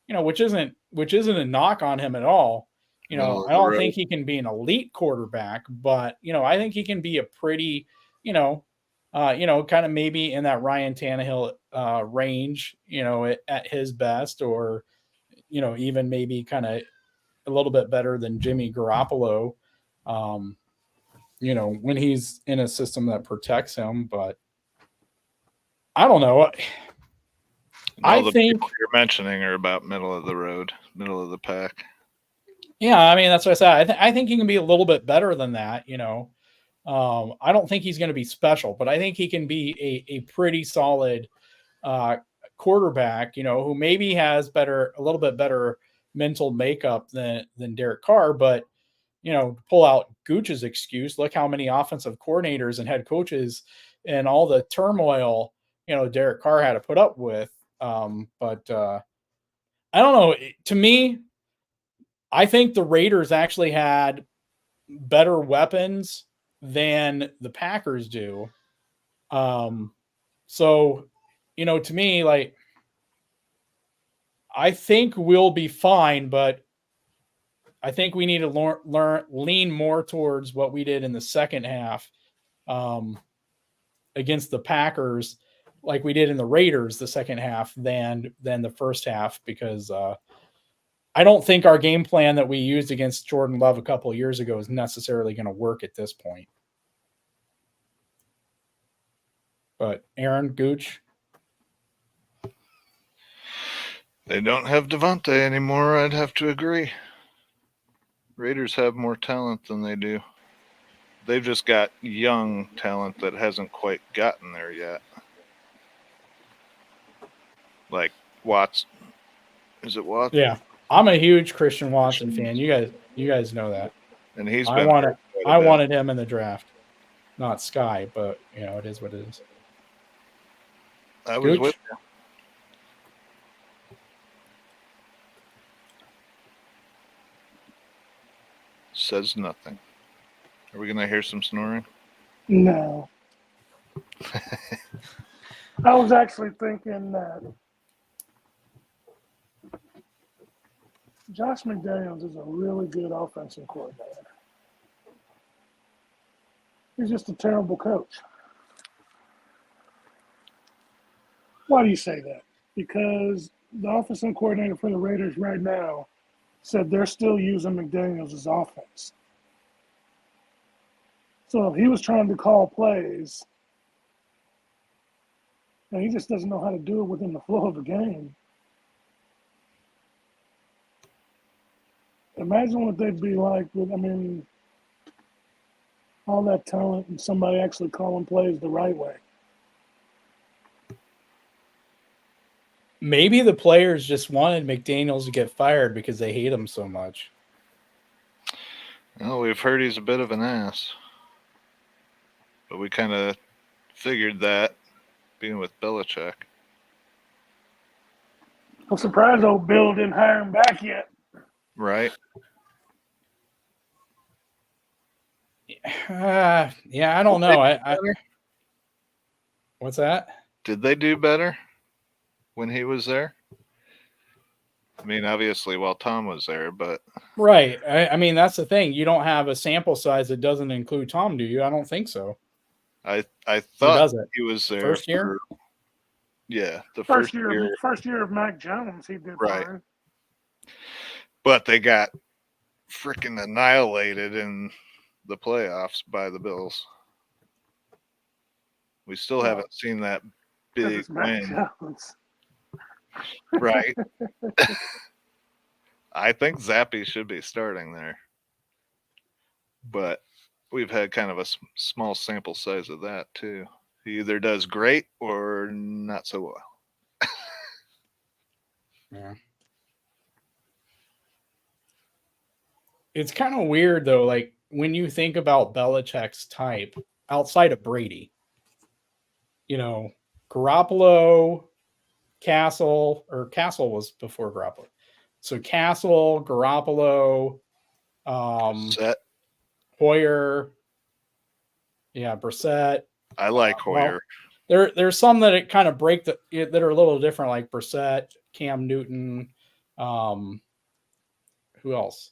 you know, which isn't a knock on him at all. You know, I don't think he can be an elite quarterback, but, you know, I think he can be a pretty, you know, kind of maybe in that Ryan Tannehill range, you know, at his best, or, you know, even maybe kind of a little bit better than Jimmy Garoppolo, you know, when he's in a system that protects him. But I don't know. I think people you're mentioning are about middle of the road, middle of the pack. Yeah, I mean, that's what I said. I think he can be a little bit better than that, you know. I don't think he's going to be special, but I think he can be a pretty solid quarterback, you know, who maybe has a little bit better mental makeup than Derek Carr. But pull out Gooch's excuse. Look how many offensive coordinators and head coaches and all the turmoil Derek Carr had to put up with. But I don't know. To me, I think the Raiders actually had better weapons than the Packers do. So, to me, like, I think we'll be fine, but I think we need to lean more towards what we did in the second half against the Packers, like we did in the Raiders the second half than the first half, because I don't think our game plan that we used against Jordan Love a couple of years ago is necessarily going to work at this point. But Aaron, Gooch? They don't have Devontae anymore. I'd have to agree. Raiders have more talent than they do. They've just got young talent that hasn't quite gotten there yet. Like Watts. Is it Watts? Yeah. I'm a huge Christian Watson fan. You guys know that. And he's I been wanted him in the draft. Not Sky, but it is what it is. I was Gooch? with you. Says nothing. Are we gonna hear some snoring? No. I was actually thinking that Josh McDaniels is a really good offensive coordinator. He's just a terrible coach. Why do you say that? Because the offensive coordinator for the Raiders right now said they're still using McDaniels' offense. So if he was trying to call plays, and he just doesn't know how to do it within the flow of the game. Imagine what they'd be like with, all that talent and somebody actually calling plays the right way. Maybe the players just wanted McDaniels to get fired because they hate him so much. Well, we've heard he's a bit of an ass. But we kind of figured that being with Belichick. I'm surprised old Bill didn't hire him back yet. Right? Yeah, I don't know. What's that? Did they do better when he was there? I mean, obviously, while Tom was there, but Right. I mean, that's the thing. You don't have a sample size that doesn't include Tom, do you? I don't think so. I Or thought does it? he was there First year? the First first year of Mac Jones, he did Right. fine. But they got freaking annihilated in the playoffs by the Bills. We still Well, haven't seen that 'Cause big it's Mac win. Jones. Right. I think Zappy should be starting there. But we've had kind of a small sample size of that, too. He either does great or not so well. Yeah. It's kind of weird, though, like when you think about Belichick's type outside of Brady, Garoppolo, Castle was before Garoppolo. So Castle, Garoppolo, Set. Hoyer, Brissett. I like Hoyer. There's some that it kind of break that are a little different, like Brissett, Cam Newton. Who else?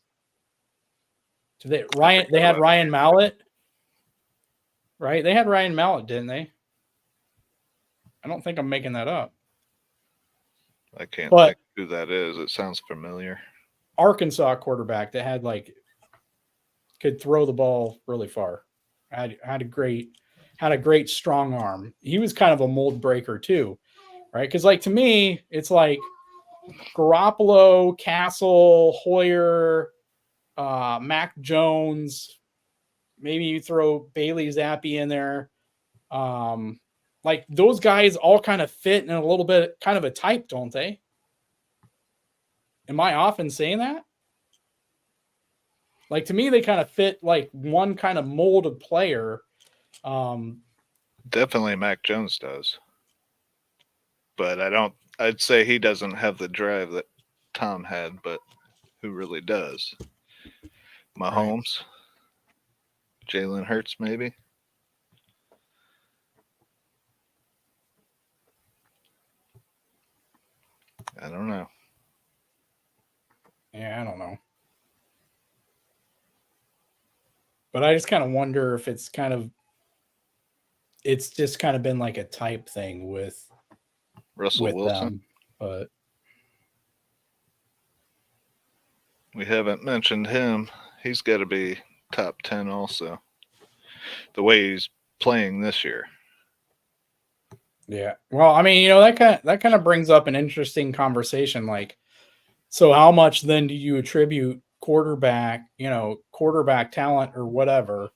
They had Ryan Mallett, right? They had Ryan Mallett, didn't they? I don't think I'm making that up. I can't think who that is. It sounds familiar. Arkansas quarterback that had could throw the ball really far. Had a great strong arm. He was kind of a mold breaker too, right? Because to me, it's like Garoppolo, Castle, Hoyer, Mac Jones. Maybe you throw Bailey Zappi in there. Those guys all kind of fit in a little bit, kind of a type, don't they? Am I off in saying that? Like, to me, they kind of fit like one kind of mold of player. Definitely Mac Jones does. But I'd say he doesn't have the drive that Tom had, but who really does? Mahomes, Jalen Hurts, maybe. I don't know. Yeah, I don't know. But I just kind of wonder if it's just kind of been like a type thing Russell Wilson. them. But We haven't mentioned him. He's got to be top 10 also. The way he's playing this year. yeah. Well, I mean, that kind of brings up an interesting conversation. Like, so how much then do you attribute quarterback talent or whatever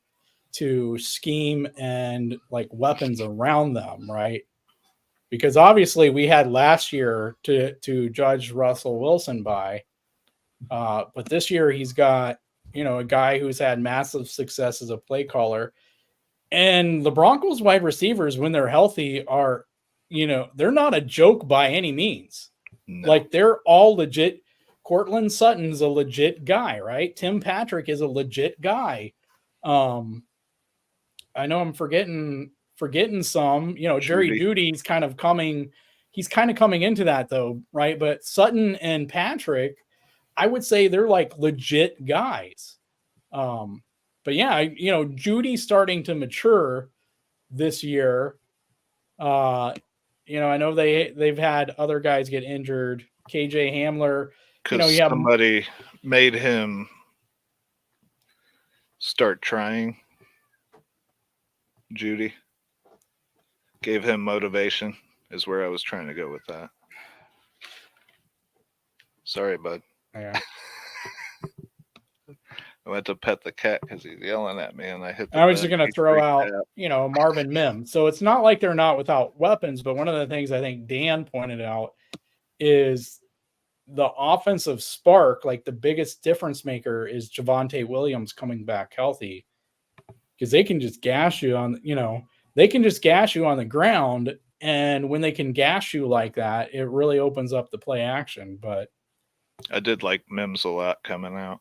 to scheme and like weapons around them, right? Because obviously we had last year to judge Russell Wilson by, but this year he's got a guy who's had massive success as a play caller, and the Broncos wide receivers when they're healthy are, they're not a joke by any means. No. Like, they're all legit. Cortland Sutton's a legit guy, right? Tim Patrick is a legit guy. I know I'm forgetting some. Jerry Judy's kind of coming. He's kind of coming into that though, right? But Sutton and Patrick, I would say they're like legit guys. But yeah, Judy's starting to mature this year. I know they've had other guys get injured. KJ Hamler, because somebody made him start trying. Judy gave him motivation, is where I was trying to go with that. Sorry, bud. Yeah. I went to pet the cat because he's yelling at me, and I was just going to throw out, Marvin Mims. So it's not like they're not without weapons, but one of the things I think Dan pointed out is the offensive spark. Like, the biggest difference maker is Javonte Williams coming back healthy, because they can just gash you on, they can just gash you on the ground. And when they can gash you like that, it really opens up the play action. But I did like Mims a lot coming out.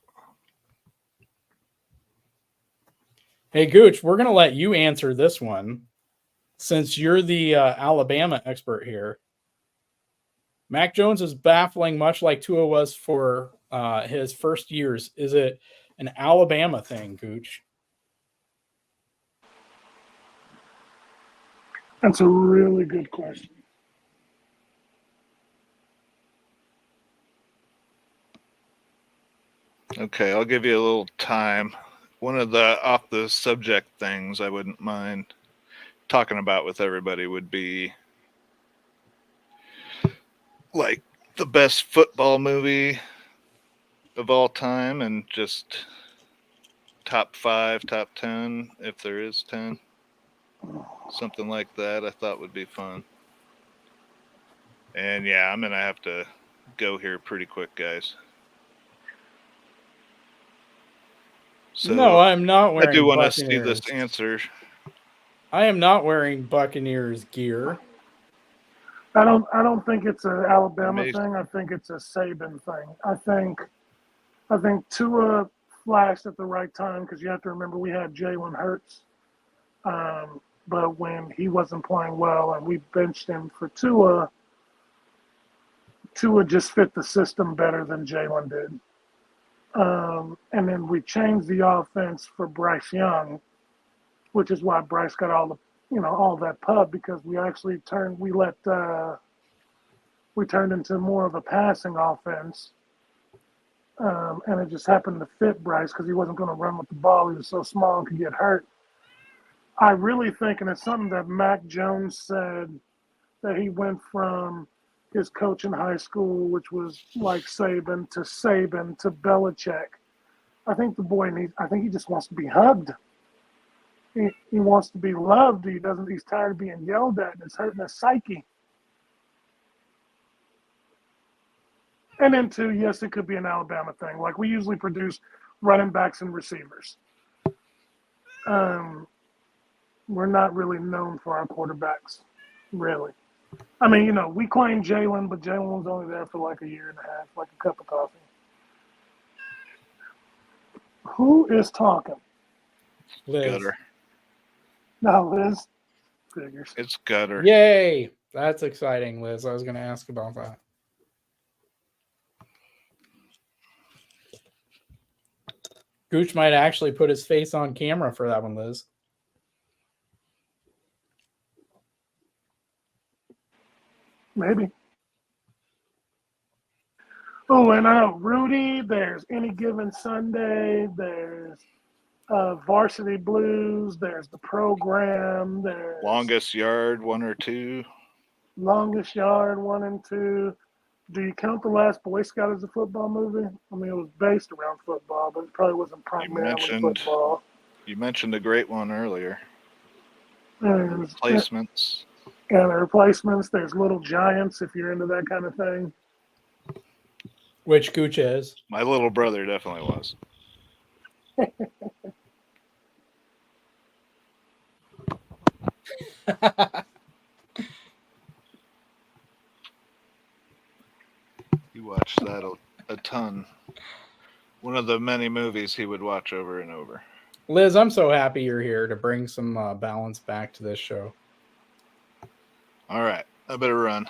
Hey, Gooch, we're going to let you answer this one since you're the Alabama expert here. Mac Jones is baffling, much like Tua was for his first years. Is it an Alabama thing, Gooch? That's a really good question. Okay, I'll give you a little time. One of the off the subject things I wouldn't mind talking about with everybody would be like the best football movie of all time, and just top 5, top 10, if there is 10. Something like that I thought would be fun. And yeah, I'm going to have to go here pretty quick, guys. So no, I'm not wearing I do want to see Buccaneers. this answer. I am not wearing Buccaneers gear. I don't think it's an Alabama thing. I think it's a Saban thing. I think Tua flashed at the right time, because you have to remember we had Jalen Hurts. But when he wasn't playing well and we benched him for Tua just fit the system better than Jalen did. And then we changed the offense for Bryce Young, which is why Bryce got all that pub, because we actually turned into more of a passing offense. And it just happened to fit Bryce because he wasn't going to run with the ball. He was so small and could get hurt. I really think, and it's something that Mac Jones said, that he went from his coach in high school, which was like Saban to Belichick. I think the boy he just wants to be hugged. He wants to be loved. He's tired of being yelled at, and it's hurting his psyche. And then two, yes, it could be an Alabama thing. Like we usually produce running backs and receivers. We're not really known for our quarterbacks, really. I mean, you know, we claim Jalen, but Jalen was only there for like a year and a half, like a cup of coffee. Who is talking? Liz. Gutter. No, Liz. Figures. It's gutter. Yay! That's exciting, Liz. I was going to ask about that. Gooch might actually put his face on camera for that one, Liz. Maybe. Oh, and Rudy, there's Any Given Sunday, there's Varsity Blues, there's The Program, there's Longest yard, 1 or 2. Longest Yard, 1 and 2. Do you count The Last Boy Scout as a football movie? I mean, it was based around football, but it probably wasn't primarily football. You mentioned a great one earlier. And Replacements. the Replacements, there's Little Giants if you're into that kind of thing. Which Gooch is. My little brother definitely was. He watched that a ton. One of the many movies he would watch over and over. Liz, I'm so happy you're here to bring some balance back to this show. All right. I better run.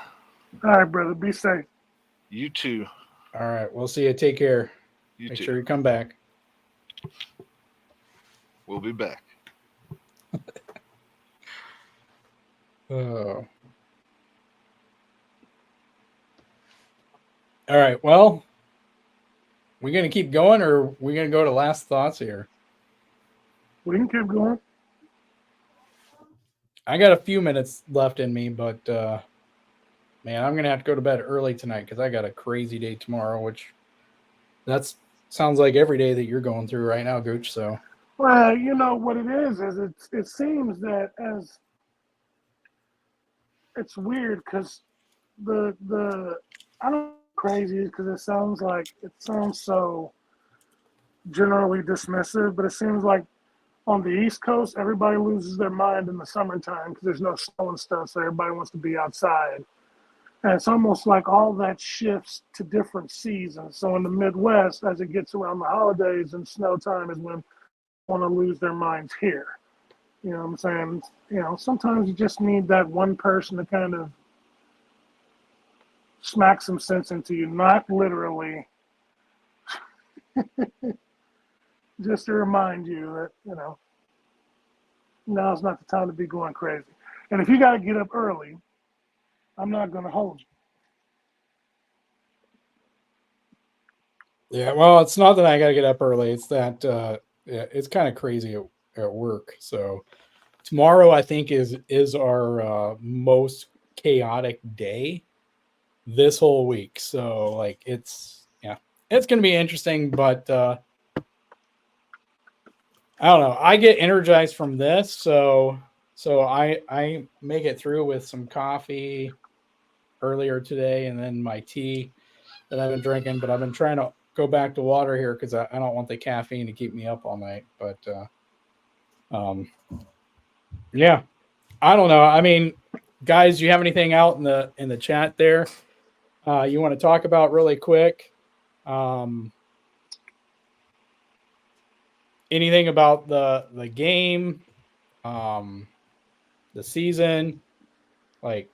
All right, brother. Be safe. You too. All right. We'll see you. Take care. You Make too. sure you come back. We'll be back. Oh. All right. Well, we going to keep going or we going to go to last thoughts here? We can keep going. I got a few minutes left in me, but man, I'm going to have to go to bed early tonight because I got a crazy day tomorrow, which that's sounds like every day that you're going through right now, Gooch. So, Well, you know what it is it seems that as it's weird because the I don't know crazy because it sounds so generally dismissive, but it seems like on the East Coast, everybody loses their mind in the summertime because there's no snow and stuff, so everybody wants to be outside. And it's almost like all that shifts to different seasons. So in the Midwest, as it gets around the holidays and snow time is when want to lose their minds here. You know what I'm saying? You know, sometimes you just need that one person to kind of smack some sense into you, not literally, just to remind you that, you know, now's not the time to be going crazy. And if you got to get up early, I'm not going to hold you. yeah, well, it's not that I got to get up early. It's that yeah, it's kind of crazy at work. So tomorrow, I think, is our most chaotic day this whole week. So like it's going to be interesting, but I don't know. I get energized from this, so I make it through with some coffee earlier today, and then my tea that I've been drinking. But I've been trying to go back to water here because I don't want the caffeine to keep me up all night. But yeah, I don't know. I mean, guys, do you have anything out in the chat there you want to talk about really quick? Anything about the game, the season, like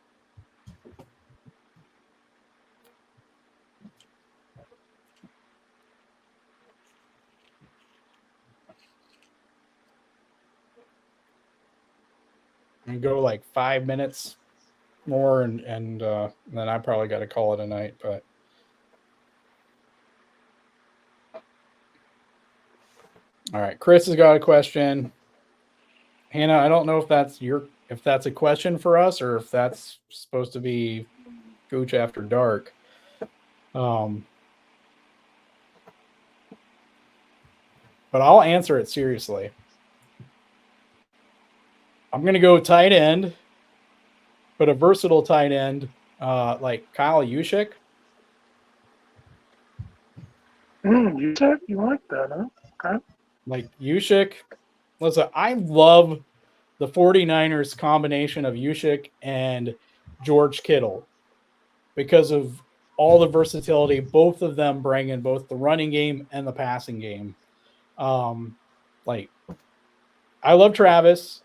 and go like 5 minutes more and then I probably got to call it a night, but all right, Chris has got a question. Hannah, I don't know if that's a question for us or if that's supposed to be Gooch After Dark. But I'll answer it seriously. I'm going to go tight end, but a versatile tight end like Kyle Juszczyk. You said you like that, huh? Okay. Like Yushik. Listen, I love the 49ers combination of Yushik and George Kittle because of all the versatility both of them bring in both the running game and the passing game. Like I love Travis.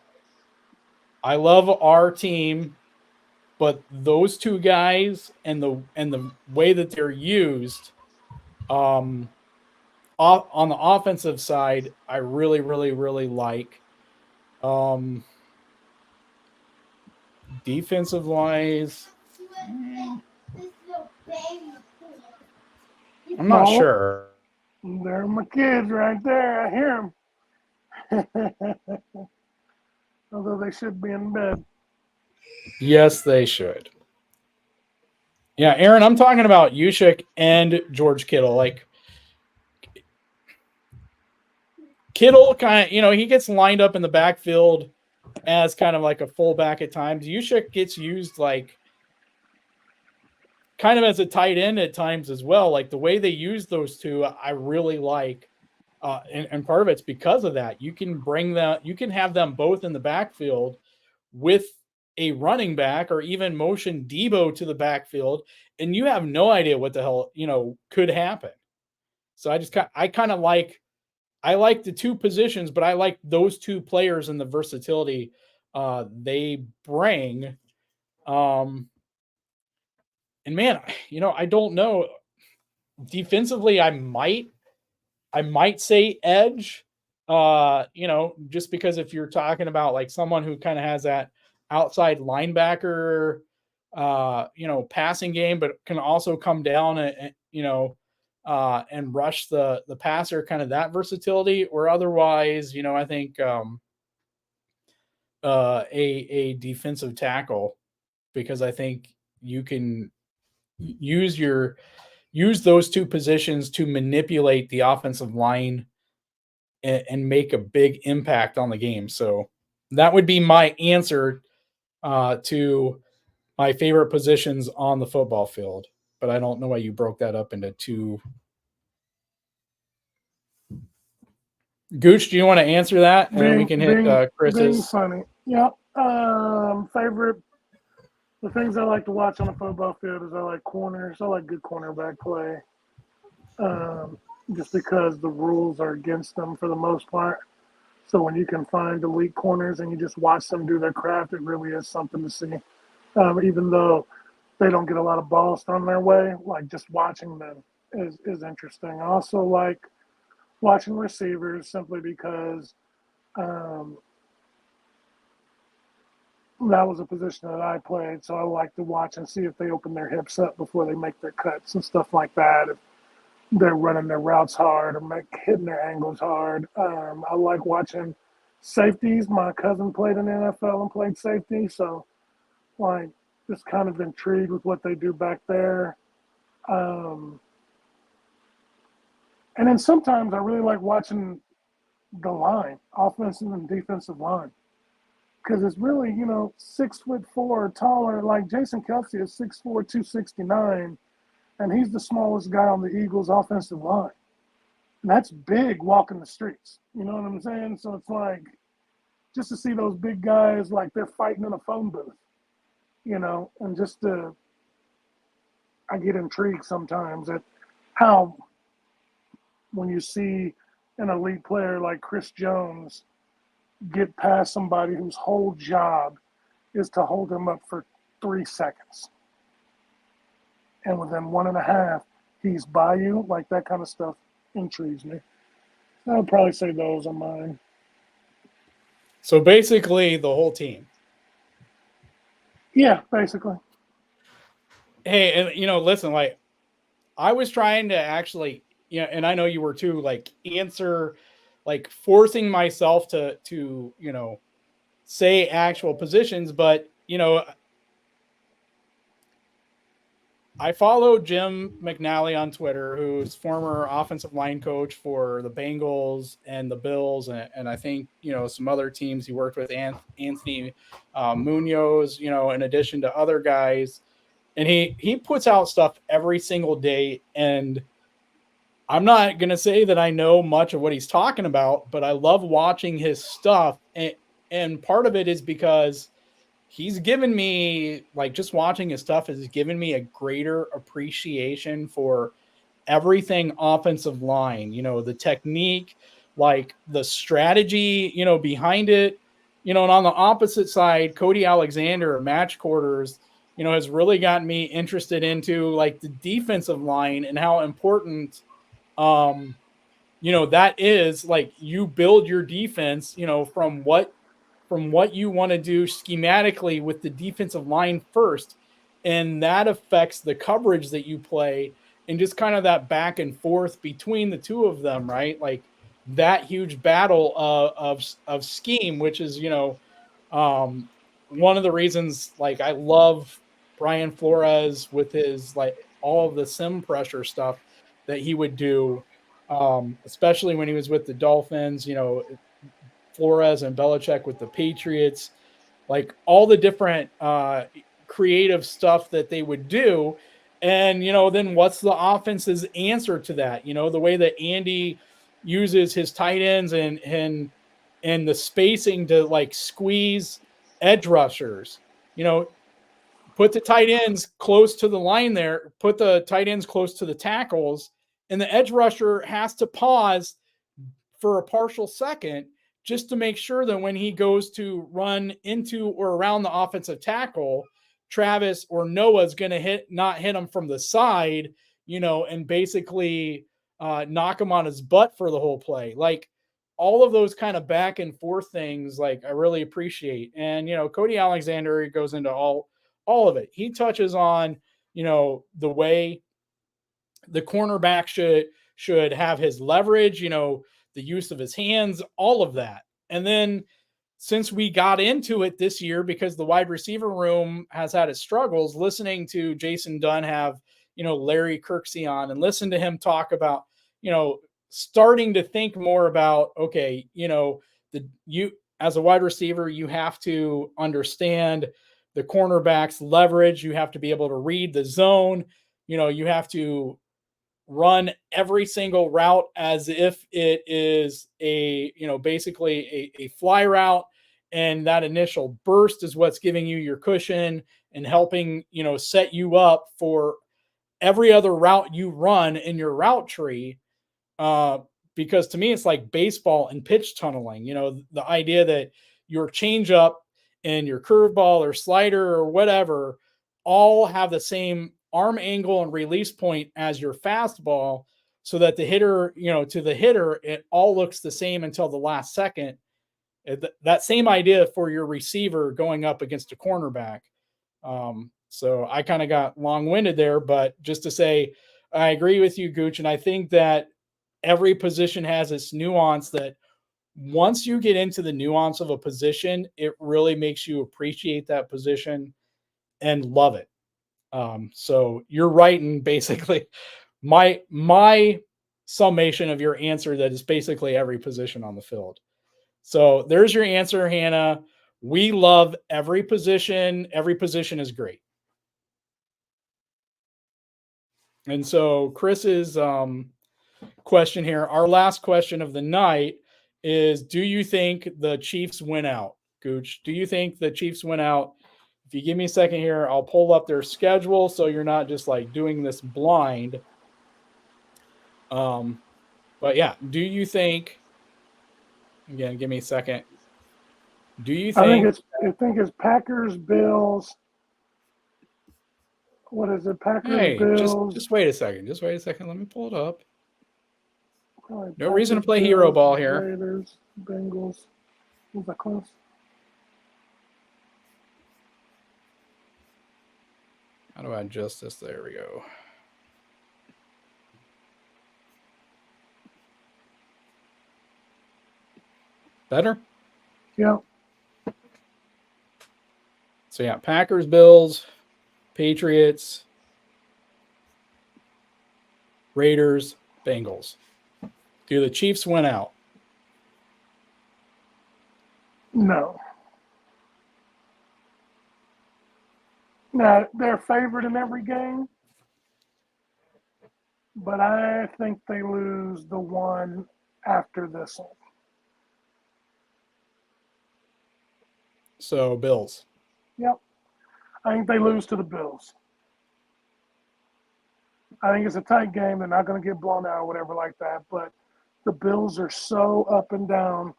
I love our team, but those two guys and the way that they're used, on the offensive side, I really, really, really like. Um, Defensive wise, I'm not Oh, sure. there are my kids right there. I hear them. Although they should be in bed. Yes, they should. Yeah, Aaron, I'm talking about Yushik and George Kittle. Like Kittle kind of, he gets lined up in the backfield as kind of like a fullback at times. Yushik gets used like kind of as a tight end at times as well. Like the way they use those two, I really like. And part of it's because of that. You can have them both in the backfield with a running back or even motion Debo to the backfield, and you have no idea what the hell, could happen. So I kind of I like the two positions, but I like those two players and the versatility they bring. Um, and man, I don't know. Defensively, I might say edge. Just because if you're talking about like someone who kind of has that outside linebacker, passing game, but can also come down and rush the passer, kind of that versatility. Or otherwise, I think a defensive tackle, because I think you can use those two positions to manipulate the offensive line and make a big impact on the game. So that would be my answer to my favorite positions on the football field. But I don't know why you broke that up into two. Gooch, do you want to answer that? And then we can hit Being Chris's. funny. Yep. Favorite. The things I like to watch on the football field is I like corners. I like good cornerback play. Just because the rules are against them for the most part. So when you can find elite corners and you just watch them do their craft, it really is something to see. Even though they don't get a lot of balls thrown their way, like just watching them is interesting. I also like watching receivers simply because um, that was a position that I played. So I like to watch and see if they open their hips up before they make their cuts and stuff like that. If they're running their routes hard or hitting their angles hard. I like watching safeties. My cousin played in the NFL and played safety. So like just kind of intrigued with what they do back there. Um, and then sometimes I really like watching the line, offensive and defensive line, because it's really 6'4" taller. Like Jason Kelsey is 6'4", 269, and he's the smallest guy on the Eagles' offensive line. And that's big walking the streets. You know what I'm saying? So it's like just to see those big guys like they're fighting in a phone booth, and I get intrigued sometimes at how when you see an elite player like Chris Jones get past somebody whose whole job is to hold him up for 3 seconds. And within 1.5, he's by you. Like that kind of stuff intrigues me. I would probably say those are mine. So basically, the whole team. Yeah, basically. Hey, and listen, like I was trying to actually, and I know you were too, like answer, like forcing myself to say actual positions, but I follow Jim McNally on Twitter, who's former offensive line coach for the Bengals and the Bills, and I think some other teams he worked with, Anthony Munoz, in addition to other guys, and he puts out stuff every single day, and I'm not going to say that I know much of what he's talking about, but I love watching his stuff. And part of it is because he's given me, like, just watching his stuff has given me a greater appreciation for everything offensive line, the technique, like the strategy, behind it, and on the opposite side, Cody Alexander, match quarters, has really gotten me interested into like the defensive line and how important, um, that is. Like, you build your defense, from what you want to do schematically with the defensive line first. And that affects the coverage that you play and just kind of that back and forth between the two of them, right? Like that huge battle of scheme, which is, um, one of the reasons, like, I love Brian Flores with his, like, all of the sim pressure stuff that he would do, especially when he was with the Dolphins, Flores and Belichick with the Patriots, like all the different creative stuff that they would do. And, then what's the offense's answer to that? The way that Andy uses his tight ends and the spacing to like squeeze edge rushers, put the tight ends close to the line there, put the tight ends close to the tackles, and the edge rusher has to pause for a partial second just to make sure that when he goes to run into or around the offensive tackle, Travis or Noah's going to not hit him from the side, and basically knock him on his butt for the whole play. Like all of those kind of back and forth things, like I really appreciate. And, Cody Alexander goes into all of it. He touches on, the way the cornerback should have his leverage, the use of his hands, all of that. And then since we got into it this year, because the wide receiver room has had its struggles, listening to Jason Dunn have, Larry Kirksey on and listen to him talk about, starting to think more about, okay, you as a wide receiver, you have to understand the cornerback's leverage. You have to be able to read the zone. You have to run every single route as if it is basically a fly route. And that initial burst is what's giving you your cushion and helping, set you up for every other route you run in your route tree. Uh, because to me, it's like baseball and pitch tunneling, the idea that your changeup and your curveball or slider or whatever all have the same arm angle and release point as your fastball, so that the hitter, to the hitter, it all looks the same until the last second. That same idea for your receiver going up against a cornerback. So I kind of got long winded there, but just to say, I agree with you, Gooch. And I think that every position has its nuance, that once you get into the nuance of a position, it really makes you appreciate that position and love it. So you're right in basically my summation of your answer, that is basically every position on the field. So there's your answer, Hannah. We love every position. Every position is great. And so Chris's question here, our last question of the night is, do you think the Chiefs win out? Gooch, do you think the Chiefs win out? If you give me a second here, I'll pull up their schedule so you're not just like doing this blind. But yeah, do you think, again, give me a second. Do you think I think it's Packers, Bills. What is it? Packers, hey, Bills. just wait a second. Just wait a second. Let me pull it up. Probably No reason to Packers, play Bills, hero ball here. Raiders, Bengals. Was that close? How do I adjust this? There we go. Better? Yeah. So yeah, Packers, Bills, Patriots, Raiders, Bengals. Do the Chiefs win out? No. Now, they're favored in every game. but I think they lose the one after this one. So Bills. Yep. I think they lose to the Bills. I think it's a tight game. They're not going to get blown out or whatever like that. But the Bills are so up and down.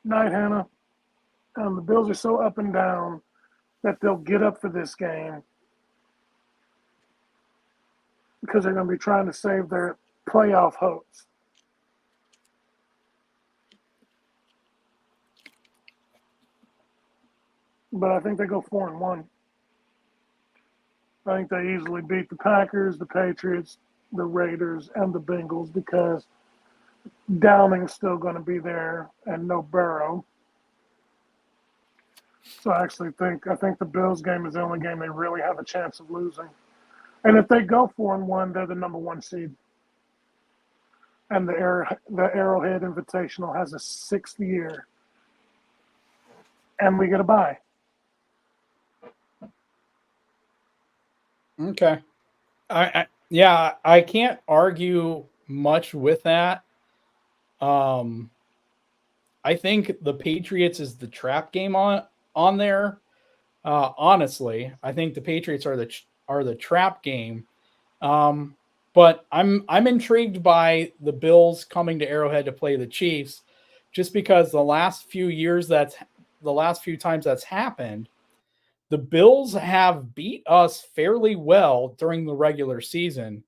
Night, Hannah. The Bills are so up and down that they'll get up for this game because they're going to be trying to save their playoff hopes. But I think they go 4-1. I think they easily beat the Packers, the Patriots, the Raiders, and the Bengals because Downing's still going to be there and no Burrow. So I think the Bills game is the only game they really have a chance of losing. And if they go 4-1, they're the number one seed. And the Arrowhead Invitational has a 6th year. And we get a bye. Okay. I can't argue much with that. I think the Patriots is the trap game on there. Honestly, I think the Patriots are the trap game. But I'm intrigued by the Bills coming to Arrowhead to play the Chiefs, just because the last few times that's happened, the Bills have beat us fairly well during the regular season.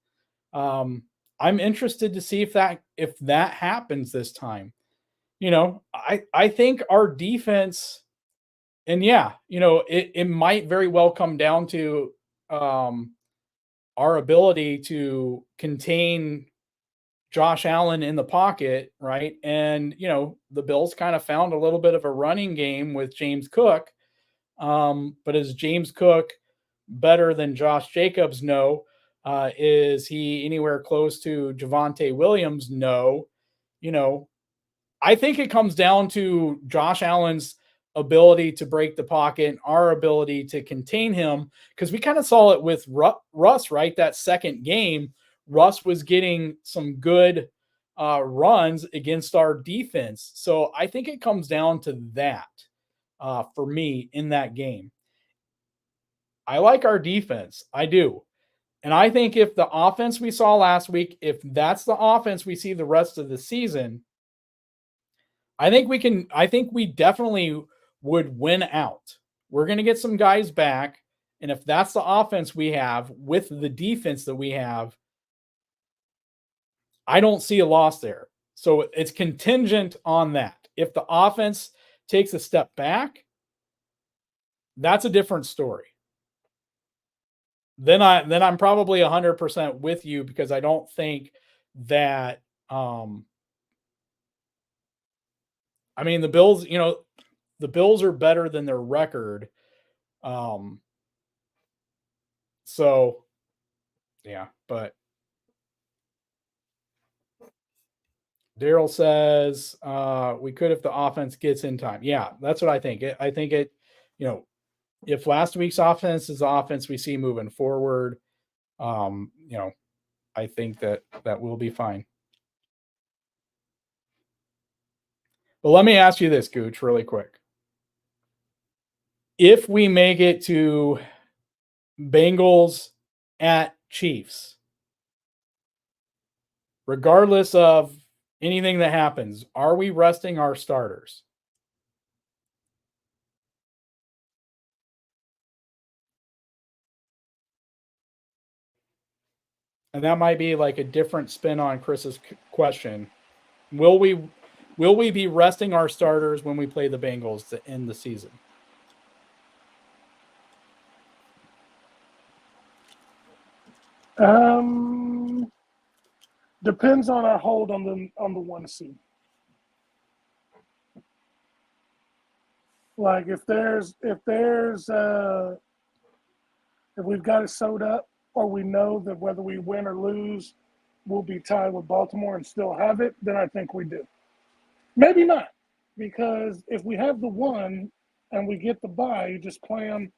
I'm interested to see if that happens this time. I think our defense, and it might very well come down to our ability to contain Josh Allen in the pocket, right? And the Bills kind of found a little bit of a running game with James Cook. But is James Cook better than Josh Jacobs? No. Is he anywhere close to Javonte Williams? No. I think it comes down to Josh Allen's ability to break the pocket, our ability to contain him, because we kind of saw it with Russ, right? That second game, Russ was getting some good runs against our defense. So I think it comes down to that for me in that game. I like our defense. I do. And I think if the offense we saw last week, if that's the offense we see the rest of the season, I think we definitely would win out. We're going to get some guys back. And if that's the offense we have with the defense that we have, I don't see a loss there. So it's contingent on that. If the offense takes a step back, that's a different story. Then I'm probably 100% with you, because I don't think that the Bills, the Bills are better than their record. So yeah, but Daryl says we could if the offense gets in time. Yeah, that's what I think. I think if last week's offense is the offense we see moving forward, I think that will be fine. But let me ask you this, Gooch, really quick. If we make it to Bengals at Chiefs, regardless of anything that happens, are we resting our starters? And that might be like a different spin on Chris's question. Will we be resting our starters when we play the Bengals to end the season? Depends on our hold on the 1 seed. Like if we've got it sewed up, or we know that whether we win or lose, we'll be tied with Baltimore and still have it, then I think we do. Maybe not, because if we have the 1 and we get the bye, you just play them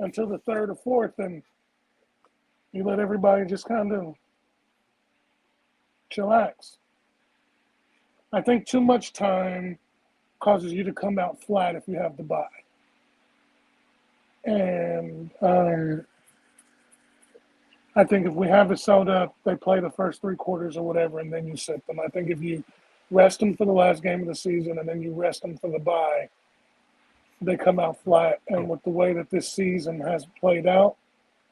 until the 3rd or 4th, and you let everybody just kind of chillax. I think too much time causes you to come out flat if you have the bye. And I think if we have it sewed up, they play the first 3 quarters or whatever, and then you sit them. I think if you rest them for the last game of the season and then you rest them for the bye, they come out flat. And with the way that this season has played out,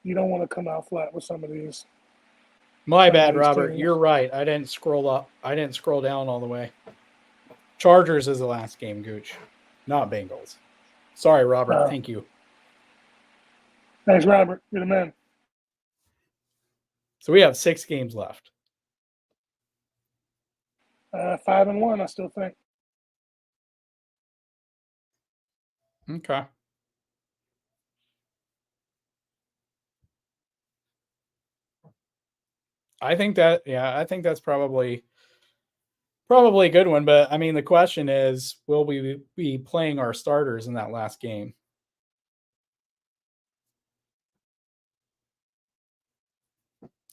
you don't want to come out flat with some of these. My bad, these Robert. teams. You're right. I didn't scroll up. I didn't scroll down all the way. Chargers is the last game, Gooch, not Bengals. Sorry, Robert. Thank you. Thanks, Robert. You're the man. So we have 6 games left. 5-1, I still think. Okay. I think that's probably a good one. But I mean, the question is, will we be playing our starters in that last game?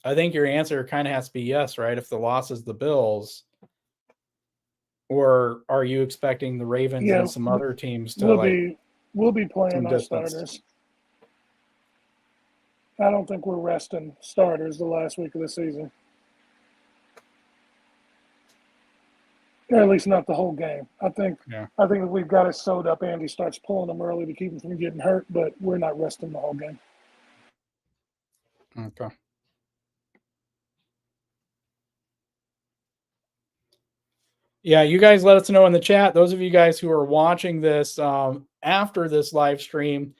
I think your answer kind of has to be yes, right? If the loss is the Bills, or are you expecting the Ravens and some other teams to we'll be playing our distance? starters. I don't think we're resting starters the last week of the season. Or at least not the whole game. I think if we've got it sewed up, Andy starts pulling them early to keep them from getting hurt, but we're not resting the whole game. Okay. Yeah, you guys let us know in the chat. Those of you guys who are watching this after this live stream,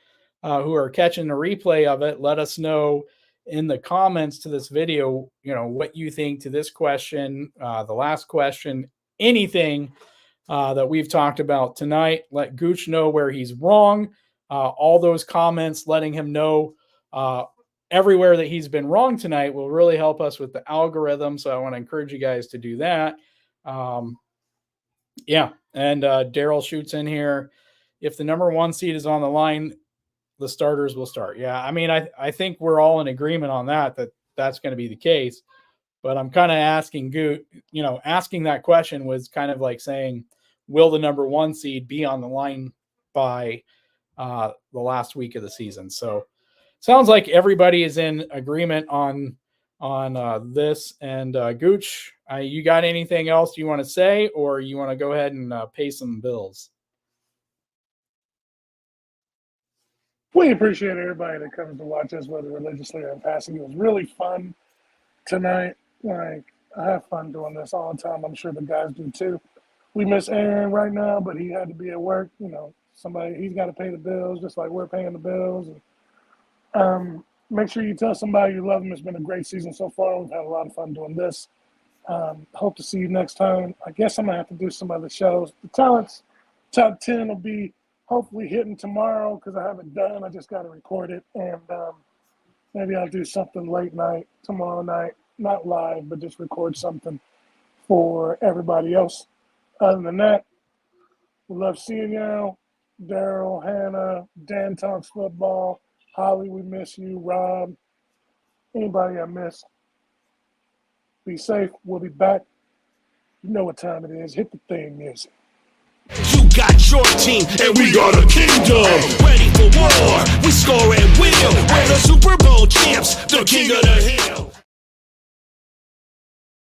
who are catching the replay of it, let us know in the comments to this video, what you think to this question, the last question, anything that we've talked about tonight. Let Gooch know where he's wrong. All those comments letting him know everywhere that he's been wrong tonight will really help us with the algorithm. So I want to encourage you guys to do that. Yeah. And Daryl shoots in here. If the number 1 seed is on the line, the starters will start. Yeah. I mean, I think we're all in agreement on that's going to be the case, but I'm kind of asking asking that question was kind of like saying, will the number 1 seed be on the line by the last week of the season? So sounds like everybody is in agreement on this. And Gooch, you got anything else you want to say, or you want to go ahead and pay some bills? We appreciate everybody that comes to watch us, whether religiously or in passing. It was really fun tonight. Like, I have fun doing this all the time. I'm sure the guys do too. We miss Aaron right now, but he had to be at work. He's got to pay the bills just like we're paying the bills. And make sure you tell somebody you love them. It's been a great season so far. We've had a lot of fun doing this. Hope to see you next time. I guess I'm going to have to do some other shows. The Talents Top 10 will be hopefully hitting tomorrow because I haven't done. I just got to record it. And maybe I'll do something late night, tomorrow night. Not live, but just record something for everybody else. Other than that, we love seeing y'all. Daryl, Hannah, Dan talks football. Holly, we miss you. Rob, anybody I missed. Be safe. We'll be back. You know what time it is. Hit the theme music. You got your team, and we got a kingdom. Ready for war, we score at will. We're the Super Bowl champs, the king of the hill.